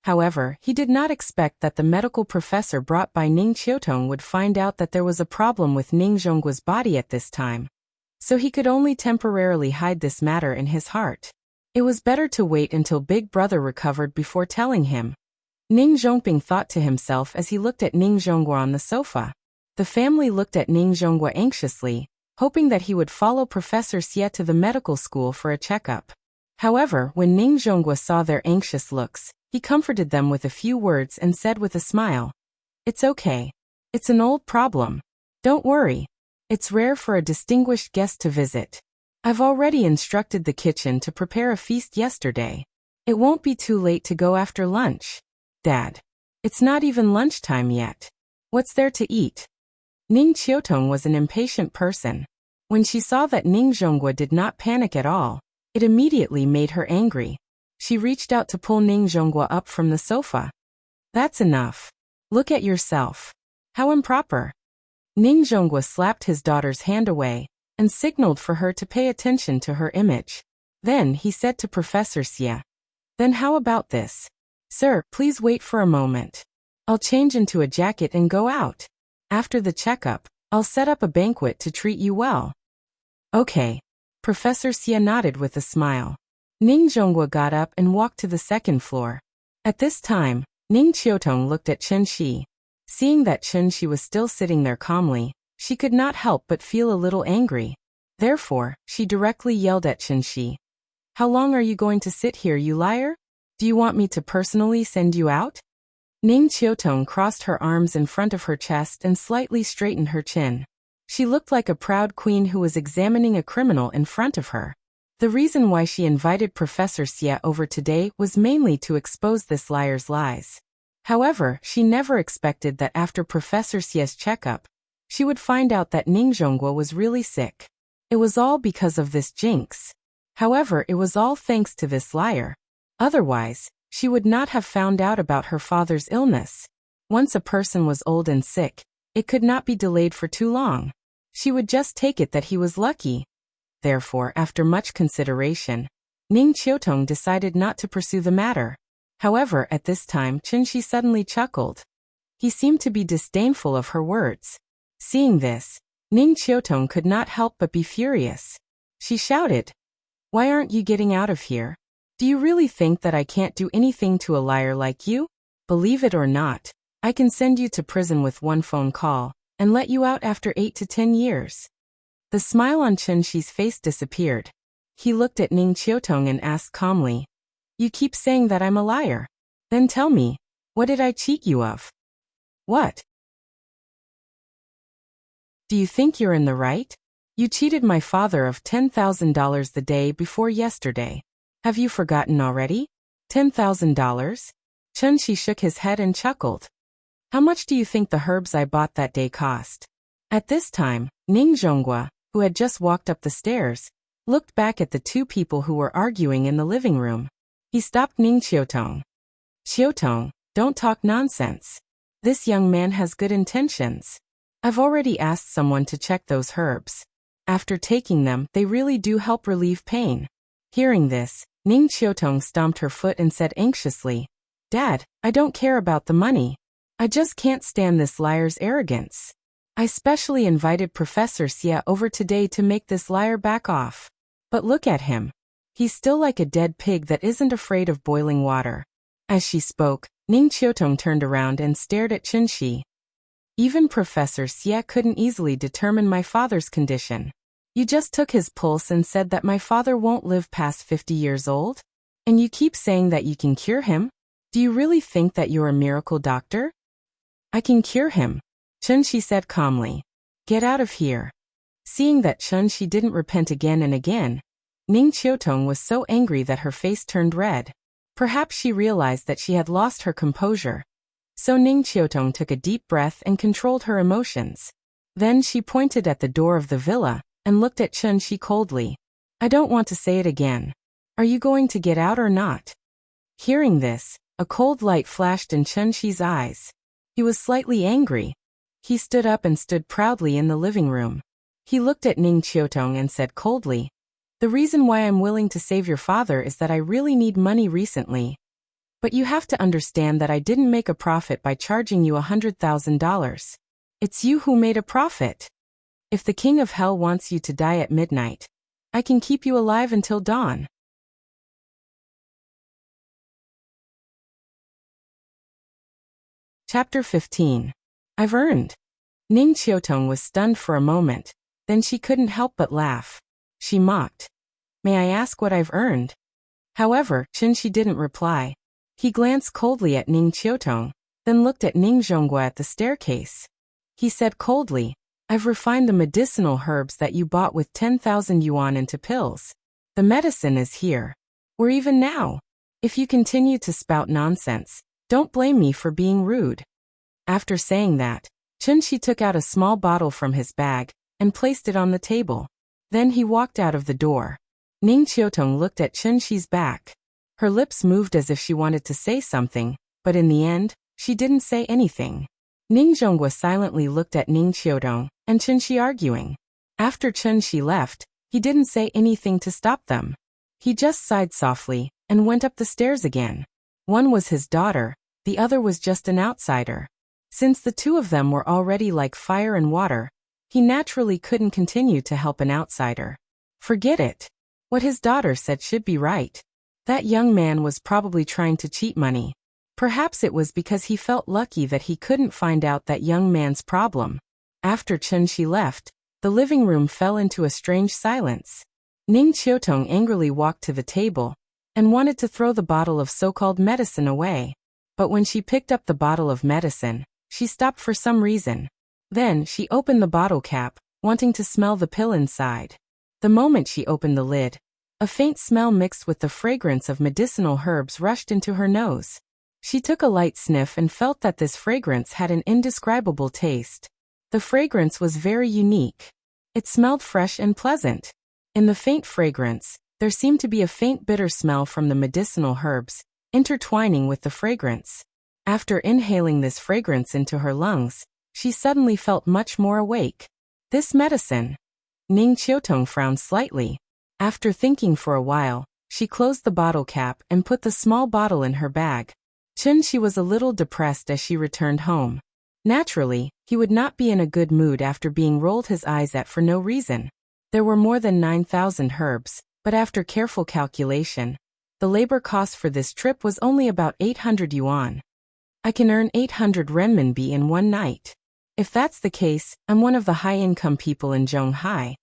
However, he did not expect that the medical professor brought by Ning Qiutong would find out that there was a problem with Ning Zhongguo's body at this time. So he could only temporarily hide this matter in his heart. It was better to wait until Big Brother recovered before telling him. Ning Zhongping thought to himself as he looked at Ning Zhongguo on the sofa. The family looked at Ning Zhongguo anxiously, hoping that he would follow Professor Xie to the medical school for a checkup. However, when Ning Zhongguo saw their anxious looks, he comforted them with a few words and said with a smile, It's okay. It's an old problem. Don't worry. It's rare for a distinguished guest to visit. I've already instructed the kitchen to prepare a feast yesterday. It won't be too late to go after lunch. Dad, it's not even lunchtime yet. What's there to eat? Ning Qiutong was an impatient person. When she saw that Ning Zhongguo did not panic at all, it immediately made her angry. She reached out to pull Ning Zhongguo up from the sofa. That's enough. Look at yourself. How improper. Ning Zhongguo slapped his daughter's hand away and signaled for her to pay attention to her image. Then he said to Professor Xie, Then how about this? Sir, please wait for a moment. I'll change into a jacket and go out. After the checkup, I'll set up a banquet to treat you well. Okay. Professor Xie nodded with a smile. Ning Zhongguo got up and walked to the second floor. At this time, Ning Qiutong looked at Chen Shi. Seeing that Chen Shi was still sitting there calmly, She could not help but feel a little angry. Therefore, she directly yelled at Chenxi. How long are you going to sit here, you liar? Do you want me to personally send you out? Ning Qiutong crossed her arms in front of her chest and slightly straightened her chin. She looked like a proud queen who was examining a criminal in front of her. The reason why she invited Professor Xie over today was mainly to expose this liar's lies. However, she never expected that after Professor Xie's checkup, she would find out that Ning Zhonghua was really sick. It was all because of this jinx. However, it was all thanks to this liar. Otherwise, she would not have found out about her father's illness. Once a person was old and sick, it could not be delayed for too long. She would just take it that he was lucky. Therefore, after much consideration, Ning Qiutong decided not to pursue the matter. However, at this time, Chenxi suddenly chuckled. He seemed to be disdainful of her words. Seeing this, Ning Qiutong could not help but be furious. She shouted, Why aren't you getting out of here? Do you really think that I can't do anything to a liar like you? Believe it or not, I can send you to prison with one phone call, and let you out after 8 to 10 years. The smile on Chenxi's face disappeared. He looked at Ning Qiutong and asked calmly, You keep saying that I'm a liar. Then tell me, what did I cheat you of? What? Do you think you're in the right? You cheated my father of $10,000 the day before yesterday. Have you forgotten already? $10,000? Chenxi shook his head and chuckled. How much do you think the herbs I bought that day cost? At this time, Ning Zhonghua, who had just walked up the stairs, looked back at the two people who were arguing in the living room. He stopped Ning Qiutong. Qiutong, don't talk nonsense. This young man has good intentions. I've already asked someone to check those herbs. After taking them, they really do help relieve pain. Hearing this, Ning Qiutong stomped her foot and said anxiously, Dad, I don't care about the money. I just can't stand this liar's arrogance. I specially invited Professor Xie over today to make this liar back off. But look at him. He's still like a dead pig that isn't afraid of boiling water. As she spoke, Ning Qiutong turned around and stared at Chenxi. Even Professor Xie couldn't easily determine my father's condition. You just took his pulse and said that my father won't live past 50 years old? And you keep saying that you can cure him? Do you really think that you're a miracle doctor? I can cure him, Chenxi said calmly. Get out of here. Seeing that Chenxi didn't repent again and again, Ning Qiutong was so angry that her face turned red. Perhaps she realized that she had lost her composure. So Ning Qiutong took a deep breath and controlled her emotions. Then she pointed at the door of the villa and looked at Chenxi coldly. I don't want to say it again. Are you going to get out or not? Hearing this, a cold light flashed in Chenxi's eyes. He was slightly angry. He stood up and stood proudly in the living room. He looked at Ning Qiutong and said coldly, The reason why I'm willing to save your father is that I really need money recently. But you have to understand that I didn't make a profit by charging you $100,000. It's you who made a profit. If the King of Hell wants you to die at midnight, I can keep you alive until dawn. Chapter 15. I've earned. Ning Qiutong was stunned for a moment, then she couldn't help but laugh. She mocked. May I ask what I've earned? However, Chenxi didn't reply. He glanced coldly at Ning Qiutong, then looked at Ning Zhonghua at the staircase. He said coldly, I've refined the medicinal herbs that you bought with 10,000 yuan into pills. The medicine is here. Or even now. If you continue to spout nonsense, don't blame me for being rude. After saying that, Chenxi took out a small bottle from his bag and placed it on the table. Then he walked out of the door. Ning Qiutong looked at Chenxi's back. Her lips moved as if she wanted to say something, but in the end, she didn't say anything. Ning Zhonghua silently looked at Ning Qiutong and Chenxi arguing. After Chenxi left, he didn't say anything to stop them. He just sighed softly and went up the stairs again. One was his daughter, the other was just an outsider. Since the two of them were already like fire and water, he naturally couldn't continue to help an outsider. Forget it. What his daughter said should be right. That young man was probably trying to cheat money. Perhaps it was because he felt lucky that he couldn't find out that young man's problem. After Chunxi left, the living room fell into a strange silence. Ning Qiutong angrily walked to the table and wanted to throw the bottle of so-called medicine away. But when she picked up the bottle of medicine, she stopped for some reason. Then she opened the bottle cap, wanting to smell the pill inside. The moment she opened the lid, a faint smell mixed with the fragrance of medicinal herbs rushed into her nose. She took a light sniff and felt that this fragrance had an indescribable taste. The fragrance was very unique. It smelled fresh and pleasant. In the faint fragrance, there seemed to be a faint bitter smell from the medicinal herbs, intertwining with the fragrance. After inhaling this fragrance into her lungs, she suddenly felt much more awake. This medicine. Ning Qiutong frowned slightly. After thinking for a while, she closed the bottle cap and put the small bottle in her bag. Chunxi was a little depressed as she returned home. Naturally, he would not be in a good mood after being rolled his eyes at for no reason. There were more than 9,000 herbs, but after careful calculation, the labor cost for this trip was only about 800 yuan. I can earn 800 renminbi in one night. If that's the case, I'm one of the high-income people in Zhonghai.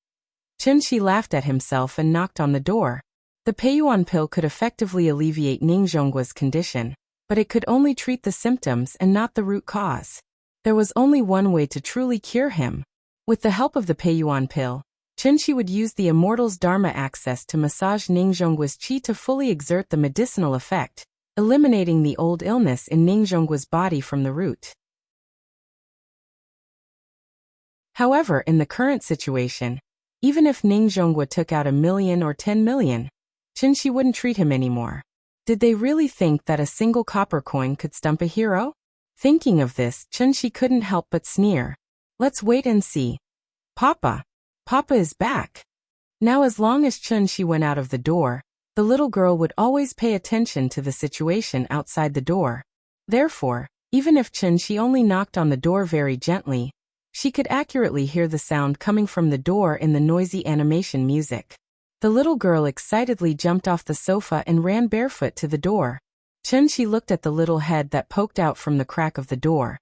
Chunxi laughed at himself and knocked on the door. The Peiyuan pill could effectively alleviate Ning Zhongguo's condition, but it could only treat the symptoms and not the root cause. There was only one way to truly cure him. With the help of the Peiyuan pill, Chunxi would use the immortal's Dharma access to massage Ning Zhongguo's qi to fully exert the medicinal effect, eliminating the old illness in Ning Zhongguo's body from the root. However, in the current situation, even if Ning Zhongguo took out 1 million or 10 million, Chunxi wouldn't treat him anymore. Did they really think that a single copper coin could stump a hero? Thinking of this, Chunxi couldn't help but sneer. Let's wait and see. Papa is back. Now as long as Chunxi went out of the door, the little girl would always pay attention to the situation outside the door. Therefore, even if Chunxi only knocked on the door very gently, she could accurately hear the sound coming from the door in the noisy animation music. The little girl excitedly jumped off the sofa and ran barefoot to the door. Chunxi looked at the little head that poked out from the crack of the door,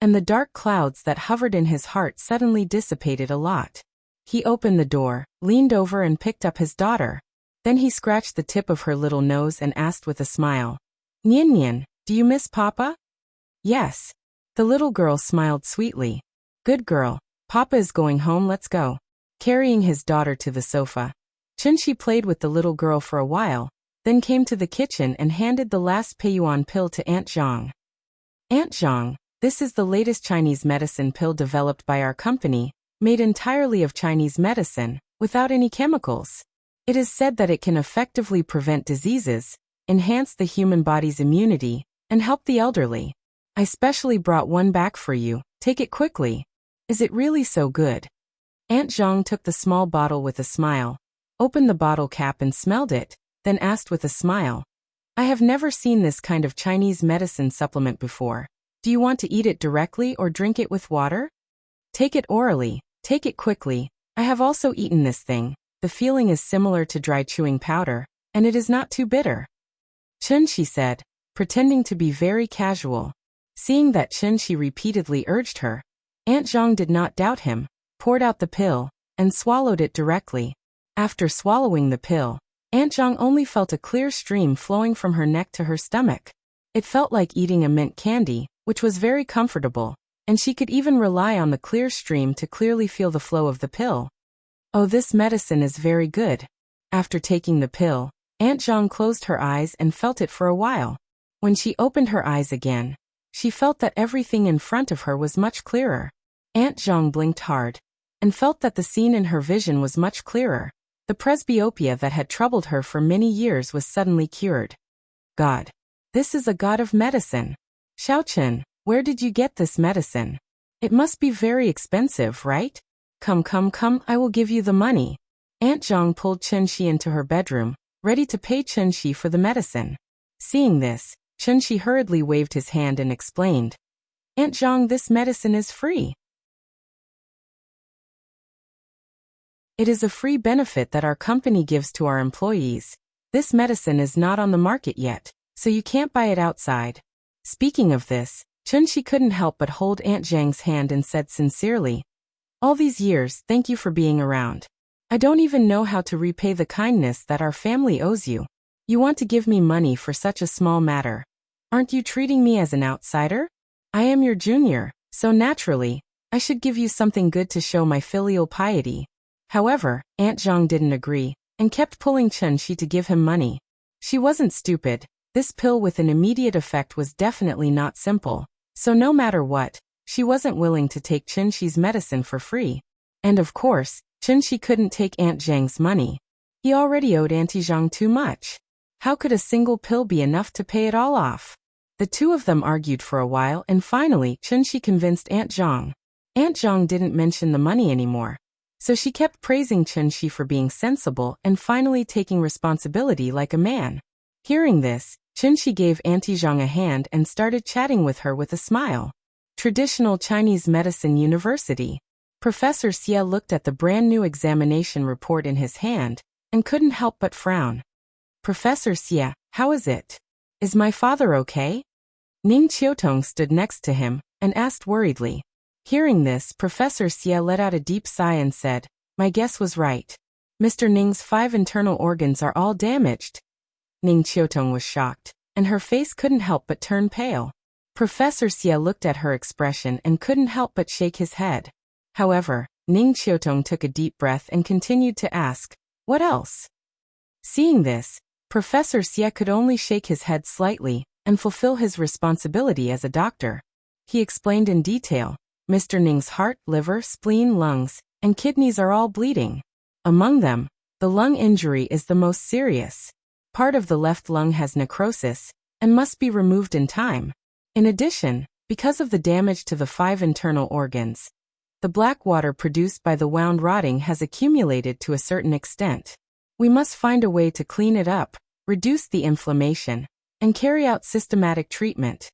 and the dark clouds that hovered in his heart suddenly dissipated a lot. He opened the door, leaned over and picked up his daughter. Then he scratched the tip of her little nose and asked with a smile, "Nian Nian, do you miss Papa?" "Yes." The little girl smiled sweetly. "Good girl. Papa is going home, let's go." Carrying his daughter to the sofa, Chunxi played with the little girl for a while, then came to the kitchen and handed the last Peiyuan pill to Aunt Zhang. "Aunt Zhang, this is the latest Chinese medicine pill developed by our company, made entirely of Chinese medicine, without any chemicals. It is said that it can effectively prevent diseases, enhance the human body's immunity, and help the elderly. I specially brought one back for you, take it quickly. Is it really so good?" Aunt Zhang took the small bottle with a smile, opened the bottle cap and smelled it, then asked with a smile, "I have never seen this kind of Chinese medicine supplement before. Do you want to eat it directly or drink it with water?" "Take it orally, take it quickly. I have also eaten this thing. The feeling is similar to dry chewing powder, and it is not too bitter," Chunxi said, pretending to be very casual. Seeing that Chunxi repeatedly urged her, Aunt Zhang did not doubt him, poured out the pill, and swallowed it directly. After swallowing the pill, Aunt Zhang only felt a clear stream flowing from her neck to her stomach. It felt like eating a mint candy, which was very comfortable, and she could even rely on the clear stream to clearly feel the flow of the pill. Oh, this medicine is very good. After taking the pill, Aunt Zhang closed her eyes and felt it for a while. When she opened her eyes again, she felt that everything in front of her was much clearer. Aunt Zhang blinked hard, and felt that the scene in her vision was much clearer. The presbyopia that had troubled her for many years was suddenly cured. God. This is a god of medicine. Xiaochen, where did you get this medicine? It must be very expensive, right? Come, I will give you the money. Aunt Zhang pulled Chunxi into her bedroom, ready to pay Chunxi for the medicine. Seeing this, Chunxi hurriedly waved his hand and explained, "Aunt Zhang, this medicine is free. It is a free benefit that our company gives to our employees. This medicine is not on the market yet, so you can't buy it outside." Speaking of this, Chunxi couldn't help but hold Aunt Zhang's hand and said sincerely, All these years, thank you for being around. I don't even know how to repay the kindness that our family owes you. You want to give me money for such a small matter. Aren't you treating me as an outsider? I am your junior, so naturally, I should give you something good to show my filial piety. However, Aunt Zhang didn't agree, and kept pulling Chen Shi to give him money. She wasn't stupid. This pill with an immediate effect was definitely not simple, so no matter what, she wasn't willing to take Chen Shi's medicine for free. And of course, Chen Shi couldn't take Aunt Zhang's money. He already owed Auntie Zhang too much. How could a single pill be enough to pay it all off? The two of them argued for a while and finally Chen Shi convinced Aunt Zhang. Aunt Zhang didn't mention the money anymore. So she kept praising Chen Shi for being sensible and finally taking responsibility like a man. Hearing this, Chen Shi gave Auntie Zhang a hand and started chatting with her with a smile. Traditional Chinese Medicine University. Professor Xie looked at the brand new examination report in his hand and couldn't help but frown. Professor Xie, how is it? Is my father okay? Ning Qiutong stood next to him and asked worriedly. Hearing this, Professor Xie let out a deep sigh and said, my guess was right. Mr. Ning's 5 internal organs are all damaged. Ning Qiutong was shocked, and her face couldn't help but turn pale. Professor Xie looked at her expression and couldn't help but shake his head. However, Ning Qiutong took a deep breath and continued to ask, what else? Seeing this, Professor Xie could only shake his head slightly and fulfill his responsibility as a doctor. He explained in detail, Mr. Ning's heart, liver, spleen, lungs, and kidneys are all bleeding. Among them, the lung injury is the most serious. Part of the left lung has necrosis and must be removed in time. In addition, because of the damage to the 5 internal organs, the black water produced by the wound rotting has accumulated to a certain extent. We must find a way to clean it up, reduce the inflammation, and carry out systematic treatment.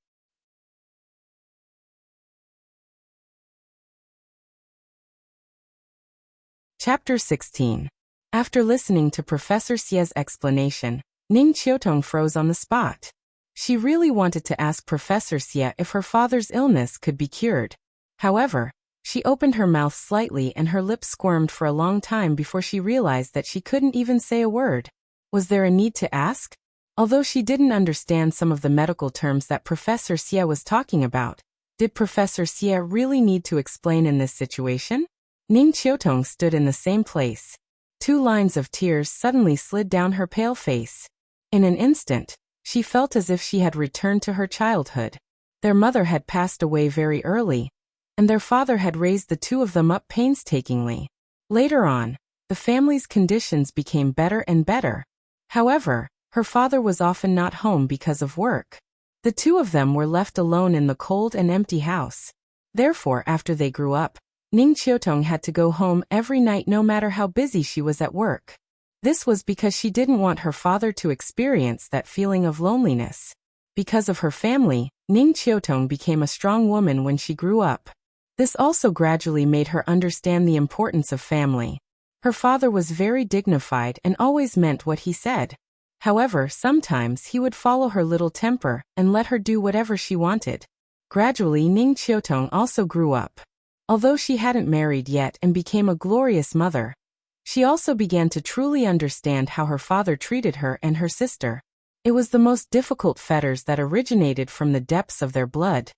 Chapter 16. After listening to Professor Xie's explanation, Ning Qiutong froze on the spot. She really wanted to ask Professor Xie if her father's illness could be cured. However, she opened her mouth slightly and her lips squirmed for a long time before she realized that she couldn't even say a word. Was there a need to ask? Although she didn't understand some of the medical terms that Professor Xie was talking about, did Professor Xie really need to explain in this situation? Ning Qiutong stood in the same place. 2 lines of tears suddenly slid down her pale face. In an instant, she felt as if she had returned to her childhood. Their mother had passed away very early, and their father had raised the 2 of them up painstakingly. Later on, the family's conditions became better and better. However, her father was often not home because of work. The 2 of them were left alone in the cold and empty house. Therefore, after they grew up, Ning Qiutong had to go home every night no matter how busy she was at work. This was because she didn't want her father to experience that feeling of loneliness. Because of her family, Ning Qiutong became a strong woman when she grew up. This also gradually made her understand the importance of family. Her father was very dignified and always meant what he said. However, sometimes he would follow her little temper and let her do whatever she wanted. Gradually, Ning Qiutong also grew up. Although she hadn't married yet and became a glorious mother, she also began to truly understand how her father treated her and her sister. It was the most difficult fetters that originated from the depths of their blood.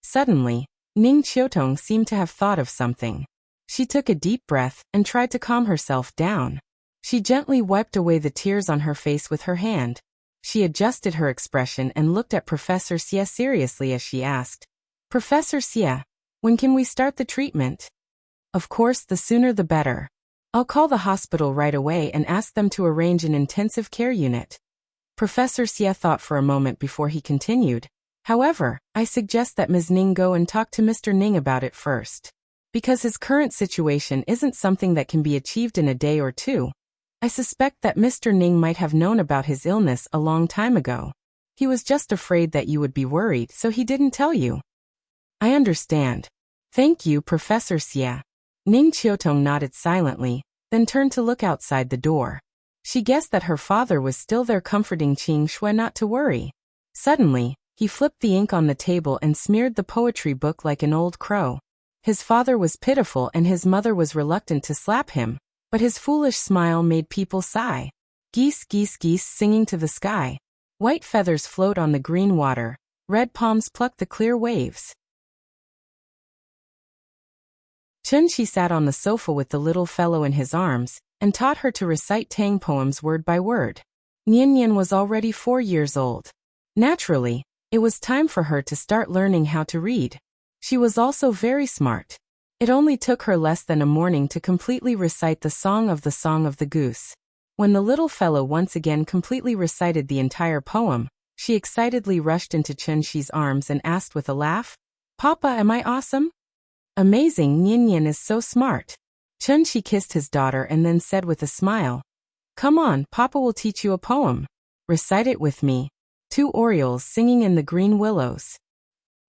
Suddenly, Ning Qiutong seemed to have thought of something. She took a deep breath and tried to calm herself down. She gently wiped away the tears on her face with her hand. She adjusted her expression and looked at Professor Xie seriously as she asked, Professor Xie, when can we start the treatment? Of course, the sooner the better. I'll call the hospital right away and ask them to arrange an intensive care unit. Professor Xie thought for a moment before he continued. However, I suggest that Ms. Ning go and talk to Mr. Ning about it first. Because his current situation isn't something that can be achieved in a day or 2. I suspect that Mr. Ning might have known about his illness a long time ago. He was just afraid that you would be worried, so he didn't tell you. I understand. Thank you, Professor Xie. Ning Qiutong nodded silently, then turned to look outside the door. She guessed that her father was still there comforting Qing Shui not to worry. Suddenly, he flipped the ink on the table and smeared the poetry book like an old crow. His father was pitiful and his mother was reluctant to slap him, but his foolish smile made people sigh. Geese, geese, geese singing to the sky. White feathers float on the green water. Red palms pluck the clear waves. Chun-Shi sat on the sofa with the little fellow in his arms, and taught her to recite Tang poems word by word. Nian was already 4 years old. Naturally, it was time for her to start learning how to read. She was also very smart. It only took her less than a morning to completely recite the Song of the Goose. When the little fellow once again completely recited the entire poem, she excitedly rushed into Chun-Shi's arms and asked with a laugh, "Papa, am I awesome?" "Amazing, Nian is so smart." Chun-Shi kissed his daughter and then said with a smile, "Come on, Papa will teach you a poem. Recite it with me. 2 orioles singing in the green willows.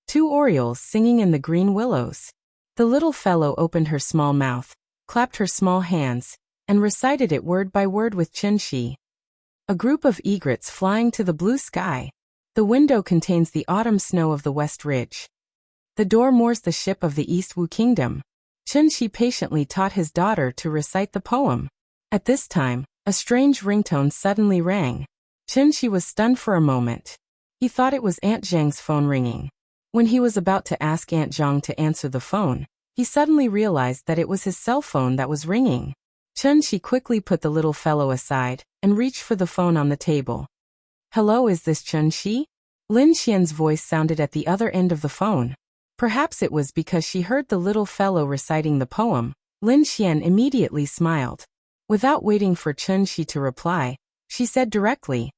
2 orioles singing in the green willows." The little fellow opened her small mouth, clapped her small hands, and recited it word by word with Chun-Shi. A group of egrets flying to the blue sky. The window contains the autumn snow of the West Ridge. The door moors the ship of the East Wu Kingdom. Chun-Shi patiently taught his daughter to recite the poem. At this time, a strange ringtone suddenly rang. Chun-Shi was stunned for a moment. He thought it was Aunt Zhang's phone ringing. When he was about to ask Aunt Zhang to answer the phone, he suddenly realized that it was his cell phone that was ringing. Chun-Shi quickly put the little fellow aside and reached for the phone on the table. "Hello, is this Chun-Shi?" Lin Xian's voice sounded at the other end of the phone. Perhaps it was because she heard the little fellow reciting the poem. Lin Xian immediately smiled. Without waiting for Chun-Shi to reply, she said directly,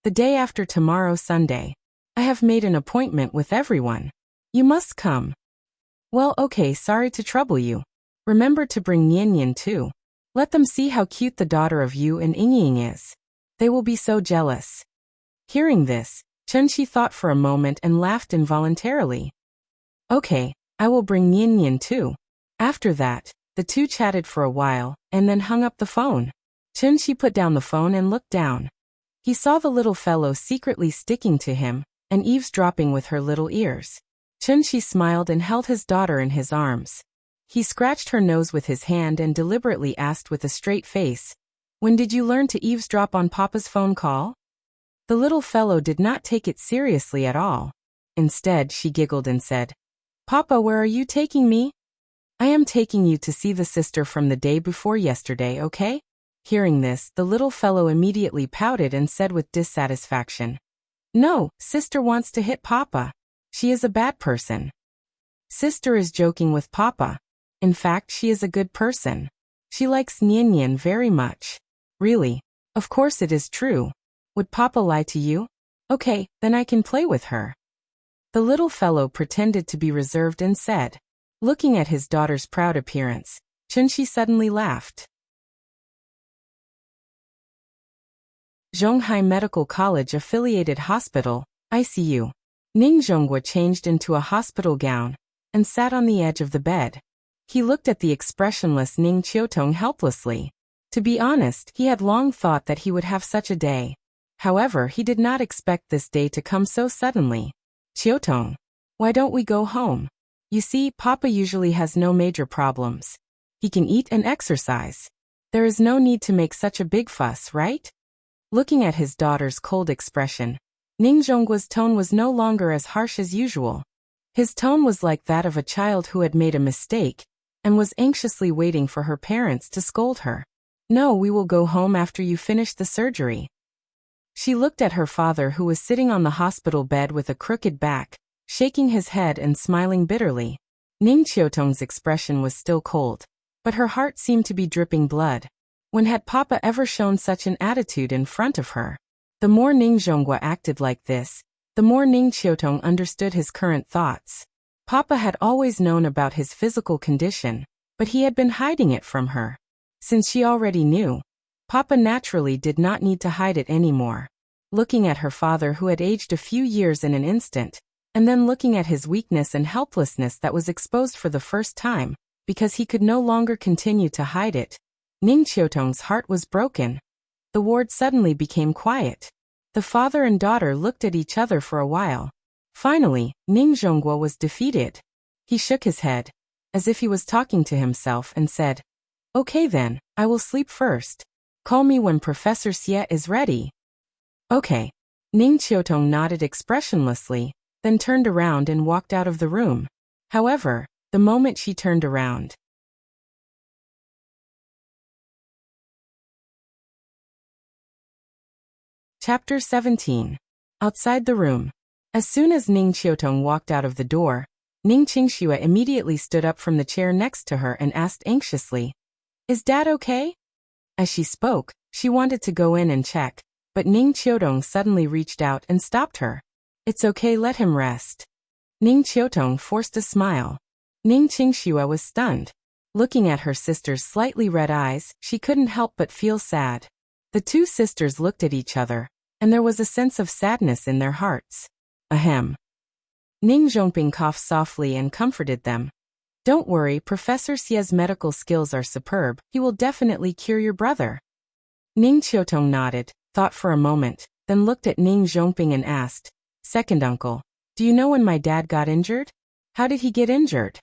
"The day after tomorrow, Sunday. I have made an appointment with everyone. You must come." "Well, okay, sorry to trouble you. Remember to bring Nian too. Let them see how cute the daughter of Yu and Ying is. They will be so jealous." Hearing this, Chun-Shi thought for a moment and laughed involuntarily. "Okay, I will bring Nian too." After that, the two chatted for a while, and then hung up the phone. Chun-Shi put down the phone and looked down. He saw the little fellow secretly sticking to him, and eavesdropping with her little ears. Chun-Shi smiled and held his daughter in his arms. He scratched her nose with his hand and deliberately asked with a straight face, "When did you learn to eavesdrop on Papa's phone call?" The little fellow did not take it seriously at all. Instead, she giggled and said, "Papa, where are you taking me?" "I am taking you to see the sister from the day before yesterday, okay?" Hearing this, the little fellow immediately pouted and said with dissatisfaction, "No, sister wants to hit Papa. She is a bad person. Sister is joking with Papa. In fact, she is a good person. She likes Nian very much." "Really? Of course it is true. Would Papa lie to you? Okay, then I can play with her." The little fellow pretended to be reserved and said. Looking at his daughter's proud appearance, Chun-Shi suddenly laughed. Zhonghai Medical College Affiliated Hospital, ICU. Ning Zhonghua changed into a hospital gown and sat on the edge of the bed. He looked at the expressionless Ning Qiutong helplessly. To be honest, he had long thought that he would have such a day. However, he did not expect this day to come so suddenly. "Qiutong, why don't we go home? You see, Papa usually has no major problems. He can eat and exercise. There is no need to make such a big fuss, right?" Looking at his daughter's cold expression, Ning Zhonggua's tone was no longer as harsh as usual. His tone was like that of a child who had made a mistake and was anxiously waiting for her parents to scold her. "No, we will go home after you finish the surgery." She looked at her father, who was sitting on the hospital bed with a crooked back, shaking his head and smiling bitterly. Ning Qiutong's expression was still cold, but her heart seemed to be dripping blood. When had Papa ever shown such an attitude in front of her? The more Ning Zhonghua acted like this, the more Ning Qiutong understood his current thoughts. Papa had always known about his physical condition, but he had been hiding it from her. Since she already knew, Papa naturally did not need to hide it anymore. Looking at her father, who had aged a few years in an instant, and then looking at his weakness and helplessness that was exposed for the first time, because he could no longer continue to hide it, Ning Qiutong's heart was broken. The ward suddenly became quiet. The father and daughter looked at each other for a while. Finally, Ning Zhonghua was defeated. He shook his head. as if he was talking to himself, and said, "Okay then, I will sleep first. Call me when Professor Xie is ready." "Okay." Ning Qiutong nodded expressionlessly, then turned around and walked out of the room. However, the moment she turned around, Chapter 17. Outside the room. As soon as Ning Qiutong walked out of the door, Ning Qingxue immediately stood up from the chair next to her and asked anxiously, "Is Dad okay?" As she spoke, she wanted to go in and check, but Ning Qiutong suddenly reached out and stopped her. "It's okay, let him rest." Ning Qiutong forced a smile. Ning Qingxue was stunned. Looking at her sister's slightly red eyes, she couldn't help but feel sad. The two sisters looked at each other, and there was a sense of sadness in their hearts. Ahem. Ning Zhongping coughed softly and comforted them. "Don't worry, Professor Xie's medical skills are superb. He will definitely cure your brother." Ning Qiutong nodded, thought for a moment, then looked at Ning Zhongping and asked, "Second uncle, do you know when my dad got injured? How did he get injured?"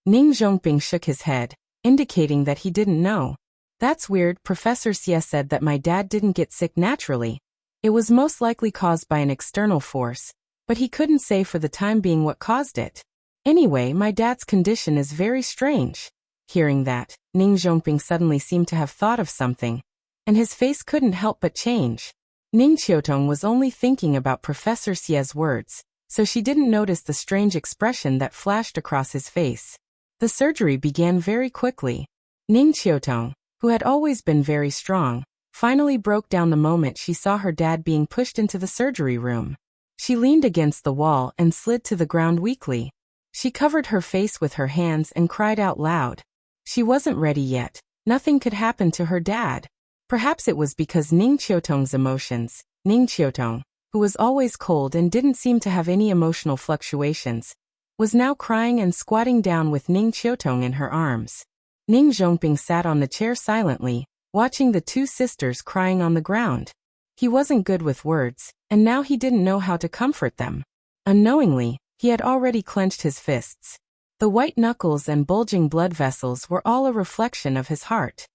Ning Zhongping shook his head, indicating that he didn't know. "That's weird. Professor Xie said that my dad didn't get sick naturally. It was most likely caused by an external force, but he couldn't say for the time being what caused it. Anyway, my dad's condition is very strange." Hearing that, Ning Zhongping suddenly seemed to have thought of something, and his face couldn't help but change. Ning Qiutong was only thinking about Professor Xie's words, so she didn't notice the strange expression that flashed across his face. The surgery began very quickly. Ning Qiutong, who had always been very strong, finally broke down the moment she saw her dad being pushed into the surgery room. She leaned against the wall and slid to the ground weakly. She covered her face with her hands and cried out loud. She wasn't ready yet. Nothing could happen to her dad. Perhaps it was because Ning Qiutong's emotions. Ning Qiutong, who was always cold and didn't seem to have any emotional fluctuations, was now crying and squatting down with Ning Qiutong in her arms. Ning Zhongping sat on the chair silently, watching the two sisters crying on the ground. He wasn't good with words, and now he didn't know how to comfort them. Unknowingly, he had already clenched his fists. The white knuckles and bulging blood vessels were all a reflection of his heart.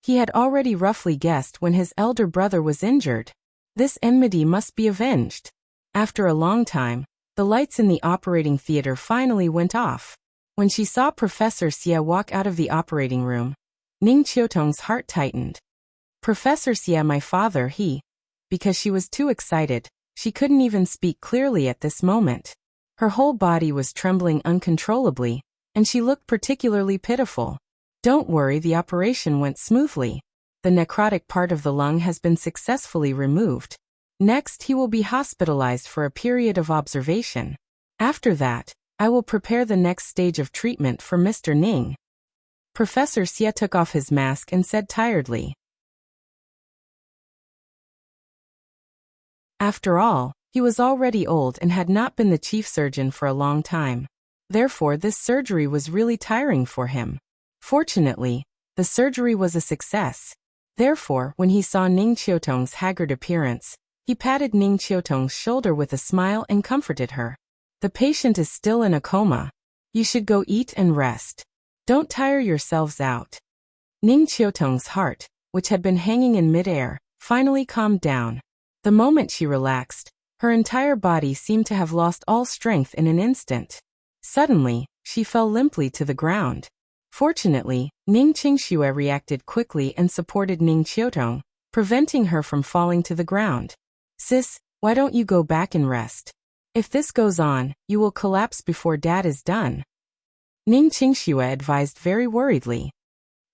He had already roughly guessed when his elder brother was injured. This enmity must be avenged. After a long time, the lights in the operating theater finally went off. When she saw Professor Xie walk out of the operating room, Ning Qiutong's heart tightened. "Professor Xie, my father, he..." Because she was too excited, she couldn't even speak clearly at this moment. Her whole body was trembling uncontrollably, and she looked particularly pitiful. "Don't worry, the operation went smoothly. The necrotic part of the lung has been successfully removed. Next, he will be hospitalized for a period of observation. After that, I will prepare the next stage of treatment for Mr. Ning." Professor Xie took off his mask and said tiredly. After all, he was already old and had not been the chief surgeon for a long time. Therefore, this surgery was really tiring for him. Fortunately, the surgery was a success. Therefore, when he saw Ning Qiutong's haggard appearance, he patted Ning Qiutong's shoulder with a smile and comforted her. "The patient is still in a coma. You should go eat and rest. Don't tire yourselves out." Ning Qiutong's heart, which had been hanging in midair, finally calmed down. The moment she relaxed, her entire body seemed to have lost all strength in an instant. Suddenly, she fell limply to the ground. Fortunately, Ning Qingxue reacted quickly and supported Ning Qiutong, preventing her from falling to the ground. "Sis, why don't you go back and rest? If this goes on, you will collapse before Dad is done." Ning Qingxue advised very worriedly.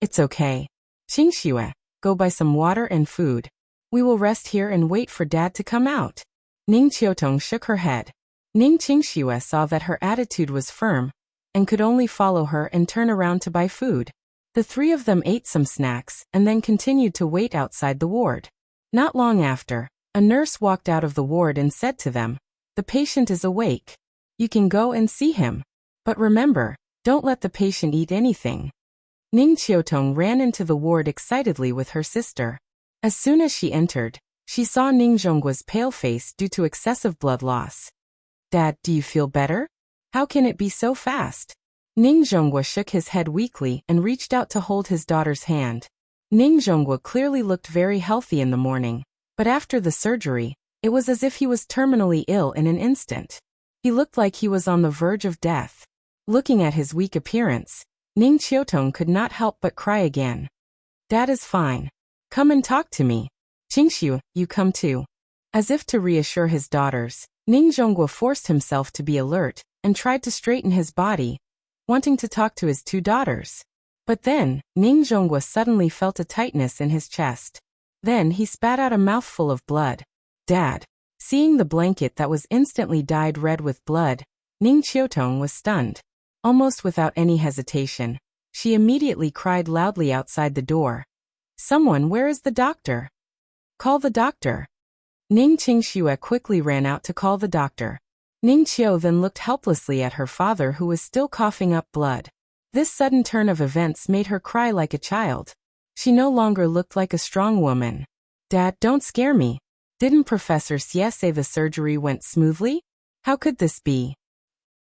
"It's okay. Qingxue, go buy some water and food. We will rest here and wait for Dad to come out." Ning Qiutong shook her head. Ning Qingxue saw that her attitude was firm, and could only follow her and turn around to buy food. The three of them ate some snacks and then continued to wait outside the ward. Not long after, a nurse walked out of the ward and said to them, "The patient is awake. You can go and see him. But remember, don't let the patient eat anything." Ning Qiutong ran into the ward excitedly with her sister. As soon as she entered, she saw Ning Zhongguo's pale face due to excessive blood loss. "Dad, do you feel better? How can it be so fast?" Ning Zhonghua shook his head weakly and reached out to hold his daughter's hand. Ning Zhonghua clearly looked very healthy in the morning, but after the surgery, it was as if he was terminally ill in an instant. He looked like he was on the verge of death. Looking at his weak appearance, Ning Qiutong could not help but cry again. Dad is fine. Come and talk to me. Qingxiu, you come too. As if to reassure his daughters, Ning Zhonghua forced himself to be alert and tried to straighten his body, wanting to talk to his two daughters. But then, Ning Zhonghua suddenly felt a tightness in his chest. Then he spat out a mouthful of blood. Dad. Seeing the blanket that was instantly dyed red with blood, Ning Qiutong was stunned. Almost without any hesitation, she immediately cried loudly outside the door. Someone, where is the doctor? Call the doctor. Ning Qingxue quickly ran out to call the doctor. Ning Qiu then looked helplessly at her father who was still coughing up blood. This sudden turn of events made her cry like a child. She no longer looked like a strong woman. Dad, don't scare me. Didn't Professor Xie say the surgery went smoothly? How could this be?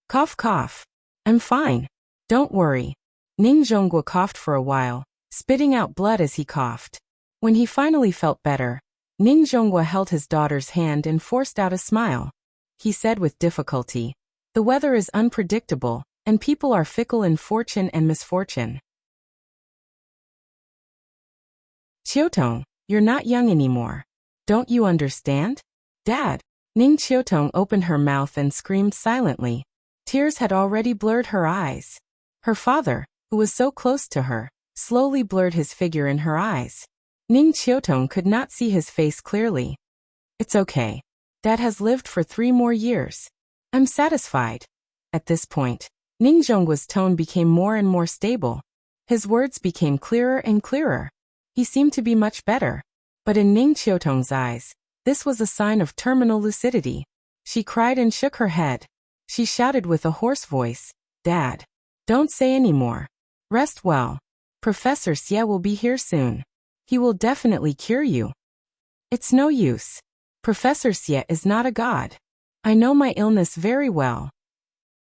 Cough, cough. I'm fine. Don't worry. Ning Zhonghua coughed for a while, spitting out blood as he coughed. When he finally felt better, Ning Zhonghua held his daughter's hand and forced out a smile. He said with difficulty, the weather is unpredictable, and people are fickle in fortune and misfortune. Qiutong, you're not young anymore. Don't you understand? Dad. Ning Qiutong opened her mouth and screamed silently. Tears had already blurred her eyes. Her father, who was so close to her, slowly blurred his figure in her eyes. Ning Qiutong could not see his face clearly. It's okay. Dad has lived for 3 more years. I'm satisfied. At this point, Ning Zhonggua's tone became more and more stable. His words became clearer and clearer. He seemed to be much better. But in Ning Qiutong's eyes, this was a sign of terminal lucidity. She cried and shook her head. She shouted with a hoarse voice, Dad, don't say any more. Rest well. Professor Xie will be here soon. He will definitely cure you. It's no use. Professor Xie is not a god. I know my illness very well.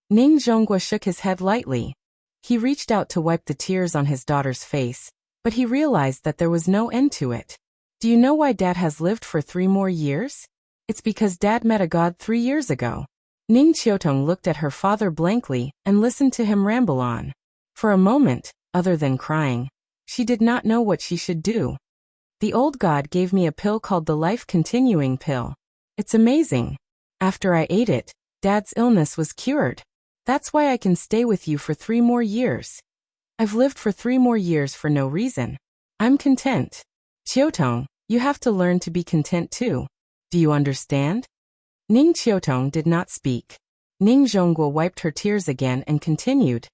Ning Zhonghua shook his head lightly. He reached out to wipe the tears on his daughter's face, but he realized that there was no end to it. Do you know why Dad has lived for 3 more years? It's because Dad met a god 3 years ago. Ning Qiutong looked at her father blankly and listened to him ramble on. For a moment, other than crying, she did not know what she should do. The old god gave me a pill called the life-continuing pill. It's amazing. After I ate it, Dad's illness was cured. That's why I can stay with you for 3 more years. I've lived for 3 more years for no reason. I'm content. Qiutong, you have to learn to be content too. Do you understand? Ning Qiutong did not speak. Ning Zhonghua wiped her tears again and continued.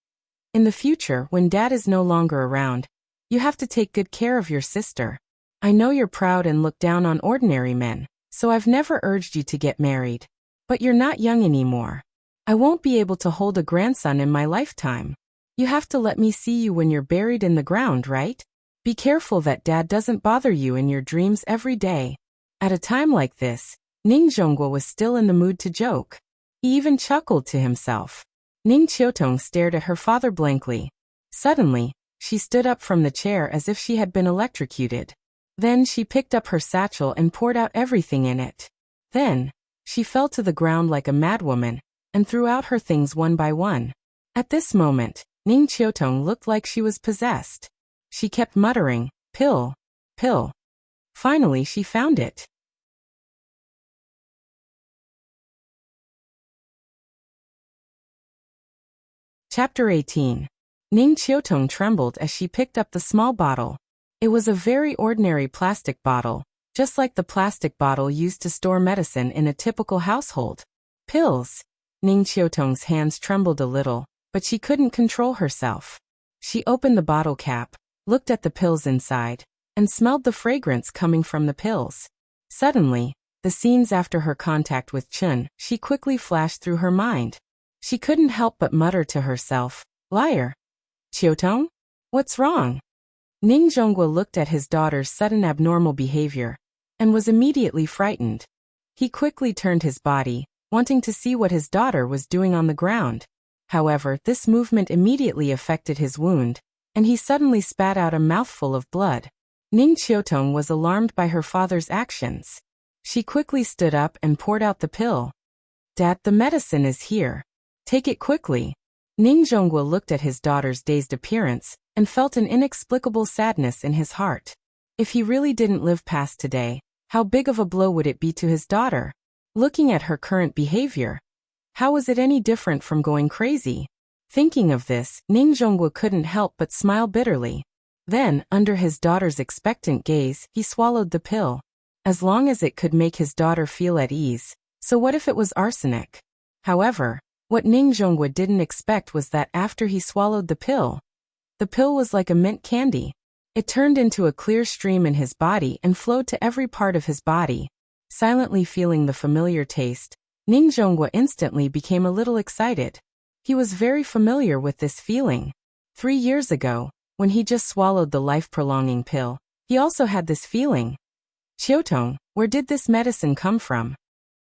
In the future, when Dad is no longer around, you have to take good care of your sister. I know you're proud and look down on ordinary men, so I've never urged you to get married. But you're not young anymore. I won't be able to hold a grandson in my lifetime. You have to let me see you when you're buried in the ground, right? Be careful that Dad doesn't bother you in your dreams every day. At a time like this, Ning Zhonghua was still in the mood to joke. He even chuckled to himself. Ning Qiutong stared at her father blankly. Suddenly, she stood up from the chair as if she had been electrocuted. Then she picked up her satchel and poured out everything in it. Then, she fell to the ground like a madwoman and threw out her things one by one. At this moment, Ning Qiutong looked like she was possessed. She kept muttering, pill, pill. Finally, she found it. Chapter 18. Ning Qiutong trembled as she picked up the small bottle. It was a very ordinary plastic bottle, just like the plastic bottle used to store medicine in a typical household. Pills. Ning Qiutong's hands trembled a little, but she couldn't control herself. She opened the bottle cap, looked at the pills inside, and smelled the fragrance coming from the pills. Suddenly, the scenes after her contact with Chun, she quickly flashed through her mind. She couldn't help but mutter to herself, liar. Qiutong? What's wrong? Ning Zhonghua looked at his daughter's sudden abnormal behavior, and was immediately frightened. He quickly turned his body, wanting to see what his daughter was doing on the ground. However, this movement immediately affected his wound, and he suddenly spat out a mouthful of blood. Ning Qiutong was alarmed by her father's actions. She quickly stood up and poured out the pill. "Dad, the medicine is here. Take it quickly." Ning Zhonghua looked at his daughter's dazed appearance and felt an inexplicable sadness in his heart. If he really didn't live past today, how big of a blow would it be to his daughter? Looking at her current behavior, how was it any different from going crazy? Thinking of this, Ning Zhonghua couldn't help but smile bitterly. Then, under his daughter's expectant gaze, he swallowed the pill. As long as it could make his daughter feel at ease, so what if it was arsenic? However, what Ning Zhonghua didn't expect was that after he swallowed the pill was like a mint candy. It turned into a clear stream in his body and flowed to every part of his body. Silently feeling the familiar taste, Ning Zhonghua instantly became a little excited. He was very familiar with this feeling. 3 years ago, when he just swallowed the life-prolonging pill, he also had this feeling. "Qiutong, where did this medicine come from?"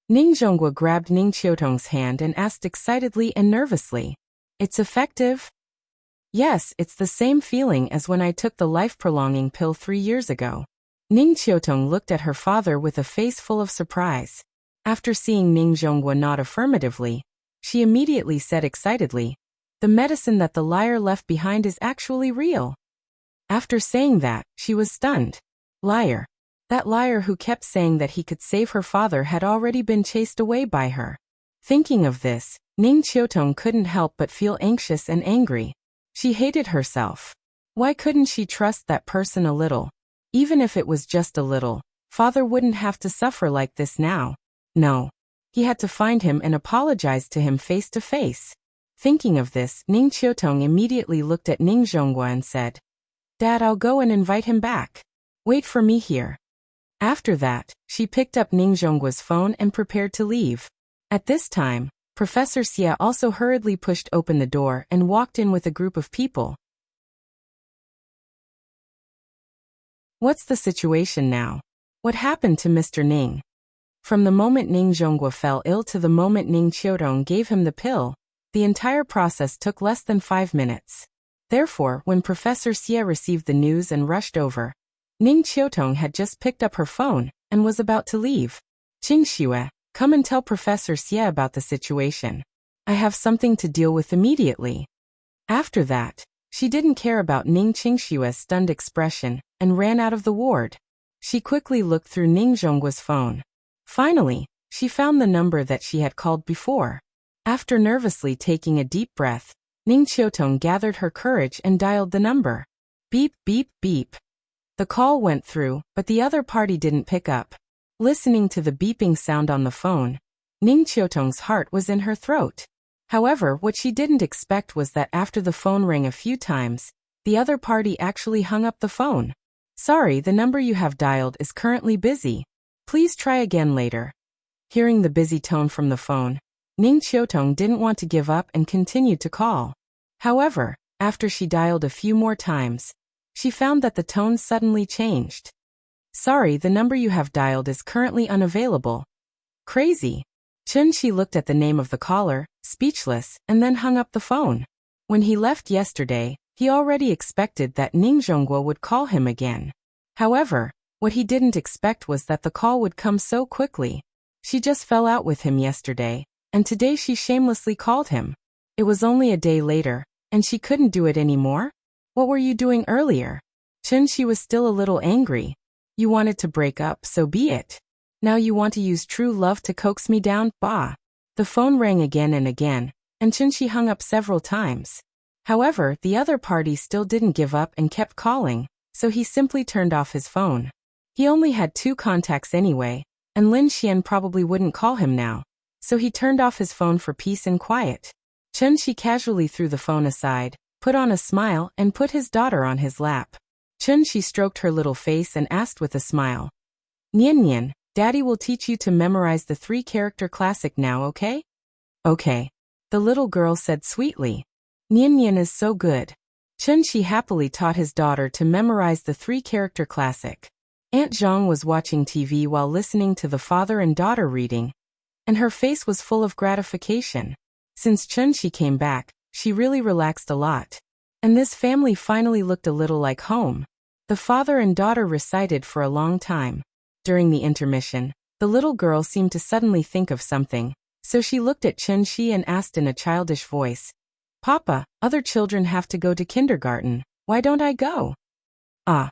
Ning Zhonghua grabbed Ning Qiutong's hand and asked excitedly and nervously. "It's effective?" "Yes, it's the same feeling as when I took the life-prolonging pill 3 years ago." Ning Qiutong looked at her father with a face full of surprise. After seeing Ning Zhonghua nod affirmatively, she immediately said excitedly, "The medicine that the liar left behind is actually real." After saying that, she was stunned. Liar. That liar who kept saying that he could save her father had already been chased away by her. Thinking of this, Ning Qiutong couldn't help but feel anxious and angry. She hated herself. Why couldn't she trust that person a little? Even if it was just a little, father wouldn't have to suffer like this now. No. He had to find him and apologize to him face to face. Thinking of this, Ning Qiutong immediately looked at Ning Zhonghua and said, "Dad, I'll go and invite him back. Wait for me here." After that, she picked up Ning Zhonghua's phone and prepared to leave. At this time, Professor Xie also hurriedly pushed open the door and walked in with a group of people. "What's the situation now? What happened to Mr. Ning?" From the moment Ning Zhonghua fell ill to the moment Ning Qiutong gave him the pill, the entire process took less than 5 minutes. Therefore, when Professor Xie received the news and rushed over, Ning Qiutong had just picked up her phone and was about to leave. "Qing Xue, come and tell Professor Xie about the situation. I have something to deal with immediately." After that, she didn't care about Ning Qingshue's stunned expression and ran out of the ward. She quickly looked through Ning Zhonghua's phone. Finally, she found the number that she had called before. After nervously taking a deep breath, Ning Qiutong gathered her courage and dialed the number. Beep, beep, beep. The call went through, but the other party didn't pick up. Listening to the beeping sound on the phone, Ning Qiutong's heart was in her throat. However, what she didn't expect was that after the phone rang a few times, the other party actually hung up the phone. "Sorry, the number you have dialed is currently busy. Please try again later." Hearing the busy tone from the phone, Ning Qiutong didn't want to give up and continued to call. However, after she dialed a few more times, she found that the tone suddenly changed. "Sorry, the number you have dialed is currently unavailable." Crazy. Chun-Shi looked at the name of the caller, speechless, and then hung up the phone. When he left yesterday, he already expected that Ning Zhonghua would call him again. However, what he didn't expect was that the call would come so quickly. She just fell out with him yesterday, and today she shamelessly called him. It was only a day later, and she couldn't do it anymore? What were you doing earlier? Chun-Shi was still a little angry. You wanted to break up, so be it. Now you want to use true love to coax me down? Bah! The phone rang again and again, and Chun-Shi hung up several times. However, the other party still didn't give up and kept calling, so he simply turned off his phone. He only had 2 contacts anyway, and Lin Xian probably wouldn't call him now, so he turned off his phone for peace and quiet. Chun-Shi casually threw the phone aside, put on a smile, and put his daughter on his lap. Chun-Shi stroked her little face and asked with a smile, "Nian Nian, Daddy will teach you to memorize the 3-character classic now, okay?" "Okay," the little girl said sweetly. Nian Nian is so good. Chun-Shi happily taught his daughter to memorize the 3-character classic. Aunt Zhang was watching TV while listening to the father and daughter reading, and her face was full of gratification. Since Chunshi came back, she really relaxed a lot. And this family finally looked a little like home. The father and daughter recited for a long time. During the intermission, the little girl seemed to suddenly think of something, so she looked at Chunshi and asked in a childish voice, "Papa, other children have to go to kindergarten. Why don't I go?" Ah.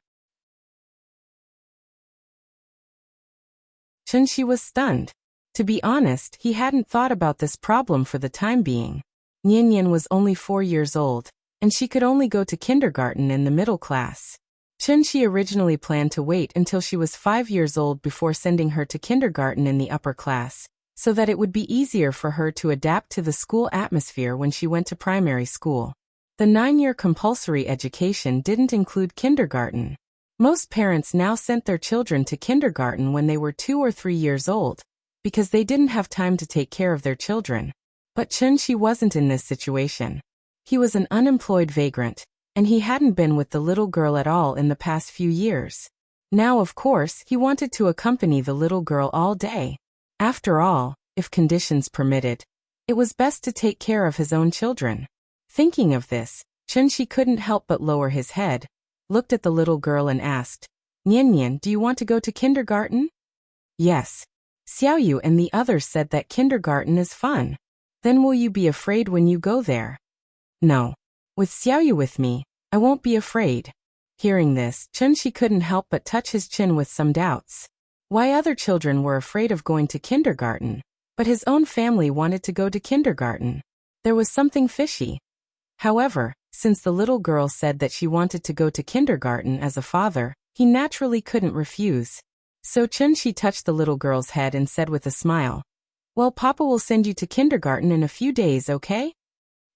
Chunshi was stunned. To be honest, he hadn't thought about this problem for the time being. Nian was only 4 years old, and she could only go to kindergarten in the middle class. Chunshi originally planned to wait until she was 5 years old before sending her to kindergarten in the upper class, so that it would be easier for her to adapt to the school atmosphere when she went to primary school. The 9-year compulsory education didn't include kindergarten. Most parents now sent their children to kindergarten when they were 2 or 3 years old, because they didn't have time to take care of their children. But Chunshi wasn't in this situation. He was an unemployed vagrant, and he hadn't been with the little girl at all in the past few years. Now, of course, he wanted to accompany the little girl all day. After all, if conditions permitted, it was best to take care of his own children. Thinking of this, Chunshi couldn't help but lower his head, looked at the little girl and asked, "Nian, do you want to go to kindergarten?" "Yes." Xiaoyu and the others said that kindergarten is fun. "Then will you be afraid when you go there?" "No. With Xiaoyu with me, I won't be afraid." Hearing this, Chunshi couldn't help but touch his chin with some doubts. Why other children were afraid of going to kindergarten, but his own family wanted to go to kindergarten. There was something fishy. However, since the little girl said that she wanted to go to kindergarten as a father, he naturally couldn't refuse. So Chunshi touched the little girl's head and said with a smile, "Well, Papa will send you to kindergarten in a few days, okay?"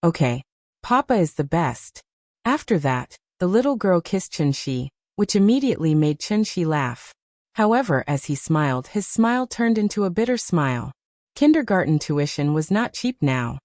"Okay. Papa is the best." After that, the little girl kissed Chunshi, which immediately made Chunshi laugh. However, as he smiled, his smile turned into a bitter smile. Kindergarten tuition was not cheap now.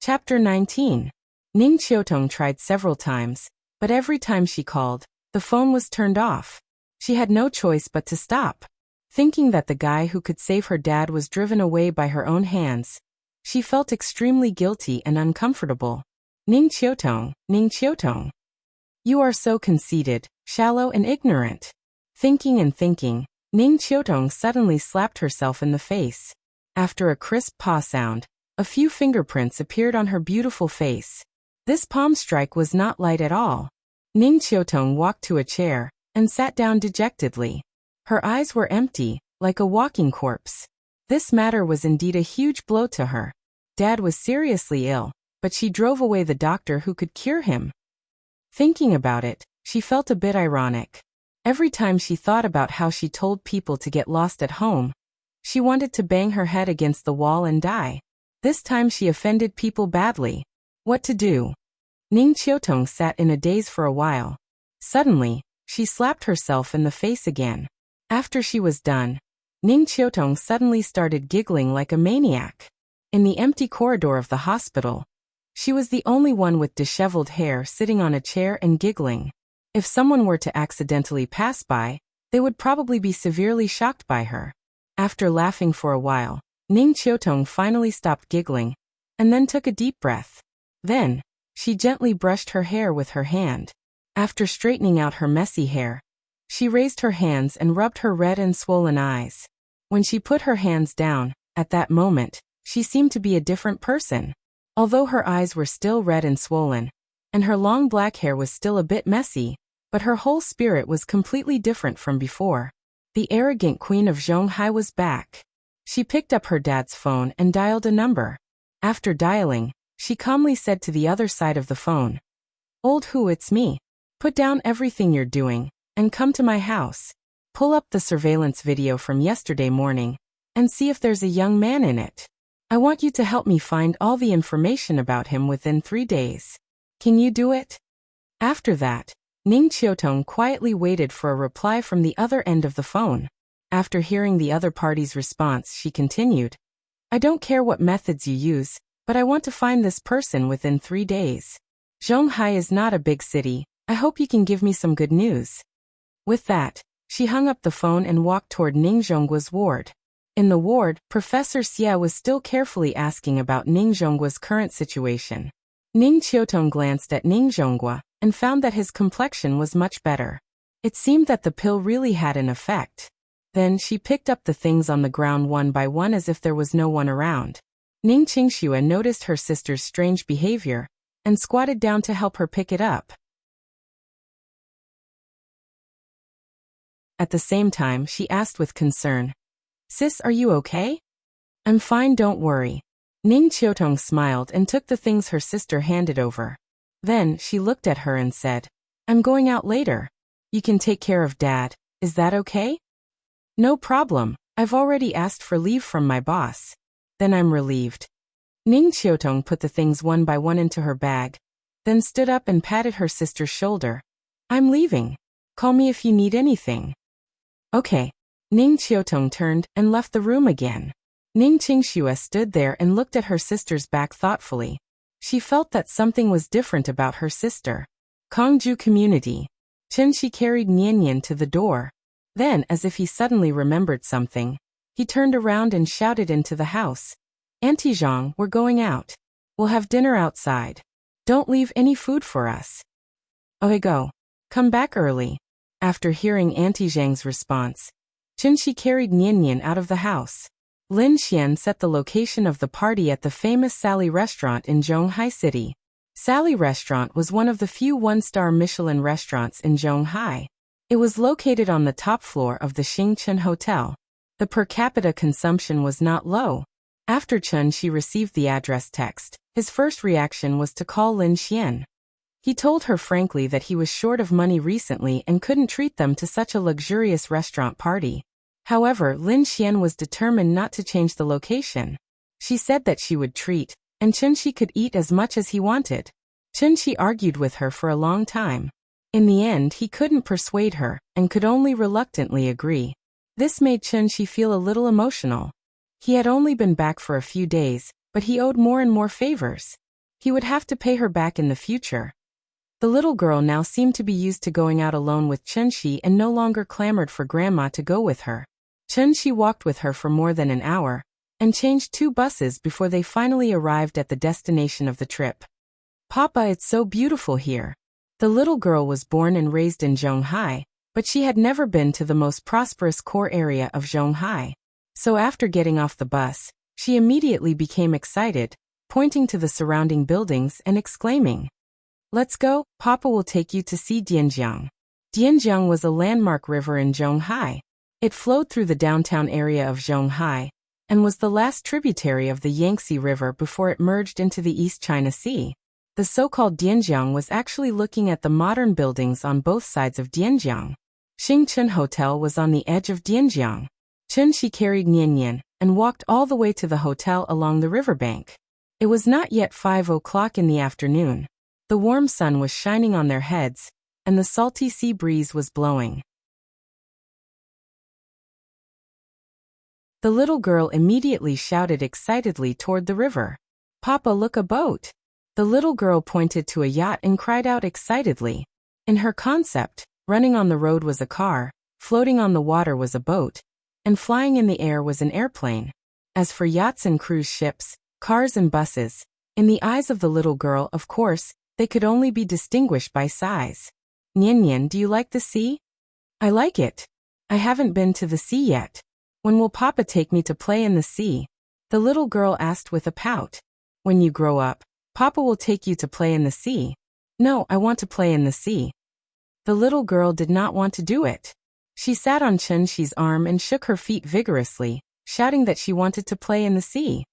Chapter 19. Ning Qiutong tried several times, but every time she called, the phone was turned off. She had no choice but to stop. Thinking that the guy who could save her dad was driven away by her own hands, she felt extremely guilty and uncomfortable. Ning Qiutong, you are so conceited, shallow and ignorant." Thinking and thinking, Ning Qiutong suddenly slapped herself in the face. After a crisp paw sound, a few fingerprints appeared on her beautiful face. This palm strike was not light at all. Ning Qiutong walked to a chair and sat down dejectedly. Her eyes were empty, like a walking corpse. This matter was indeed a huge blow to her. Dad was seriously ill, but she drove away the doctor who could cure him. Thinking about it, she felt a bit ironic. Every time she thought about how she told people to get lost at home, she wanted to bang her head against the wall and die. This time she offended people badly. What to do? Ning Qiutong sat in a daze for a while. Suddenly, she slapped herself in the face again. After she was done, Ning Qiutong suddenly started giggling like a maniac. In the empty corridor of the hospital, she was the only one with disheveled hair sitting on a chair and giggling. If someone were to accidentally pass by, they would probably be severely shocked by her. After laughing for a while, Ning Qiutong finally stopped giggling, and then took a deep breath. Then, she gently brushed her hair with her hand. After straightening out her messy hair, she raised her hands and rubbed her red and swollen eyes. When she put her hands down, at that moment, she seemed to be a different person. Although her eyes were still red and swollen, and her long black hair was still a bit messy, but her whole spirit was completely different from before. The arrogant queen of Zhonghai was back. She picked up her dad's phone and dialed a number. After dialing, she calmly said to the other side of the phone, "Old Hu, it's me. Put down everything you're doing, and come to my house. Pull up the surveillance video from yesterday morning, and see if there's a young man in it. I want you to help me find all the information about him within 3 days. Can you do it?" After that, Ning Qiutong quietly waited for a reply from the other end of the phone. After hearing the other party's response, she continued, "I don't care what methods you use, but I want to find this person within 3 days. Zhonghai is not a big city. I hope you can give me some good news." With that, She hung up the phone and walked toward Ning Zhonggua's ward. In the ward, Professor Xie was still carefully asking about Ning Zhonggua's current situation. Ning Qiutong glanced at Ning Zhonggua and found that his complexion was much better. It seemed that the pill really had an effect. Then she picked up the things on the ground one by one as if there was no one around. Ning Qingxue noticed her sister's strange behavior and squatted down to help her pick it up. At the same time, she asked with concern, "Sis, are you okay?" "I'm fine, don't worry." Ning Qiutong smiled and took the things her sister handed over. Then she looked at her and said, "I'm going out later. You can take care of Dad, is that okay?" "No problem, I've already asked for leave from my boss." "Then I'm relieved." Ning Qiutong put the things one by one into her bag, then stood up and patted her sister's shoulder. "I'm leaving. Call me if you need anything." "Okay." Ning Qiutong turned and left the room again. Ning Qingxue stood there and looked at her sister's back thoughtfully. She felt that something was different about her sister. Kongju Community. Chen-Shi carried Nian to the door. Then, as if he suddenly remembered something, he turned around and shouted into the house. "Auntie Zhang, we're going out. We'll have dinner outside. Don't leave any food for us." "Okay, go. Come back early." After hearing Auntie Zhang's response, Chen-Shi carried Nian out of the house. Lin Xian set the location of the party at the famous Sally restaurant in Zhonghai City. Sally restaurant was one of the few one-star Michelin restaurants in Zhonghai. It was located on the top floor of the Xingchen Hotel. The per capita consumption was not low. After Chen-Shi received the address text, his first reaction was to call Lin Xian. He told her frankly that he was short of money recently and couldn't treat them to such a luxurious restaurant party. However, Lin Xian was determined not to change the location. She said that she would treat, and Chen-Shi could eat as much as he wanted. Chen-Shi argued with her for a long time. In the end, he couldn't persuade her, and could only reluctantly agree. This made Chen-Shi feel a little emotional. He had only been back for a few days, but he owed more and more favors. He would have to pay her back in the future. The little girl now seemed to be used to going out alone with Chen-Shi and no longer clamored for Grandma to go with her. Chen-Shi walked with her for more than an hour, and changed 2 buses before they finally arrived at the destination of the trip. "Papa, it's so beautiful here." The little girl was born and raised in Zhonghai, but she had never been to the most prosperous core area of Zhonghai. So after getting off the bus, she immediately became excited, pointing to the surrounding buildings and exclaiming, "Let's go, Papa will take you to see Dianjiang." Dianjiang was a landmark river in Zhonghai. It flowed through the downtown area of Zhonghai, and was the last tributary of the Yangtze River before it merged into the East China Sea. The so-called Dianjiang was actually looking at the modern buildings on both sides of Dianjiang. Xingchen Hotel was on the edge of Dianjiang. Chen-Shi carried Nian and walked all the way to the hotel along the riverbank. It was not yet 5 o'clock in the afternoon. The warm sun was shining on their heads, and the salty sea breeze was blowing. The little girl immediately shouted excitedly toward the river. "Papa, look, a boat!" The little girl pointed to a yacht and cried out excitedly. In her concept, running on the road was a car, floating on the water was a boat, and flying in the air was an airplane. As for yachts and cruise ships, cars and buses, in the eyes of the little girl, of course, they could only be distinguished by size. "Nian, do you like the sea?" "I like it. I haven't been to the sea yet. When will Papa take me to play in the sea?" the little girl asked with a pout. "When you grow up, Papa will take you to play in the sea." "No, I want to play in the sea." The little girl did not want to do it. She sat on Chen-Shi's arm and shook her feet vigorously, shouting that she wanted to play in the sea.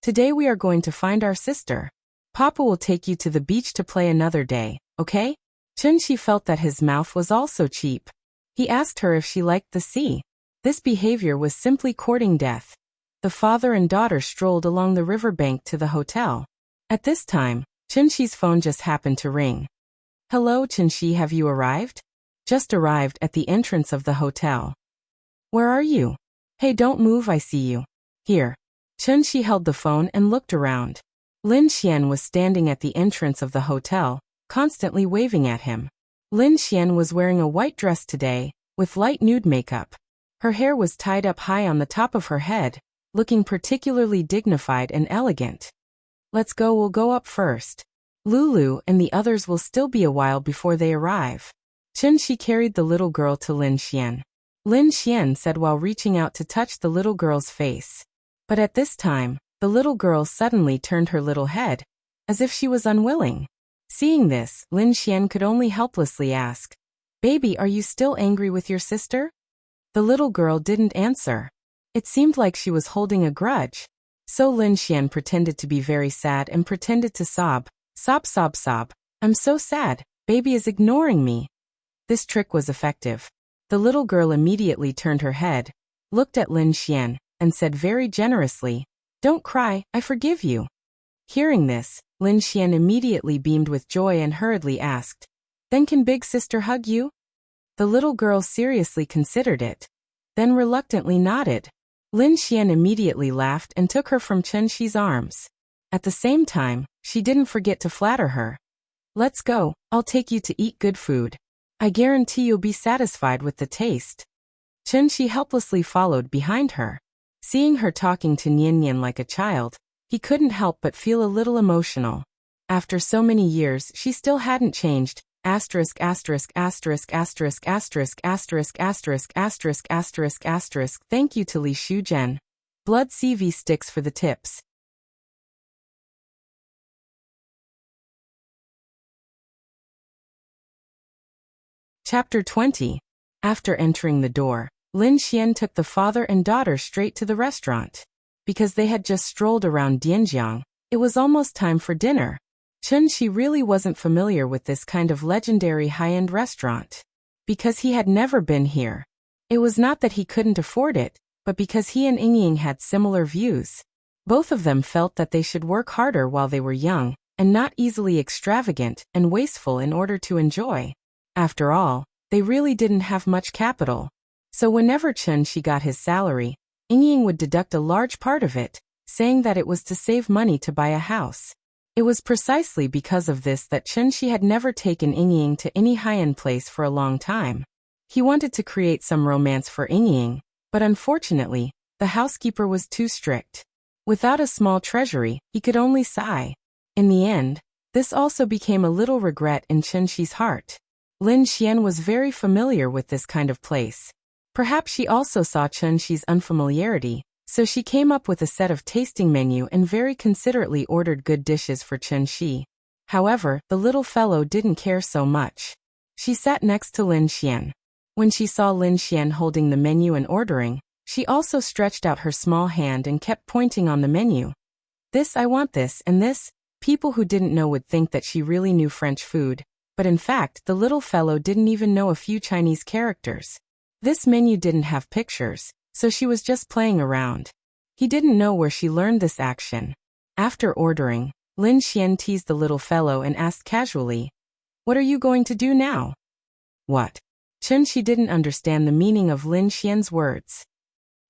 "Today we are going to find our sister. Papa will take you to the beach to play another day, okay?" Chen-Shi felt that his mouth was also cheap. He asked her if she liked the sea. This behavior was simply courting death. The father and daughter strolled along the riverbank to the hotel. At this time, Chen-Shi's phone just happened to ring. "Hello, Chen-Shi, have you arrived?" "Just arrived at the entrance of the hotel." "Where are you?" "Hey, don't move, I see you." "Here." Chen-Shi held the phone and looked around. Lin Xian was standing at the entrance of the hotel, constantly waving at him. Lin Xian was wearing a white dress today, with light nude makeup. Her hair was tied up high on the top of her head, looking particularly dignified and elegant. Let's go, we'll go up first. Lulu and the others will still be a while before they arrive. Chen-shi carried the little girl to Lin Xian. Lin Xian said while reaching out to touch the little girl's face. But at this time, the little girl suddenly turned her little head, as if she was unwilling. Seeing this, Lin Xian could only helplessly ask, "Baby, are you still angry with your sister?" The little girl didn't answer. It seemed like she was holding a grudge. So Lin Xian pretended to be very sad and pretended to sob. Sob, sob, sob. "I'm so sad, baby is ignoring me." This trick was effective. The little girl immediately turned her head, looked at Lin Xian, and said very generously, "Don't cry, I forgive you." Hearing this, Lin Xian immediately beamed with joy and hurriedly asked, "Then can big sister hug you?" The little girl seriously considered it, then reluctantly nodded. Lin Xian immediately laughed and took her from Chen-shi's arms. At the same time, she didn't forget to flatter her. "Let's go, I'll take you to eat good food. I guarantee you'll be satisfied with the taste." Chen-shi helplessly followed behind her. Seeing her talking to Nian Nian like a child, he couldn't help but feel a little emotional. After so many years, she still hadn't changed. Asterisk, asterisk, asterisk, asterisk, asterisk, asterisk, asterisk, asterisk, asterisk, asterisk. Thank you to Li Shujian. Blood CV sticks for the tips. Chapter 20. After entering the door, Lin Xian took the father and daughter straight to the restaurant. Because they had just strolled around Dianjiang, it was almost time for dinner. Chen-shi really wasn't familiar with this kind of legendary high-end restaurant. Because he had never been here. It was not that he couldn't afford it, but because he and Yingying had similar views. Both of them felt that they should work harder while they were young, and not easily extravagant and wasteful in order to enjoy. After all, they really didn't have much capital. So whenever Chen-shi got his salary, Yingying would deduct a large part of it, saying that it was to save money to buy a house. It was precisely because of this that Chen-shi had never taken Yingying to any high-end place for a long time. He wanted to create some romance for Yingying, but unfortunately, the housekeeper was too strict. Without a small treasury, he could only sigh. In the end, this also became a little regret in Chen-shi's heart. Lin Xian was very familiar with this kind of place. Perhaps she also saw Chen-shi's unfamiliarity, so she came up with a set of tasting menu and very considerately ordered good dishes for Chen-shi. However, the little fellow didn't care so much. She sat next to Lin Xian. When she saw Lin Xian holding the menu and ordering, she also stretched out her small hand and kept pointing on the menu. "This, I want this, and this." People who didn't know would think that she really knew French food, but in fact, the little fellow didn't even know a few Chinese characters. This menu didn't have pictures, so she was just playing around. He didn't know where she learned this action. After ordering, Lin Xian teased the little fellow and asked casually, "What are you going to do now?" "What?" Chen-shi didn't understand the meaning of Lin Xian's words.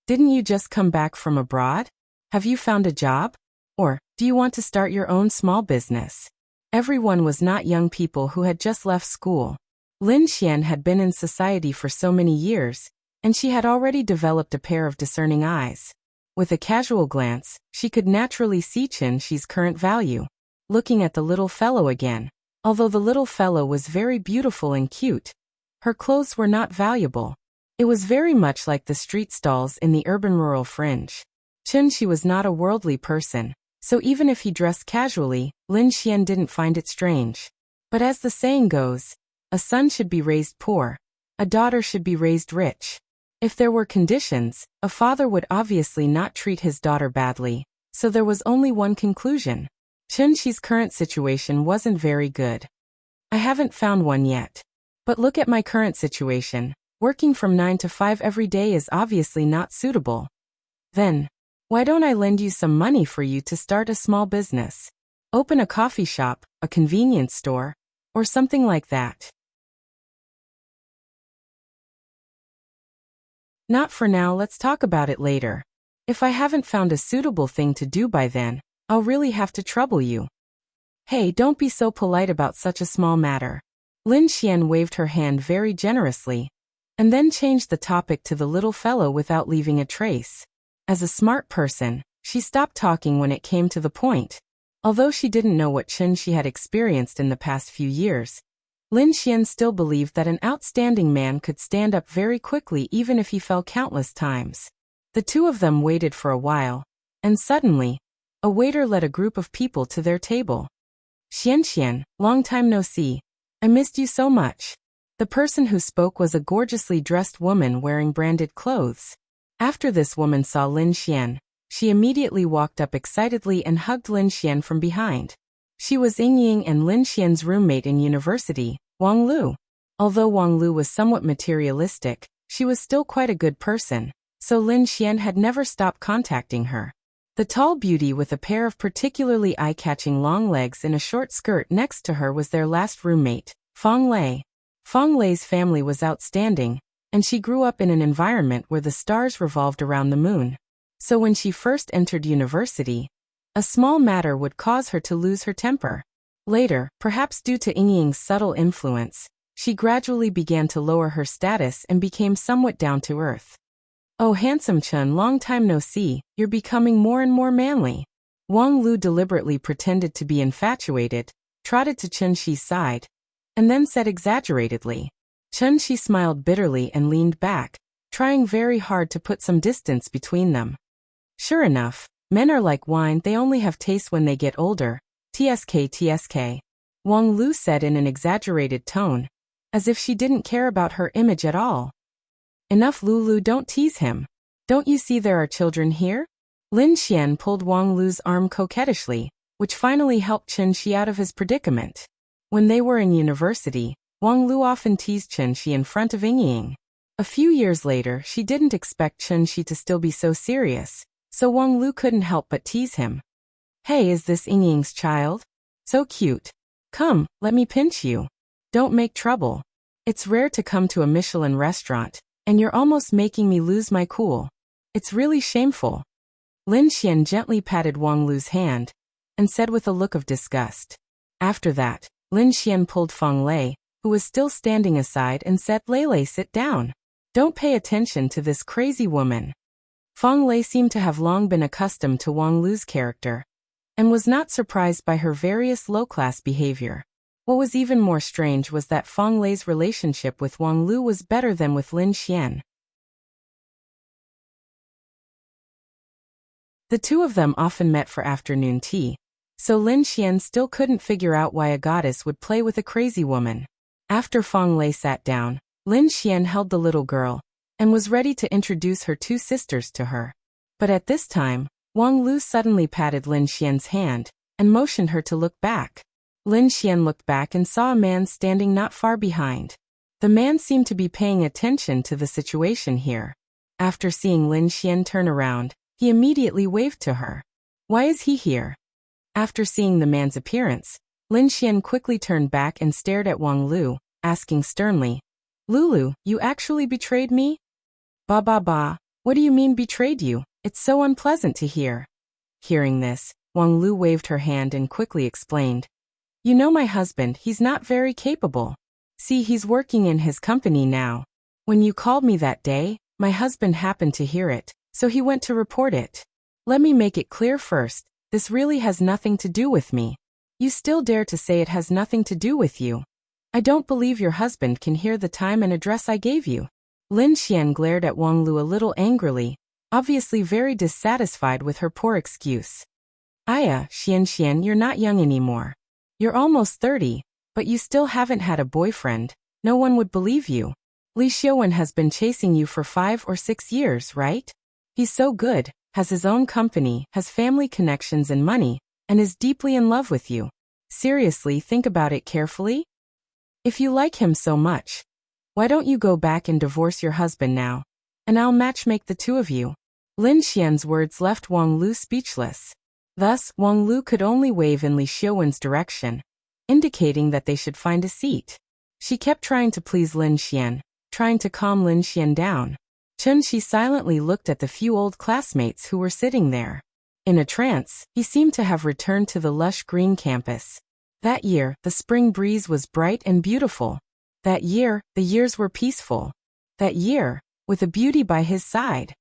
"Didn't you just come back from abroad? Have you found a job? Or, do you want to start your own small business?" Everyone was not young people who had just left school. Lin Xian had been in society for so many years, and she had already developed a pair of discerning eyes. With a casual glance, she could naturally see Chen-shi's current value. Looking at the little fellow again, although the little fellow was very beautiful and cute, her clothes were not valuable. It was very much like the street stalls in the urban-rural fringe. Chen-shi was not a worldly person, so even if he dressed casually, Lin Xian didn't find it strange. But as the saying goes, a son should be raised poor, a daughter should be raised rich. If there were conditions, a father would obviously not treat his daughter badly, so there was only one conclusion. Chen-shi's current situation wasn't very good. "I haven't found one yet. But look at my current situation. Working from 9 to 5 every day is obviously not suitable. Then, why don't I lend you some money for you to start a small business? Open a coffee shop, a convenience store, or something like that." "Not for now, let's talk about it later. If I haven't found a suitable thing to do by then, I'll really have to trouble you." "Hey, don't be so polite about such a small matter." Lin Xian waved her hand very generously. and then changed the topic to the little fellow without leaving a trace. As a smart person, she stopped talking when it came to the point. Although she didn't know what Chen Shi had experienced in the past few years, Lin Xian still believed that an outstanding man could stand up very quickly even if he fell countless times. The two of them waited for a while, and suddenly, a waiter led a group of people to their table. Xian, long time no see. I missed you so much. The person who spoke was a gorgeously dressed woman wearing branded clothes. After this woman saw Lin Xian, she immediately walked up excitedly and hugged Lin Xian from behind. She was Ying and Lin Xian's roommate in university, Wang Lu. Although Wang Lu was somewhat materialistic, she was still quite a good person, so Lin Xian had never stopped contacting her. The tall beauty with a pair of particularly eye-catching long legs and a short skirt next to her was their last roommate, Fang Lei. Fang Lei's family was outstanding, and she grew up in an environment where the stars revolved around the moon. So when she first entered university, a small matter would cause her to lose her temper. Later, perhaps due to Ying's subtle influence, she gradually began to lower her status and became somewhat down to earth. Oh handsome Chen, long time no see, you're becoming more and more manly. Wang Lu deliberately pretended to be infatuated, trotted to Chen Shi's side, and then said exaggeratedly. Chen Shi smiled bitterly and leaned back, trying very hard to put some distance between them. Sure enough, men are like wine, they only have taste when they get older. TSK. Wang Lu said in an exaggerated tone, as if she didn't care about her image at all. Enough Lulu, don't tease him. Don't you see there are children here? Lin Xian pulled Wang Lu's arm coquettishly, which finally helped Chen Shi out of his predicament. When they were in university, Wang Lu often teased Chen Shi in front of Ying. A few years later, she didn't expect Chen Shi to still be so serious, so Wang Lu couldn't help but tease him. Hey, is this Ying's child? So cute. Come, let me pinch you. Don't make trouble. It's rare to come to a Michelin restaurant, and you're almost making me lose my cool. It's really shameful. Lin Xian gently patted Wang Lu's hand, and said with a look of disgust. After that, Lin Xian pulled Fang Lei, who was still standing aside, and said, Lei, sit down. Don't pay attention to this crazy woman. Fang Lei seemed to have long been accustomed to Wang Lu's character, and was not surprised by her various low-class behavior. What was even more strange was that Fang Lei's relationship with Wang Lu was better than with Lin Xian. The two of them often met for afternoon tea, so Lin Xian still couldn't figure out why a goddess would play with a crazy woman. After Fang Lei sat down, Lin Xian held the little girl, and was ready to introduce her two sisters to her. But at this time, Wang Lu suddenly patted Lin Xian's hand, and motioned her to look back. Lin Xian looked back and saw a man standing not far behind. The man seemed to be paying attention to the situation here. After seeing Lin Xian turn around, he immediately waved to her. Why is he here? After seeing the man's appearance, Lin Xian quickly turned back and stared at Wang Lu, asking sternly, Lulu, you actually betrayed me? Ba, what do you mean betrayed you? It's so unpleasant to hear. Hearing this, Wang Lu waved her hand and quickly explained. You know my husband, he's not very capable. See, he's working in his company now. When you called me that day, my husband happened to hear it, so he went to report it. Let me make it clear first, this really has nothing to do with me. You still dare to say it has nothing to do with you? I don't believe your husband can hear the time and address I gave you. Lin Xian glared at Wang Lu a little angrily, obviously very dissatisfied with her poor excuse. Aya, Xian, you're not young anymore. You're almost 30, but you still haven't had a boyfriend. No one would believe you. Li Xiuwen has been chasing you for 5 or 6 years, right? He's so good, has his own company, has family connections and money, and is deeply in love with you. Seriously, think about it carefully. If you like him so much, why don't you go back and divorce your husband now? And I'll matchmake the two of you. Lin Xian's words left Wang Lu speechless. Thus, Wang Lu could only wave in Li Xiuwen's direction, indicating that they should find a seat. She kept trying to please Lin Xian, trying to calm Lin Xian down. Chen Shi silently looked at the few old classmates who were sitting there. In a trance, he seemed to have returned to the lush green campus. That year, the spring breeze was bright and beautiful. That year, the years were peaceful. that year, with a beauty by his side.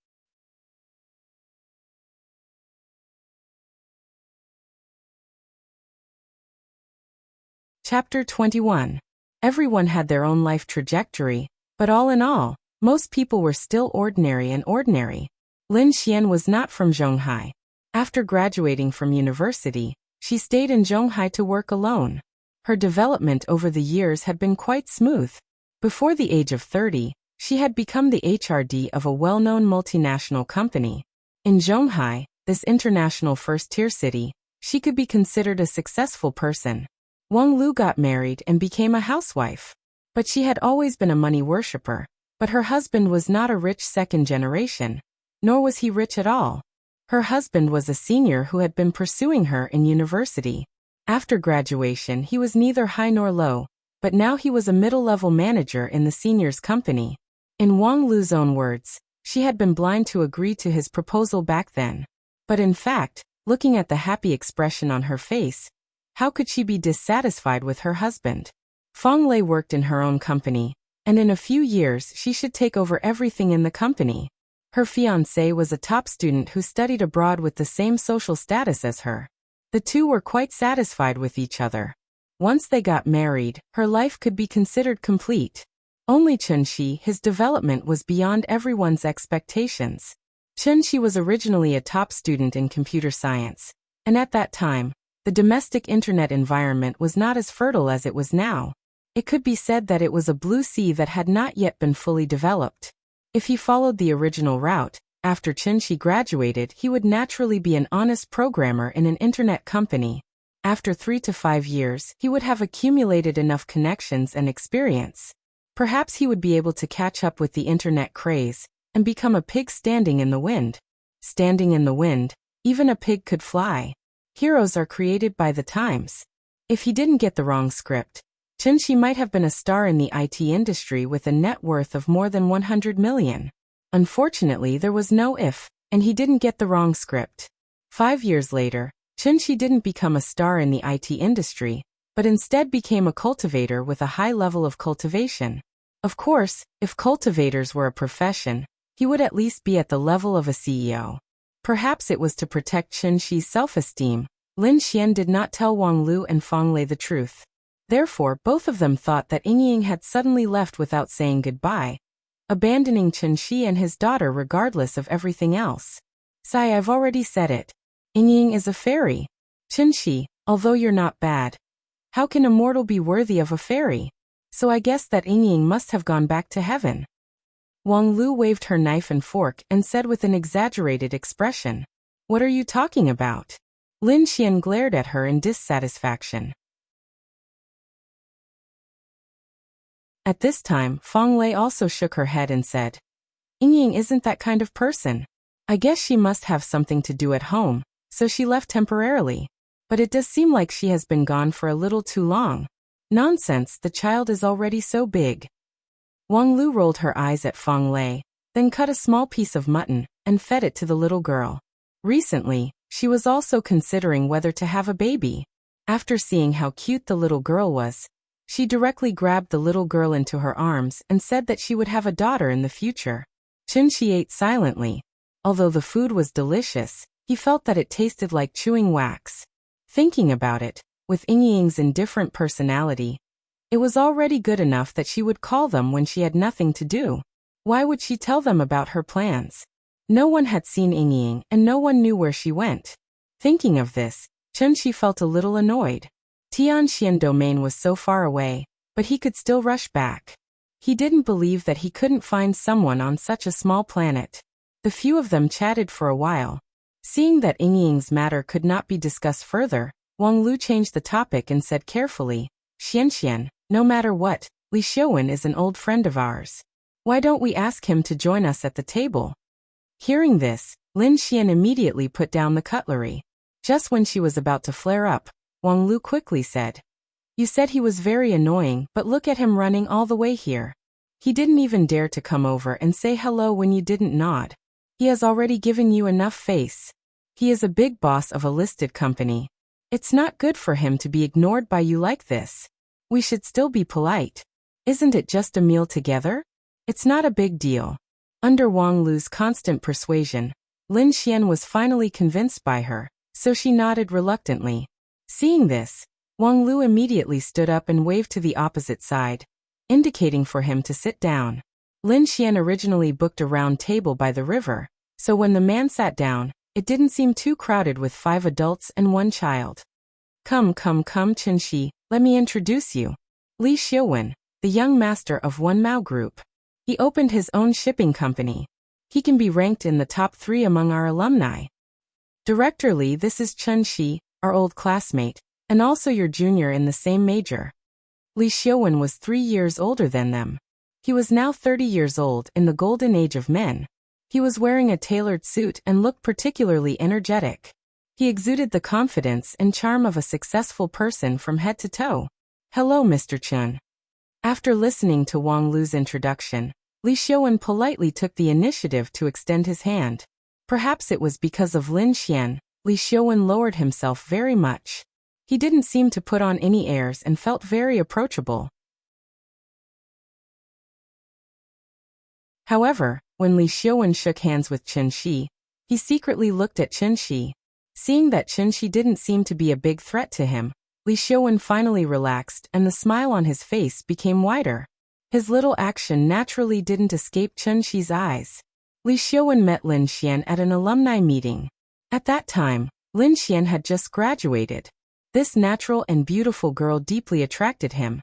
Chapter 21. Everyone had their own life trajectory, but all in all, most people were still ordinary and ordinary. Lin Xian was not from Zhonghai. After graduating from university, she stayed in Zhonghai to work alone. Her development over the years had been quite smooth. Before the age of 30, she had become the HRD of a well-known multinational company. In Zhonghai, this international first-tier city, she could be considered a successful person. Wang Lu got married and became a housewife. But she had always been a money worshipper. But her husband was not a rich second generation, nor was he rich at all. Her husband was a senior who had been pursuing her in university. After graduation, he was neither high nor low, but now he was a middle-level manager in the senior's company. In Wang Lu's own words, she had been blind to agree to his proposal back then. But in fact, looking at the happy expression on her face, how could she be dissatisfied with her husband? Feng Lei worked in her own company, and in a few years she should take over everything in the company. Her fiancé was a top student who studied abroad with the same social status as her. The two were quite satisfied with each other. Once they got married, her life could be considered complete. Only Chunxi, his development was beyond everyone's expectations. Chunxi was originally a top student in computer science, and at that time, the domestic internet environment was not as fertile as it was now. It could be said that it was a blue sea that had not yet been fully developed. If he followed the original route, after Chunxi graduated, he would naturally be an honest programmer in an internet company. After 3 to 5 years, he would have accumulated enough connections and experience. Perhaps he would be able to catch up with the internet craze and become a pig standing in the wind. Standing in the wind, even a pig could fly. Heroes are created by the times. If he didn't get the wrong script, Chunxi might have been a star in the IT industry with a net worth of more than 100 million. Unfortunately, there was no if, and he didn't get the wrong script. 5 years later, Chunxi didn't become a star in the IT industry, but instead became a cultivator with a high level of cultivation. Of course, if cultivators were a profession, he would at least be at the level of a CEO. Perhaps it was to protect Chunxi's self-esteem. Lin Xian did not tell Wang Lu and Feng Lei the truth. Therefore, both of them thought that Yingying had suddenly left without saying goodbye, abandoning Chunxi and his daughter regardless of everything else. Sai, I've already said it. Yingying is a fairy. Chunxi, although you're not bad, how can a mortal be worthy of a fairy? So I guess that Yingying must have gone back to heaven. Wang Lu waved her knife and fork and said with an exaggerated expression, "What are you talking about?" Lin Xian glared at her in dissatisfaction. At this time, Feng Lei also shook her head and said, "Yingying isn't that kind of person. I guess she must have something to do at home, so she left temporarily. But it does seem like she has been gone for a little too long. Nonsense, the child is already so big." Wang Lu rolled her eyes at Feng Lei, then cut a small piece of mutton and fed it to the little girl. Recently, she was also considering whether to have a baby. After seeing how cute the little girl was, she directly grabbed the little girl into her arms and said that she would have a daughter in the future. Chunxi ate silently. Although the food was delicious, he felt that it tasted like chewing wax. Thinking about it, with Yingying's indifferent personality, it was already good enough that she would call them when she had nothing to do. Why would she tell them about her plans? No one had seen Yingying and no one knew where she went. Thinking of this, Chunxi felt a little annoyed. Tianxian domain was so far away, but he could still rush back. He didn't believe that he couldn't find someone on such a small planet. The few of them chatted for a while. Seeing that Yingying's matter could not be discussed further, Wang Lu changed the topic and said carefully, "Xianxian, no matter what, Li Xiuwen is an old friend of ours. Why don't we ask him to join us at the table?" Hearing this, Lin Xian immediately put down the cutlery. Just when she was about to flare up, Wang Lu quickly said, "You said he was very annoying, but look at him running all the way here. He didn't even dare to come over and say hello when you didn't nod. He has already given you enough face. He is a big boss of a listed company. It's not good for him to be ignored by you like this. We should still be polite. Isn't it just a meal together? It's not a big deal. Under Wang Lu's constant persuasion, Lin Xian was finally convinced by her, so she nodded reluctantly. Seeing this, Wang Lu immediately stood up and waved to the opposite side, indicating for him to sit down. Lin Xian originally booked a round table by the river, so when the man sat down, it didn't seem too crowded with 5 adults and 1 child. Come, Chen Shi, let me introduce you. Li Xiuwen, the young master of One Mao Group. He opened his own shipping company. He can be ranked in the top 3 among our alumni. Director Li, this is Chen Shi, our old classmate, and also your junior in the same major. Li Xiuwen was 3 years older than them. He was now 30 years old in the golden age of men. He was wearing a tailored suit and looked particularly energetic. He exuded the confidence and charm of a successful person from head to toe. Hello, Mr. Chen. After listening to Wang Lu's introduction, Li Xiuwen politely took the initiative to extend his hand. Perhaps it was because of Lin Xian, Li Xiuwen lowered himself very much. He didn't seem to put on any airs and felt very approachable. However, when Li Xiuwen shook hands with Chen Shi, he secretly looked at Chen Shi. Seeing that Chen Shi didn't seem to be a big threat to him, Li Xiuwen finally relaxed and the smile on his face became wider. His little action naturally didn't escape Chen Shi's eyes. Li Xiuwen met Lin Xian at an alumni meeting. At that time, Lin Xian had just graduated. This natural and beautiful girl deeply attracted him.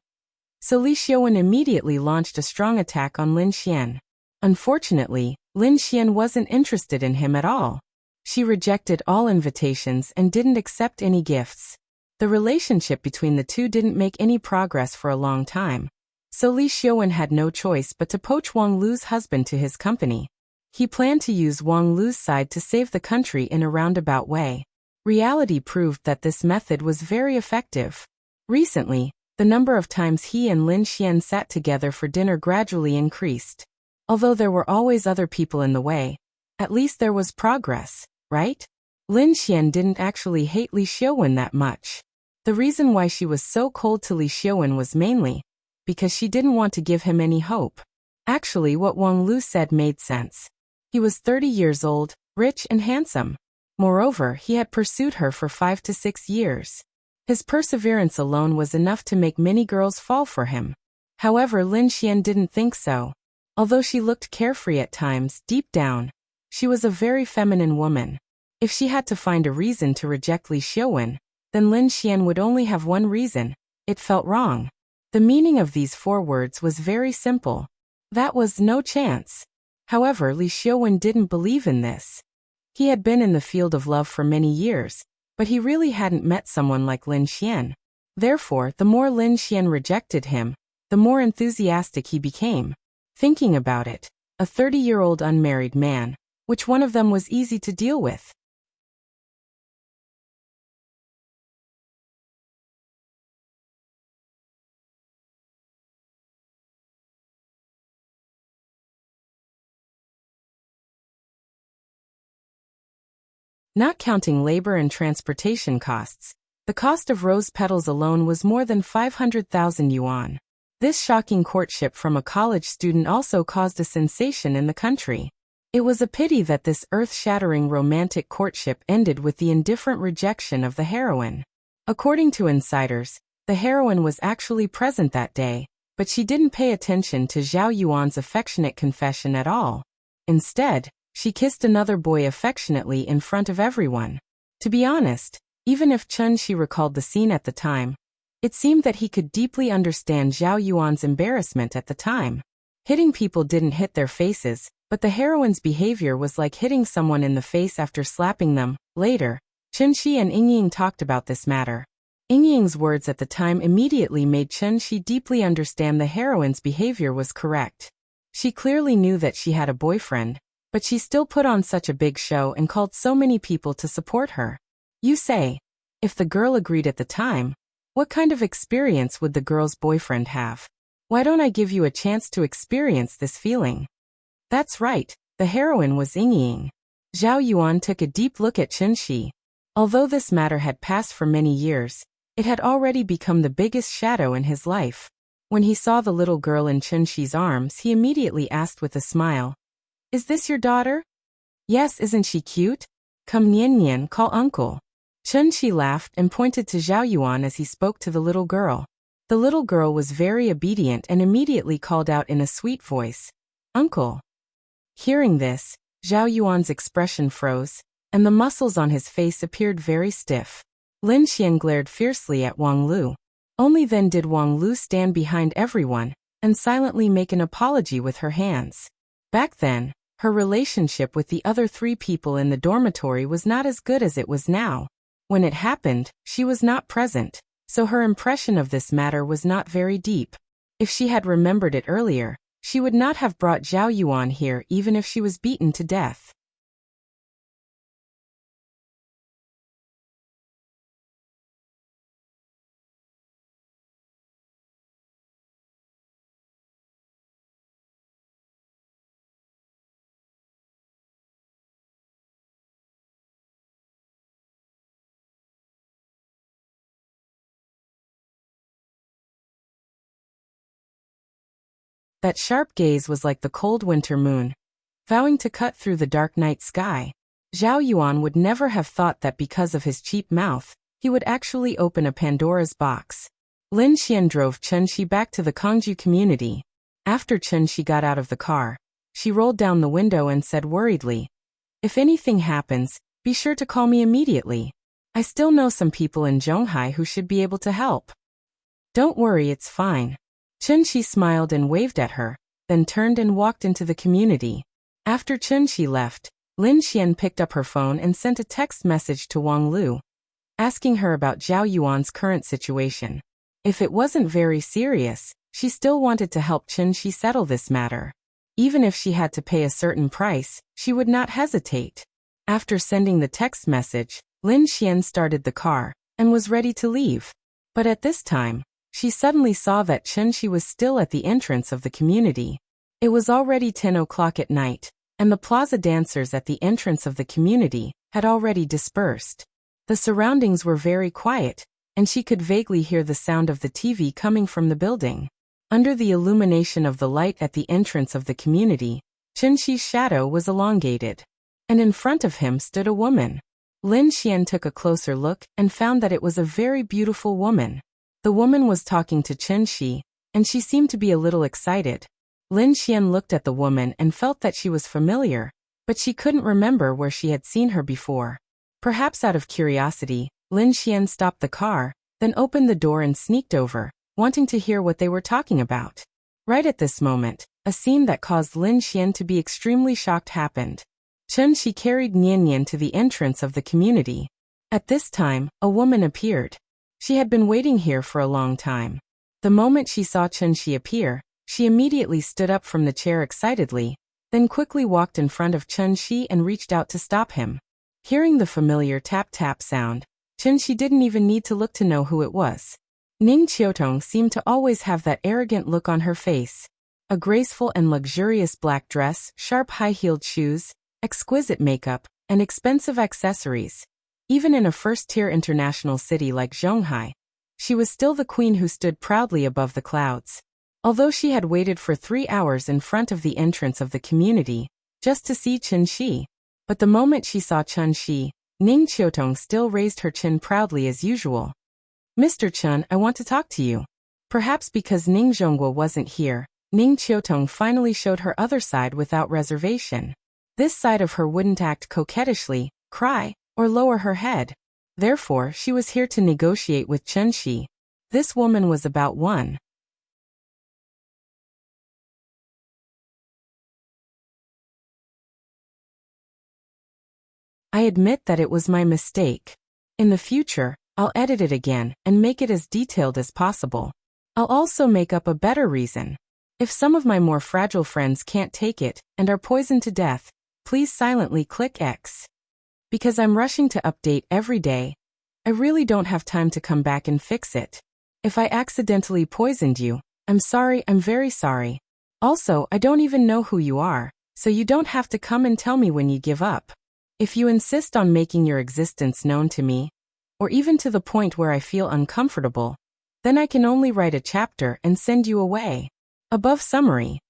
So Li Xiuwen immediately launched a strong attack on Lin Xian. Unfortunately, Lin Xian wasn't interested in him at all. She rejected all invitations and didn't accept any gifts. The relationship between the two didn't make any progress for a long time. So Li Xiuwen had no choice but to poach Wang Lu's husband to his company. He planned to use Wang Lu's side to save the country in a roundabout way. Reality proved that this method was very effective. Recently, the number of times he and Lin Xian sat together for dinner gradually increased. Although there were always other people in the way, at least there was progress, right? Lin Xian didn't actually hate Li Xiuwen that much. The reason why she was so cold to Li Xiuwen was mainly because she didn't want to give him any hope. Actually, what Wang Lu said made sense. He was 30 years old, rich and handsome. Moreover, he had pursued her for 5 to 6 years. His perseverance alone was enough to make many girls fall for him. However, Lin Xian didn't think so. Although she looked carefree at times, deep down, she was a very feminine woman. If she had to find a reason to reject Li Xiuwen, then Lin Xian would only have one reason: it felt wrong. The meaning of these 4 words was very simple. That was no chance. However, Li Xiuwen didn't believe in this. He had been in the field of love for many years, but he really hadn't met someone like Lin Xian. Therefore, the more Lin Xian rejected him, the more enthusiastic he became. Thinking about it, a 30-year-old unmarried man, which one of them was easy to deal with? Not counting labor and transportation costs, the cost of rose petals alone was more than 500,000 yuan. This shocking courtship from a college student also caused a sensation in the country. It was a pity that this earth-shattering romantic courtship ended with the indifferent rejection of the heroine. According to insiders, the heroine was actually present that day, but she didn't pay attention to Zhao Yuan's affectionate confession at all. Instead, she kissed another boy affectionately in front of everyone. To be honest, even if Chen Shi recalled the scene at the time, it seemed that he could deeply understand Zhao Yuan's embarrassment at the time. Hitting people didn't hit their faces, but the heroine's behavior was like hitting someone in the face after slapping them. Later, Chen Shi and Yingying talked about this matter. Yingying's words at the time immediately made Chen Shi deeply understand the heroine's behavior was correct. She clearly knew that she had a boyfriend, but she still put on such a big show and called so many people to support her. You say, if the girl agreed at the time, what kind of experience would the girl's boyfriend have? Why don't I give you a chance to experience this feeling? That's right, the heroine was Yingying. Zhao Yuan took a deep look at Chen Shi. Although this matter had passed for many years, it had already become the biggest shadow in his life. When he saw the little girl in Chunxi's arms, he immediately asked with a smile, "Is this your daughter?" "Yes, isn't she cute? Come Nian Nian, call uncle." Chunxi laughed and pointed to Zhao Yuan as he spoke to the little girl. The little girl was very obedient and immediately called out in a sweet voice, "Uncle." Hearing this, Zhao Yuan's expression froze, and the muscles on his face appeared very stiff. Lin Xian glared fiercely at Wang Lu. Only then did Wang Lu stand behind everyone and silently make an apology with her hands. Back then, her relationship with the other 3 people in the dormitory was not as good as it was now. When it happened, she was not present, so her impression of this matter was not very deep. If she had remembered it earlier, she would not have brought Zhao Yuan here even if she was beaten to death. That sharp gaze was like the cold winter moon, vowing to cut through the dark night sky. Zhao Yuan would never have thought that because of his cheap mouth, he would actually open a Pandora's box. Lin Xian drove Chunxi back to the Kongju community. After Chunxi got out of the car, she rolled down the window and said worriedly, "If anything happens, be sure to call me immediately. I still know some people in Zhonghai who should be able to help." "Don't worry, it's fine." Chunxi smiled and waved at her, then turned and walked into the community. After Chunxi left, Lin Xian picked up her phone and sent a text message to Wang Lu, asking her about Zhao Yuan's current situation. If it wasn't very serious, she still wanted to help Chunxi settle this matter. Even if she had to pay a certain price, she would not hesitate. After sending the text message, Lin Xian started the car and was ready to leave. But at this time, she suddenly saw that Chunxi was still at the entrance of the community. It was already 10 o'clock at night, and the plaza dancers at the entrance of the community had already dispersed. The surroundings were very quiet, and she could vaguely hear the sound of the TV coming from the building. Under the illumination of the light at the entrance of the community, Chunxi's shadow was elongated, and in front of him stood a woman. Lin Xian took a closer look and found that it was a very beautiful woman. The woman was talking to Chunxi, and she seemed to be a little excited. Lin Xian looked at the woman and felt that she was familiar, but she couldn't remember where she had seen her before. Perhaps out of curiosity, Lin Xian stopped the car, then opened the door and sneaked over, wanting to hear what they were talking about. Right at this moment, a scene that caused Lin Xian to be extremely shocked happened. Chunxi carried Nian Nian to the entrance of the community. At this time, a woman appeared. She had been waiting here for a long time. The moment she saw Chunxi appear, she immediately stood up from the chair excitedly, then quickly walked in front of Chunxi and reached out to stop him. Hearing the familiar tap-tap sound, Chunxi didn't even need to look to know who it was. Ning Qiutong seemed to always have that arrogant look on her face. A graceful and luxurious black dress, sharp high-heeled shoes, exquisite makeup, and expensive accessories. Even in a first-tier international city like Zhonghai, she was still the queen who stood proudly above the clouds. Although she had waited for 3 hours in front of the entrance of the community, just to see Chunxi, but the moment she saw Chunxi, Ning Qiutong still raised her chin proudly as usual. "Mr. Chun, I want to talk to you." Perhaps because Ning Zhongguo wasn't here, Ning Qiutong finally showed her other side without reservation. This side of her wouldn't act coquettishly, cry, or lower her head. Therefore, she was here to negotiate with Chunxi. This woman was about 1. I admit that it was my mistake. In the future, I'll edit it again and make it as detailed as possible. I'll also make up a better reason. If some of my more fragile friends can't take it and are poisoned to death, please silently click X. Because I'm rushing to update every day, I really don't have time to come back and fix it. If I accidentally poisoned you, I'm sorry, I'm very sorry. Also, I don't even know who you are, so you don't have to come and tell me when you give up. If you insist on making your existence known to me, or even to the point where I feel uncomfortable, Then I can only write a chapter and send you away. Above summary.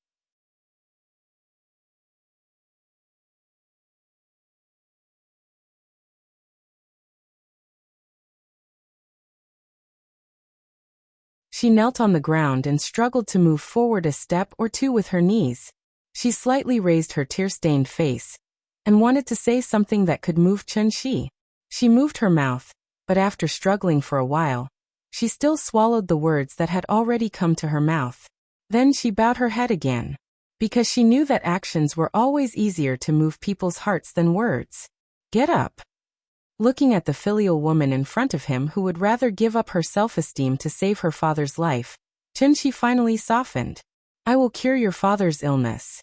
She knelt on the ground and struggled to move forward a step or two with her knees. She slightly raised her tear-stained face and wanted to say something that could move Chun-Shi. She moved her mouth, but after struggling for a while, she still swallowed the words that had already come to her mouth. Then she bowed her head again, because she knew that actions were always easier to move people's hearts than words. Get up. Looking at the filial woman in front of him who would rather give up her self-esteem to save her father's life, Chun-Shi finally softened. I will cure your father's illness.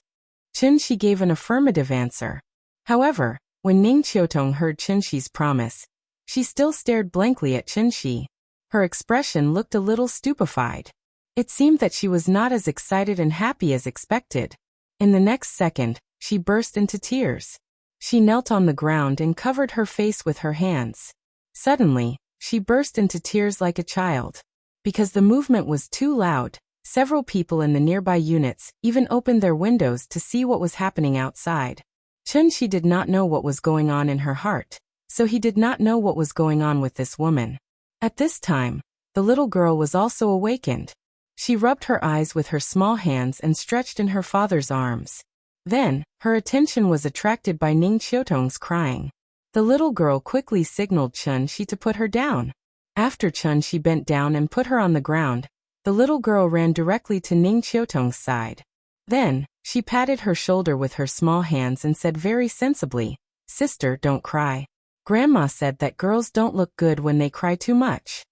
Chun-Shi gave an affirmative answer. However, when Ning Qiutong heard Chun-Shi's promise, she still stared blankly at Chun-Shi. Her expression looked a little stupefied. It seemed that she was not as excited and happy as expected. In the next second, she burst into tears. She knelt on the ground and covered her face with her hands. Suddenly, she burst into tears like a child. Because the movement was too loud, several people in the nearby units even opened their windows to see what was happening outside. Chun-Shi did not know what was going on in her heart, so he did not know what was going on with this woman. At this time, the little girl was also awakened. She rubbed her eyes with her small hands and stretched in her father's arms. Then, her attention was attracted by Ning Qiutong's crying. The little girl quickly signaled Chun-Shi to put her down. After Chun-Shi bent down and put her on the ground, the little girl ran directly to Ning Qiutong's side. Then, she patted her shoulder with her small hands and said very sensibly, "Sister, don't cry. Grandma said that girls don't look good when they cry too much."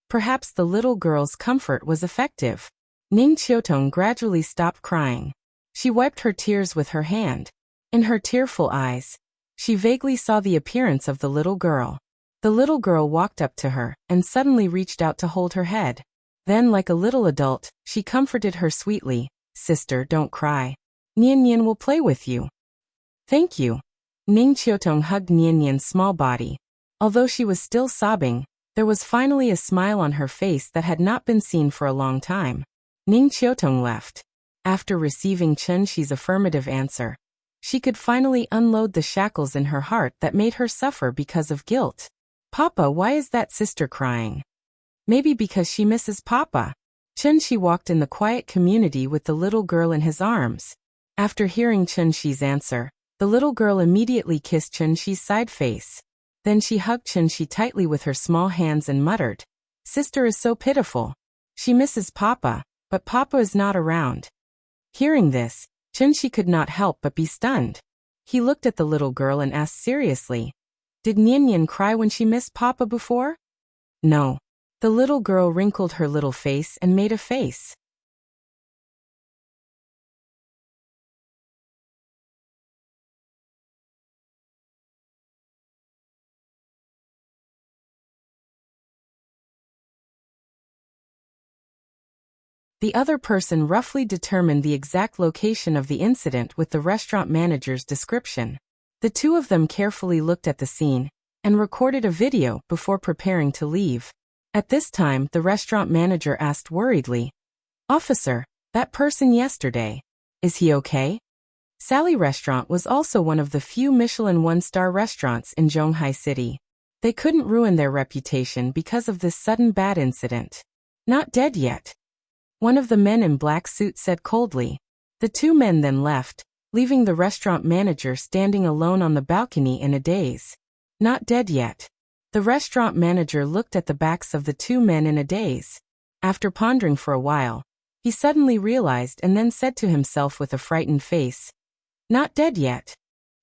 Perhaps the little girl's comfort was effective. Ning Qiutong gradually stopped crying. She wiped her tears with her hand. In her tearful eyes, she vaguely saw the appearance of the little girl. The little girl walked up to her and suddenly reached out to hold her head. Then, like a little adult, she comforted her sweetly. "Sister, don't cry. Nian Nian will play with you." "Thank you." Ning Qiutong hugged Nian Nian's small body. Although she was still sobbing, there was finally a smile on her face that had not been seen for a long time. Ning Qiutong left. After receiving Chun-Shi's affirmative answer, she could finally unload the shackles in her heart that made her suffer because of guilt. "Papa, why is that sister crying?" "Maybe because she misses Papa." Chun-Shi walked in the quiet community with the little girl in his arms. After hearing Chun-Shi's answer, the little girl immediately kissed Chun-Shi's side face. Then she hugged Chun-Shi tightly with her small hands and muttered, "Sister is so pitiful. She misses Papa, but Papa is not around." Hearing this, Chun-Shi could not help but be stunned. He looked at the little girl and asked seriously, "Did Nian Nian cry when she missed Papa before?" "No." The little girl wrinkled her little face and made a face. The other person roughly determined the exact location of the incident with the restaurant manager's description. The two of them carefully looked at the scene and recorded a video before preparing to leave. At this time, the restaurant manager asked worriedly, "Officer, that person yesterday, is he okay?" Sally Restaurant was also one of the few Michelin one-star restaurants in Zhonghai City. They couldn't ruin their reputation because of this sudden bad incident. "Not dead yet," one of the men in black suit said coldly. The two men then left, leaving the restaurant manager standing alone on the balcony in a daze. "Not dead yet." The restaurant manager looked at the backs of the two men in a daze. After pondering for a while, he suddenly realized and then said to himself with a frightened face, "Not dead yet."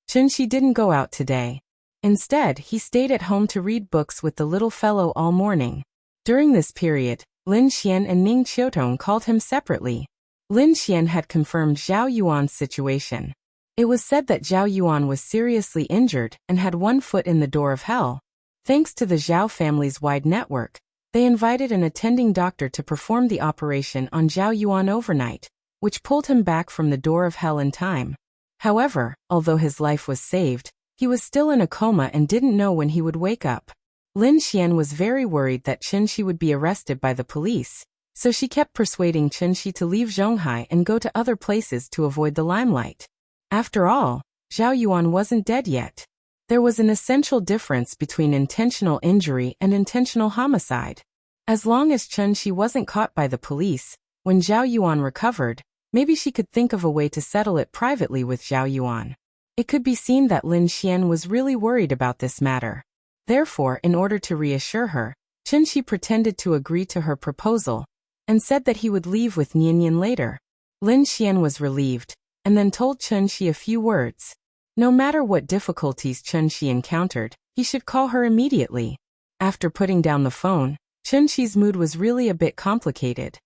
Chun-Shi didn't go out today. Instead, he stayed at home to read books with the little fellow all morning. During this period, Lin Xian and Ning Qiutong called him separately. Lin Xian had confirmed Zhao Yuan's situation. It was said that Zhao Yuan was seriously injured and had one foot in the door of hell. Thanks to the Zhao family's wide network, they invited an attending doctor to perform the operation on Zhao Yuan overnight, which pulled him back from the door of hell in time. However, although his life was saved, he was still in a coma and didn't know when he would wake up. Lin Xian was very worried that Qinshi would be arrested by the police, so she kept persuading Qinshi to leave Zhonghai and go to other places to avoid the limelight. After all, Zhao Yuan wasn't dead yet. There was an essential difference between intentional injury and intentional homicide. As long as Qinshi wasn't caught by the police, when Zhao Yuan recovered, maybe she could think of a way to settle it privately with Zhao Yuan. It could be seen that Lin Xian was really worried about this matter. Therefore, in order to reassure her, Qinshi pretended to agree to her proposal and said that he would leave with Nianyan later. Lin Xian was relieved, and then told Qinshi a few words. No matter what difficulties Qinshi encountered, he should call her immediately. After putting down the phone, Qinshi's mood was really a bit complicated.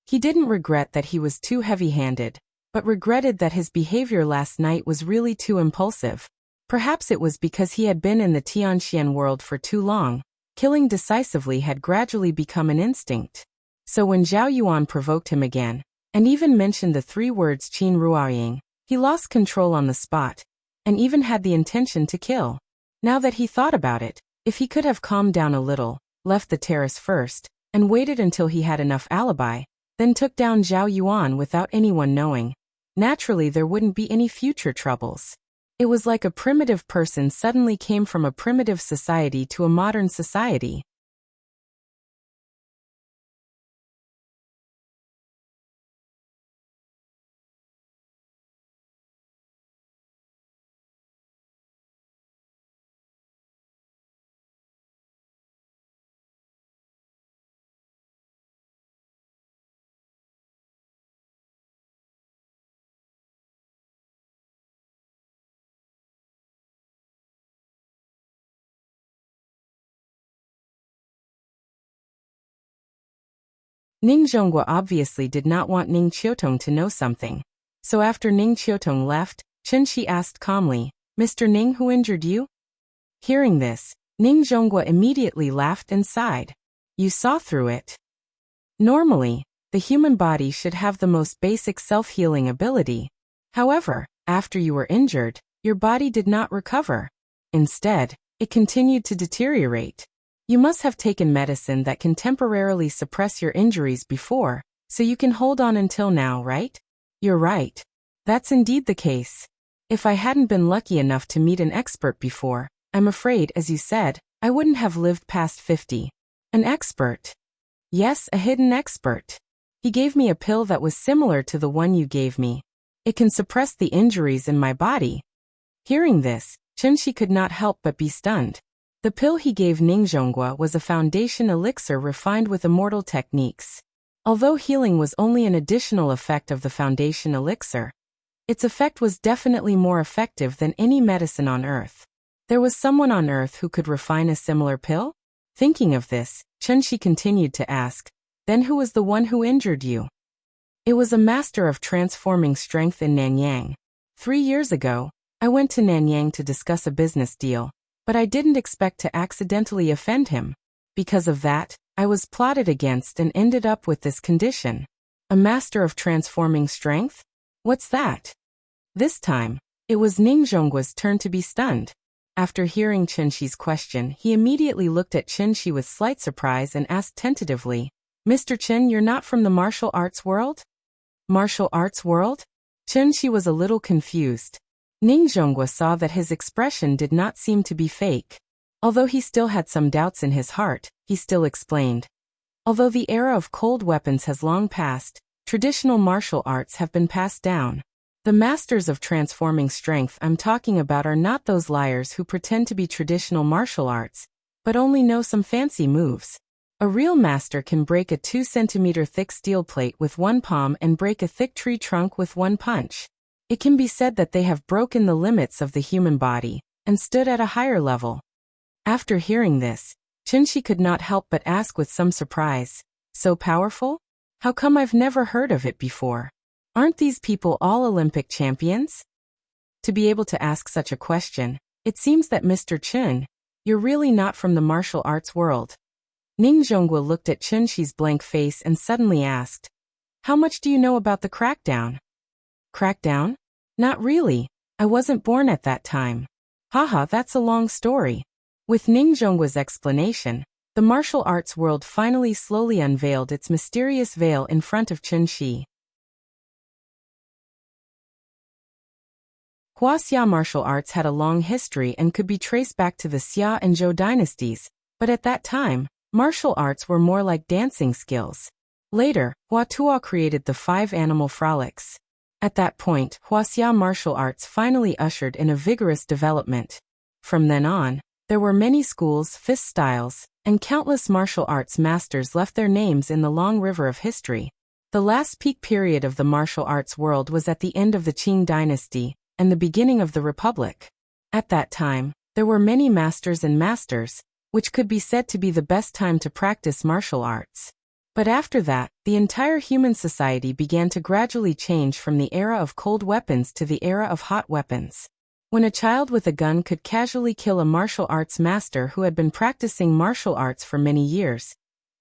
He didn't regret that he was too heavy-handed, but regretted that his behavior last night was really too impulsive. Perhaps it was because he had been in the Tianxian world for too long. Killing decisively had gradually become an instinct. So when Zhao Yuan provoked him again, and even mentioned the 3 words Qin Ruoying, he lost control on the spot, and even had the intention to kill. Now that he thought about it, if he could have calmed down a little, left the terrace first, and waited until he had enough alibi, then took down Zhao Yuan without anyone knowing, naturally there wouldn't be any future troubles. It was like a primitive person suddenly came from a primitive society to a modern society. Ning Zhonghua obviously did not want Ning Qiutong to know something. So after Ning Qiutong left, Qinshi asked calmly, "Mr. Ning, who injured you?" Hearing this, Ning Zhonghua immediately laughed and sighed. "You saw through it." Normally, the human body should have the most basic self-healing ability. However, after you were injured, your body did not recover. Instead, it continued to deteriorate. You must have taken medicine that can temporarily suppress your injuries before, so you can hold on until now, right? You're right. That's indeed the case. If I hadn't been lucky enough to meet an expert before, I'm afraid, as you said, I wouldn't have lived past 50. An expert? Yes, a hidden expert. He gave me a pill that was similar to the one you gave me. It can suppress the injuries in my body. Hearing this, Qinshi could not help but be stunned. The pill he gave Ning Zhonghua was a foundation elixir refined with immortal techniques. Although healing was only an additional effect of the foundation elixir, its effect was definitely more effective than any medicine on Earth. There was someone on Earth who could refine a similar pill? Thinking of this, Qinshi continued to ask, "Then who was the one who injured you?" "It was a master of transforming strength in Nanyang. 3 years ago, I went to Nanyang to discuss a business deal. But I didn't expect to accidentally offend him. Because of that, I was plotted against and ended up with this condition. A master of transforming strength? What's that?" This time, it was Ning Zhonggua's turn to be stunned. After hearing Qinshi's question, he immediately looked at Qinshi with slight surprise and asked tentatively, "Mr. Qin, you're not from the martial arts world?" Martial arts world? Qinshi was a little confused. Ning Zhonghua saw that his expression did not seem to be fake. Although he still had some doubts in his heart, he still explained. Although the era of cold weapons has long passed, traditional martial arts have been passed down. The masters of transforming strength I'm talking about are not those liars who pretend to be traditional martial arts, but only know some fancy moves. A real master can break a 2-centimeter thick steel plate with one palm and break a thick tree trunk with one punch. It can be said that they have broken the limits of the human body and stood at a higher level. After hearing this, Qinshi could not help but ask with some surprise, "So powerful? How come I've never heard of it before? Aren't these people all Olympic champions?" To be able to ask such a question, it seems that Mr. Qin, you're really not from the martial arts world. Ning Zhonghua looked at Qinshi's blank face and suddenly asked, "How much do you know about the crackdown?" "Crackdown? Not really. I wasn't born at that time." "Haha, that's a long story. With Ningzhongguo's explanation, the martial arts world finally slowly unveiled its mysterious veil in front of Chunxi. Huaxia martial arts had a long history and could be traced back to the Xia and Zhou dynasties, but at that time, martial arts were more like dancing skills. Later, Huatuo created the 5 animal frolics. At that point, Huaxia martial arts finally ushered in a vigorous development. From then on, there were many schools, fist styles, and countless martial arts masters left their names in the long river of history. The last peak period of the martial arts world was at the end of the Qing dynasty and the beginning of the Republic. At that time, there were many masters and masters, which could be said to be the best time to practice martial arts. But after that, the entire human society began to gradually change from the era of cold weapons to the era of hot weapons. When a child with a gun could casually kill a martial arts master who had been practicing martial arts for many years,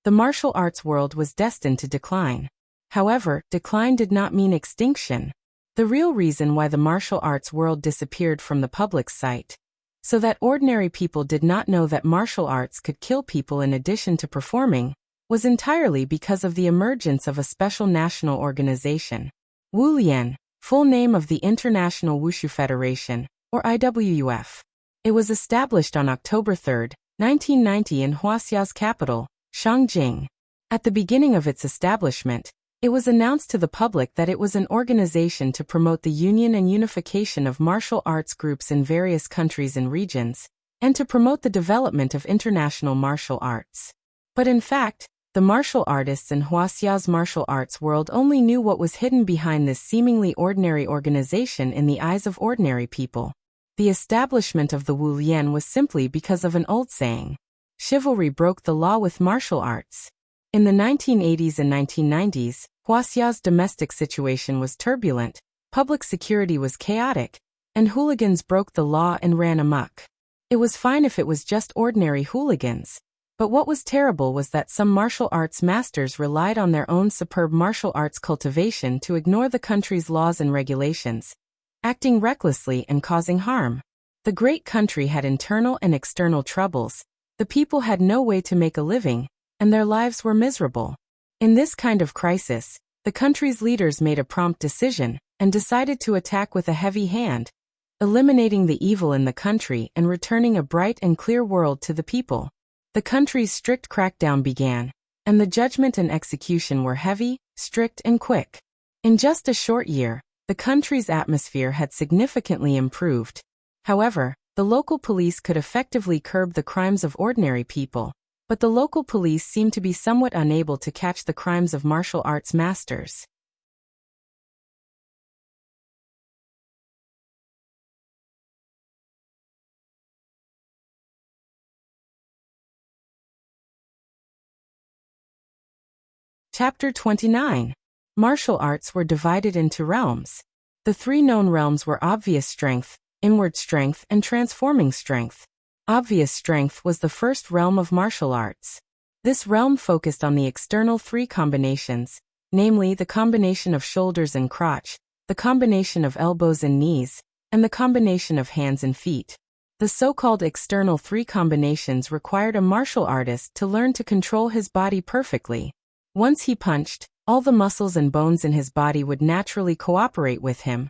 the martial arts world was destined to decline. However, decline did not mean extinction. The real reason why the martial arts world disappeared from the public's sight, so that ordinary people did not know that martial arts could kill people in addition to performing, was entirely because of the emergence of a special national organization. Wu Lian, full name of the International Wushu Federation, or IWUF. It was established on October 3, 1990 in Huaxia's capital, Shangjing. At the beginning of its establishment, it was announced to the public that it was an organization to promote the union and unification of martial arts groups in various countries and regions, and to promote the development of international martial arts. But in fact, the martial artists in Huaxia's martial arts world only knew what was hidden behind this seemingly ordinary organization in the eyes of ordinary people. The establishment of the Wu Lian was simply because of an old saying: chivalry broke the law with martial arts. In the 1980s and 1990s, Huaxia's domestic situation was turbulent, public security was chaotic, and hooligans broke the law and ran amok. It was fine if it was just ordinary hooligans, but what was terrible was that some martial arts masters relied on their own superb martial arts cultivation to ignore the country's laws and regulations, acting recklessly and causing harm. The great country had internal and external troubles, the people had no way to make a living, and their lives were miserable. In this kind of crisis, the country's leaders made a prompt decision and decided to attack with a heavy hand, eliminating the evil in the country and returning a bright and clear world to the people. The country's strict crackdown began, and the judgment and execution were heavy, strict, and quick. In just a short year, the country's atmosphere had significantly improved. However, the local police could effectively curb the crimes of ordinary people, but the local police seemed to be somewhat unable to catch the crimes of martial arts masters. Chapter 29. Martial arts were divided into realms. The 3 known realms were obvious strength, inward strength, and transforming strength. Obvious strength was the first realm of martial arts. This realm focused on the external 3 combinations, namely the combination of shoulders and crotch, the combination of elbows and knees, and the combination of hands and feet. The so-called external 3 combinations required a martial artist to learn to control his body perfectly. Once he punched, all the muscles and bones in his body would naturally cooperate with him,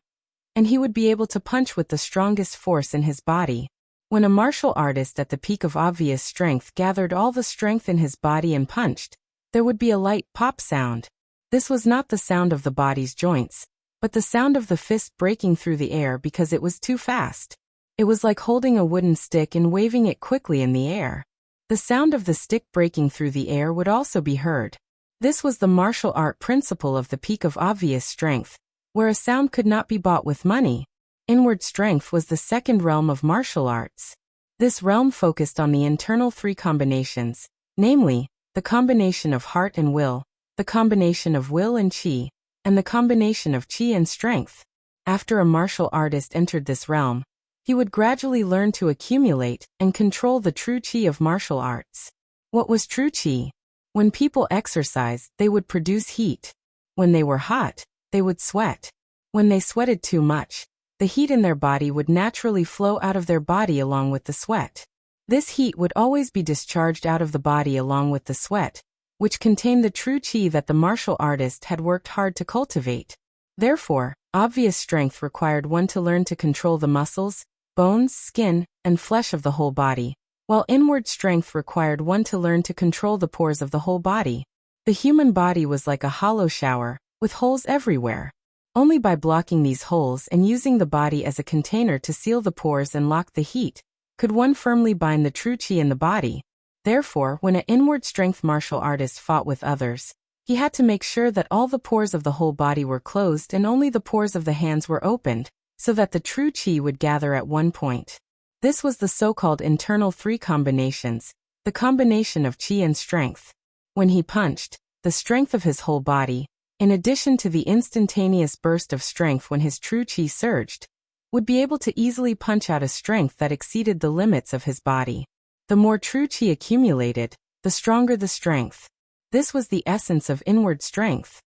and he would be able to punch with the strongest force in his body. When a martial artist at the peak of obvious strength gathered all the strength in his body and punched, there would be a light pop sound. This was not the sound of the body's joints, but the sound of the fist breaking through the air because it was too fast. It was like holding a wooden stick and waving it quickly in the air. The sound of the stick breaking through the air would also be heard. This was the martial art principle of the peak of obvious strength, where a sound could not be bought with money. Inward strength was the second realm of martial arts. This realm focused on the internal 3 combinations, namely, the combination of heart and will, the combination of will and qi, and the combination of qi and strength. After a martial artist entered this realm, he would gradually learn to accumulate and control the true qi of martial arts. What was true qi? When people exercised, they would produce heat. When they were hot, they would sweat. When they sweated too much, the heat in their body would naturally flow out of their body along with the sweat. This heat would always be discharged out of the body along with the sweat, which contained the true qi that the martial artist had worked hard to cultivate. Therefore, obvious strength required one to learn to control the muscles, bones, skin, and flesh of the whole body, while inward strength required one to learn to control the pores of the whole body. The human body was like a hollow shower, with holes everywhere. Only by blocking these holes and using the body as a container to seal the pores and lock the heat, could one firmly bind the true qi in the body. Therefore, when an inward strength martial artist fought with others, he had to make sure that all the pores of the whole body were closed and only the pores of the hands were opened, so that the true qi would gather at one point. This was the so-called internal three combinations, the combination of qi and strength. When he punched, the strength of his whole body, in addition to the instantaneous burst of strength when his true qi surged, would be able to easily punch out a strength that exceeded the limits of his body. The more true qi accumulated, the stronger the strength. This was the essence of inward strength.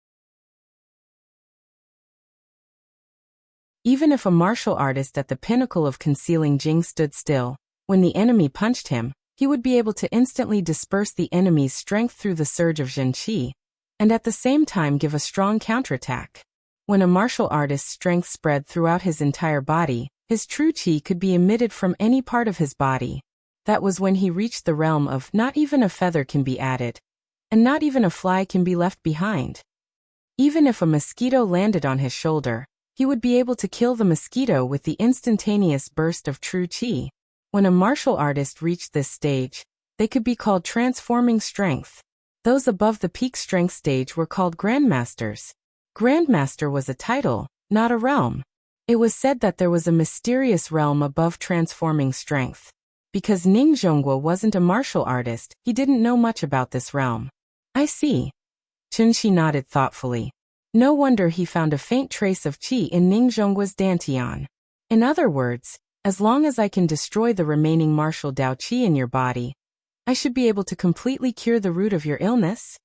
Even if a martial artist at the pinnacle of concealing Jing stood still, when the enemy punched him, he would be able to instantly disperse the enemy's strength through the surge of Zhen qi, and at the same time give a strong counterattack. When a martial artist's strength spread throughout his entire body, his true qi could be emitted from any part of his body. That was when he reached the realm of not even a feather can be added, and not even a fly can be left behind. Even if a mosquito landed on his shoulder, he would be able to kill the mosquito with the instantaneous burst of true qi. When a martial artist reached this stage, they could be called transforming strength. Those above the peak strength stage were called grandmasters. Grandmaster was a title, not a realm. It was said that there was a mysterious realm above transforming strength. Because Ning Zhonghua wasn't a martial artist, he didn't know much about this realm. I see. Chunxi nodded thoughtfully. No wonder he found a faint trace of qi in Ning Zhonggua's dantian. In other words, as long as I can destroy the remaining martial Dao qi in your body, I should be able to completely cure the root of your illness?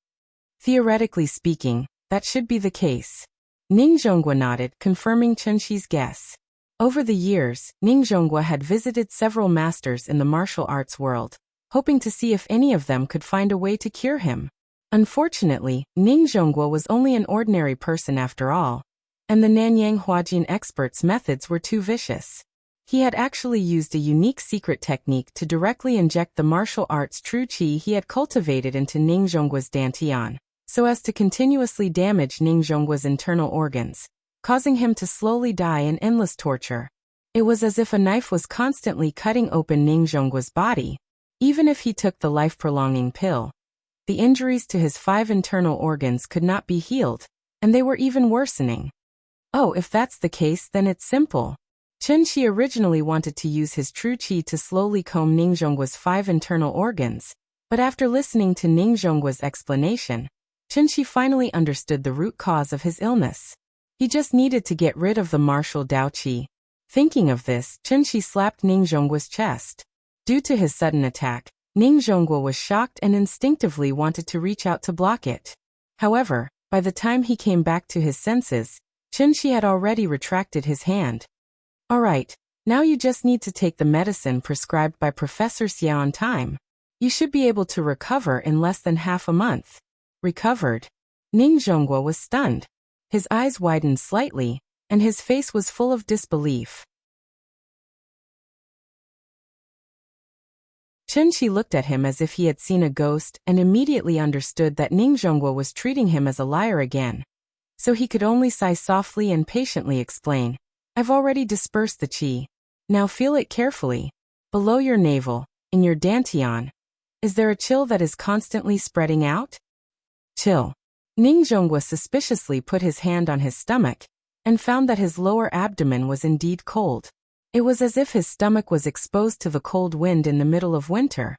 Theoretically speaking, that should be the case. Ning Zhonghua nodded, confirming Chunxi's guess. Over the years, Ning Zhonghua had visited several masters in the martial arts world, hoping to see if any of them could find a way to cure him. Unfortunately, Ning Zhonghua was only an ordinary person after all, and the Nanyang Huajin expert's methods were too vicious. He had actually used a unique secret technique to directly inject the martial arts true qi he had cultivated into Ning Zhonggua's dantian, so as to continuously damage Ning Zhonggua's internal organs, causing him to slowly die in endless torture. It was as if a knife was constantly cutting open Ning Zhonggua's body. Even if he took the life-prolonging pill, the injuries to his 5 internal organs could not be healed, and they were even worsening. Oh, if that's the case, then it's simple. Chunxi originally wanted to use his true qi to slowly comb Ning Zhonggua's 5 internal organs, but after listening to Ning Zhonggua's explanation, Chunxi finally understood the root cause of his illness. He just needed to get rid of the martial Dao qi. Thinking of this, Chunxi slapped Ning Zhonggua's chest. Due to his sudden attack, Ning Zhonghua was shocked and instinctively wanted to reach out to block it. However, by the time he came back to his senses, Chunxi had already retracted his hand. Alright, now you just need to take the medicine prescribed by Professor Xia on time. You should be able to recover in less than half a month. Recovered? Ning Zhonghua was stunned. His eyes widened slightly, and his face was full of disbelief. Chunxi looked at him as if he had seen a ghost and immediately understood that Ning Zhonghua was treating him as a liar again. So he could only sigh softly and patiently explain, I've already dispersed the qi. Now feel it carefully. Below your navel, in your dantian. Is there a chill that is constantly spreading out? Chill. Ning Zhonghua suspiciously put his hand on his stomach, and found that his lower abdomen was indeed cold. It was as if his stomach was exposed to the cold wind in the middle of winter.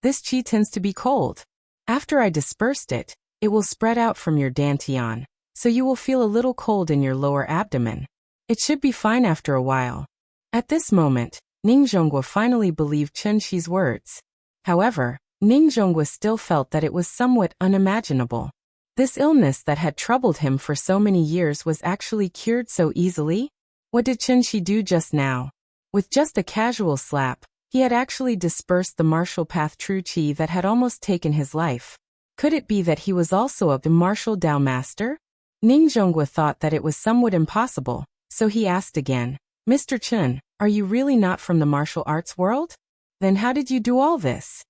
This qi tends to be cold. After I dispersed it, it will spread out from your dantian, so you will feel a little cold in your lower abdomen. It should be fine after a while. At this moment, Ning Zhonghua finally believed Chunxi's words. However, Ning Zhonghua still felt that it was somewhat unimaginable. This illness that had troubled him for so many years was actually cured so easily? What did Chunxi do just now? With just a casual slap, He had actually dispersed the martial path Tru Chi that had almost taken his life. Could it be that he was also a martial Dao master? Ning Zhonghua thought that it was somewhat impossible, so he asked again, Mr. Chen, are you really not from the martial arts world? Then how did you do all this?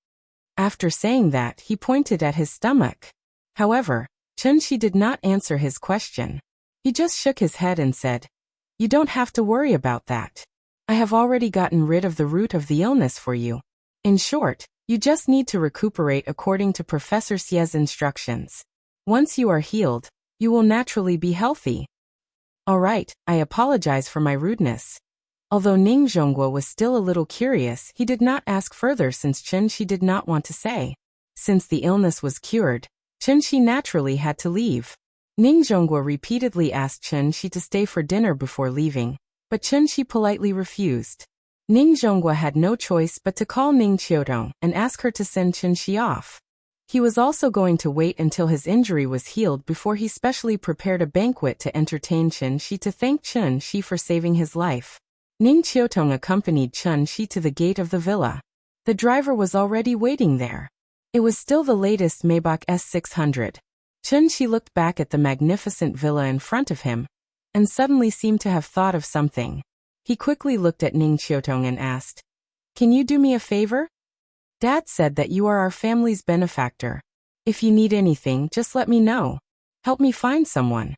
After saying that, he pointed at his stomach. However, Chen Shi did not answer his question. He just shook his head and said, You don't have to worry about that. I have already gotten rid of the root of the illness for you. In short, you just need to recuperate according to Professor Xie's instructions. Once you are healed, you will naturally be healthy. All right, I apologize for my rudeness. Although Ning Zhonghua was still a little curious, he did not ask further since Chen Shi did not want to say. Since the illness was cured, Chen Shi naturally had to leave. Ning Zhonghua repeatedly asked Chen Shi to stay for dinner before leaving, but Chen Shi politely refused. Ning Zhonghua had no choice but to call Ning Qiutong and ask her to send Chen Shi off. He was also going to wait until his injury was healed before he specially prepared a banquet to entertain Chen Shi to thank Chen Shi for saving his life. Ning Qiutong accompanied Chen Shi to the gate of the villa. The driver was already waiting there. It was still the latest Maybach S600. Chen Shi looked back at the magnificent villa in front of him, and suddenly seemed to have thought of something. He quickly looked at Ning Qiutong and asked, Can you do me a favor? Dad said that you are our family's benefactor. If you need anything, just let me know. Help me find someone.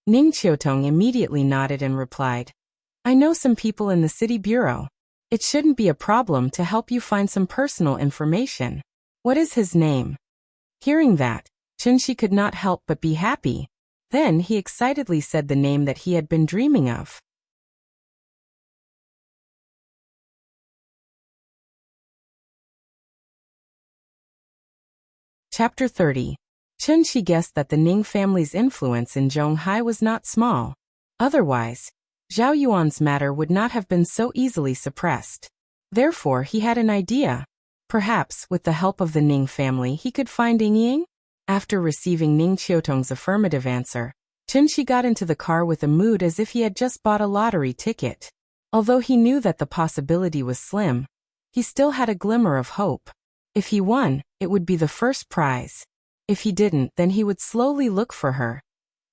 Ning Qiutong immediately nodded and replied, I know some people in the city bureau. It shouldn't be a problem to help you find some personal information. What is his name? Hearing that, Chen Shi could not help but be happy. Then he excitedly said the name that he had been dreaming of. Chapter 30. Chen Shi guessed that the Ning family's influence in Zhonghai was not small. Otherwise, Zhao Yuan's matter would not have been so easily suppressed. Therefore, he had an idea. Perhaps, with the help of the Ning family, he could find Ying Ying? After receiving Ning Qiutong's affirmative answer, Chen Shi got into the car with a mood as if he had just bought a lottery ticket. Although he knew that the possibility was slim, he still had a glimmer of hope. If he won, it would be the first prize. If he didn't, then he would slowly look for her.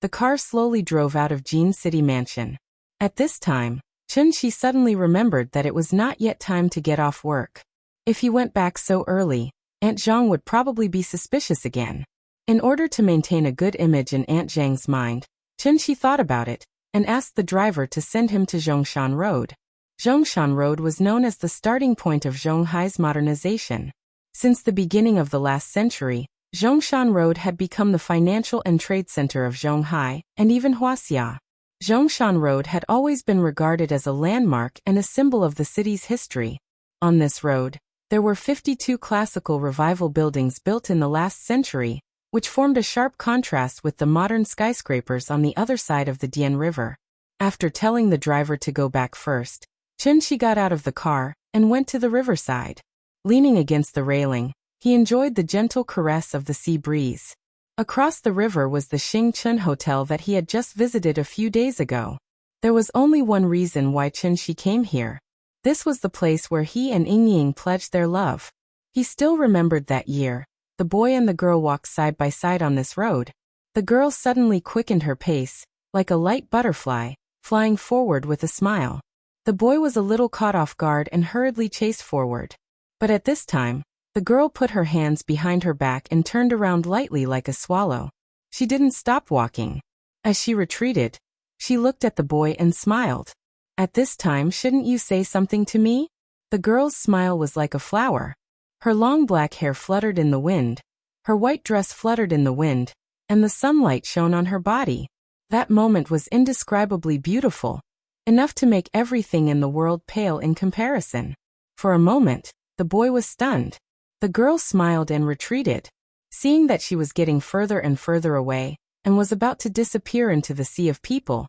The car slowly drove out of Jin's city mansion. At this time, Chen Shi suddenly remembered that it was not yet time to get off work. If he went back so early, Aunt Zhang would probably be suspicious again. In order to maintain a good image in Aunt Zhang's mind, Chen Shi thought about it, and asked the driver to send him to Zhongshan Road. Zhongshan Road was known as the starting point of Zhonghai's modernization. Since the beginning of the last century, Zhongshan Road had become the financial and trade center of Zhonghai, and even Huaxia. Zhongshan Road had always been regarded as a landmark and a symbol of the city's history. On this road, there were 52 classical revival buildings built in the last century, which formed a sharp contrast with the modern skyscrapers on the other side of the Dian River. After telling the driver to go back first, Chen Shi got out of the car and went to the riverside. Leaning against the railing, he enjoyed the gentle caress of the sea breeze. Across the river was the Xing Chen Hotel that he had just visited a few days ago. There was only one reason why Chen Shi came here. This was the place where he and Ying Ying pledged their love. He still remembered that year. The boy and the girl walked side by side on this road. The girl suddenly quickened her pace, like a light butterfly, flying forward with a smile. The boy was a little caught off guard and hurriedly chased forward. But at this time, the girl put her hands behind her back and turned around lightly like a swallow. She didn't stop walking. As she retreated, she looked at the boy and smiled. At this time, shouldn't you say something to me? The girl's smile was like a flower. Her long black hair fluttered in the wind, her white dress fluttered in the wind, and the sunlight shone on her body. That moment was indescribably beautiful, enough to make everything in the world pale in comparison. For a moment, the boy was stunned. The girl smiled and retreated. Seeing that she was getting further and further away, and was about to disappear into the sea of people,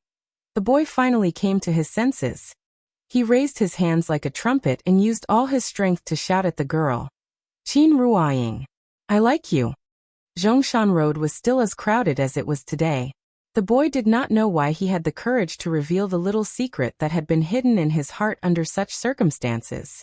the boy finally came to his senses. He raised his hands like a trumpet and used all his strength to shout at the girl. Qin Ruoying, I like you. Zhongshan Road was still as crowded as it was today. The boy did not know why he had the courage to reveal the little secret that had been hidden in his heart under such circumstances.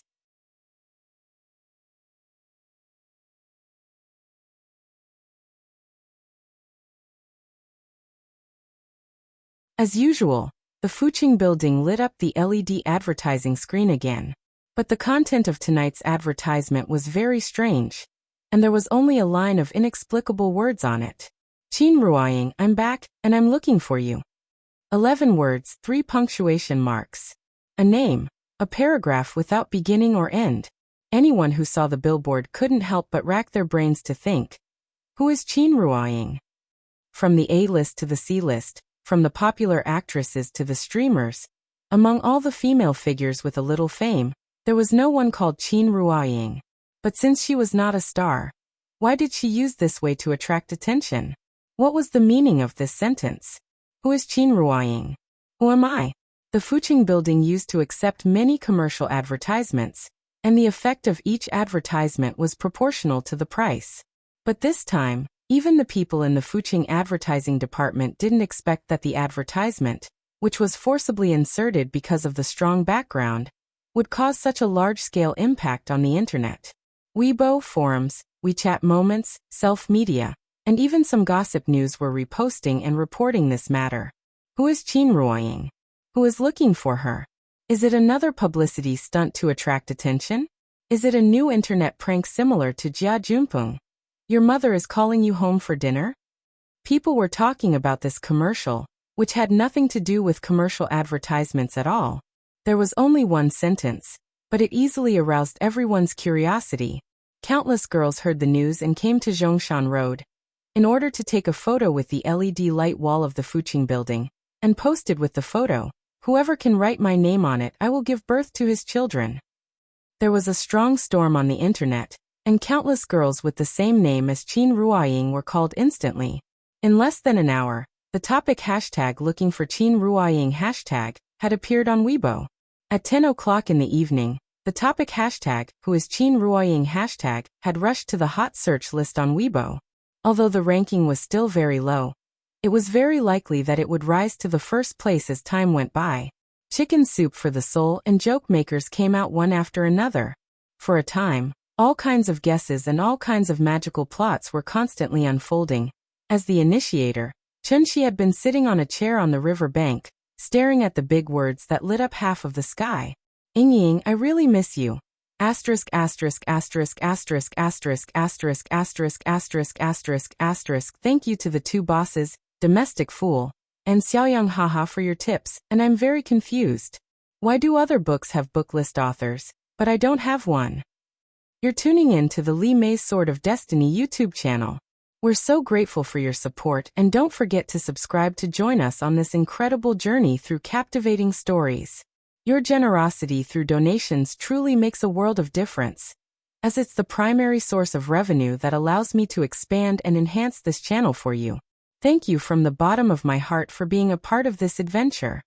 As usual, the Fuching building lit up the LED advertising screen again. But the content of tonight's advertisement was very strange, and there was only a line of inexplicable words on it. Qin Ruoying, I'm back, and I'm looking for you. 11 words, 3 punctuation marks. A name, a paragraph without beginning or end. Anyone who saw the billboard couldn't help but rack their brains to think, who is Qin Ruoying? From the A-list to the C-list, from the popular actresses to the streamers, among all the female figures with a little fame, there was no one called Qin Ruoying. But since she was not a star, why did she use this way to attract attention? What was the meaning of this sentence? Who is Qin Ruoying? Who am I? The Fuching building used to accept many commercial advertisements, and the effect of each advertisement was proportional to the price. But this time, even the people in the Fuching advertising department didn't expect that the advertisement, which was forcibly inserted because of the strong background, would cause such a large-scale impact on the internet. Weibo, forums, WeChat moments, self-media, and even some gossip news were reposting and reporting this matter. Who is Qin Ruoying? Who is looking for her? Is it another publicity stunt to attract attention? Is it a new internet prank similar to Jia Junpeng? Your mother is calling you home for dinner? People were talking about this commercial, which had nothing to do with commercial advertisements at all. There was only one sentence, but it easily aroused everyone's curiosity. Countless girls heard the news and came to Zhongshan Road in order to take a photo with the LED light wall of the Fuching building, and posted with the photo, "Whoever can write my name on it, I will give birth to his children." There was a strong storm on the internet, and countless girls with the same name as Qin Ruoying were called instantly. In less than an hour, the topic hashtag looking for Qin Ruoying hashtag had appeared on Weibo. At 10 o'clock in the evening, the topic hashtag, who is Qin Ruoying hashtag, had rushed to the hot search list on Weibo. Although the ranking was still very low, it was very likely that it would rise to the first place as time went by. Chicken soup for the soul and joke makers came out one after another. For a time, all kinds of guesses and all kinds of magical plots were constantly unfolding. As the initiator, Chunxi had been sitting on a chair on the river bank, staring at the big words that lit up half of the sky. Ying, I really miss you. Asterisk asterisk asterisk asterisk asterisk asterisk asterisk asterisk asterisk asterisk. Thank you to the two bosses, Domestic Fool, and Xiaoyang haha for your tips, and I'm very confused. Why do other books have book list authors, but I don't have one? You're tuning in to the Li Mei's Sword of Destiny YouTube channel. We're so grateful for your support, and don't forget to subscribe to join us on this incredible journey through captivating stories. Your generosity through donations truly makes a world of difference, as it's the primary source of revenue that allows me to expand and enhance this channel for you. Thank you from the bottom of my heart for being a part of this adventure.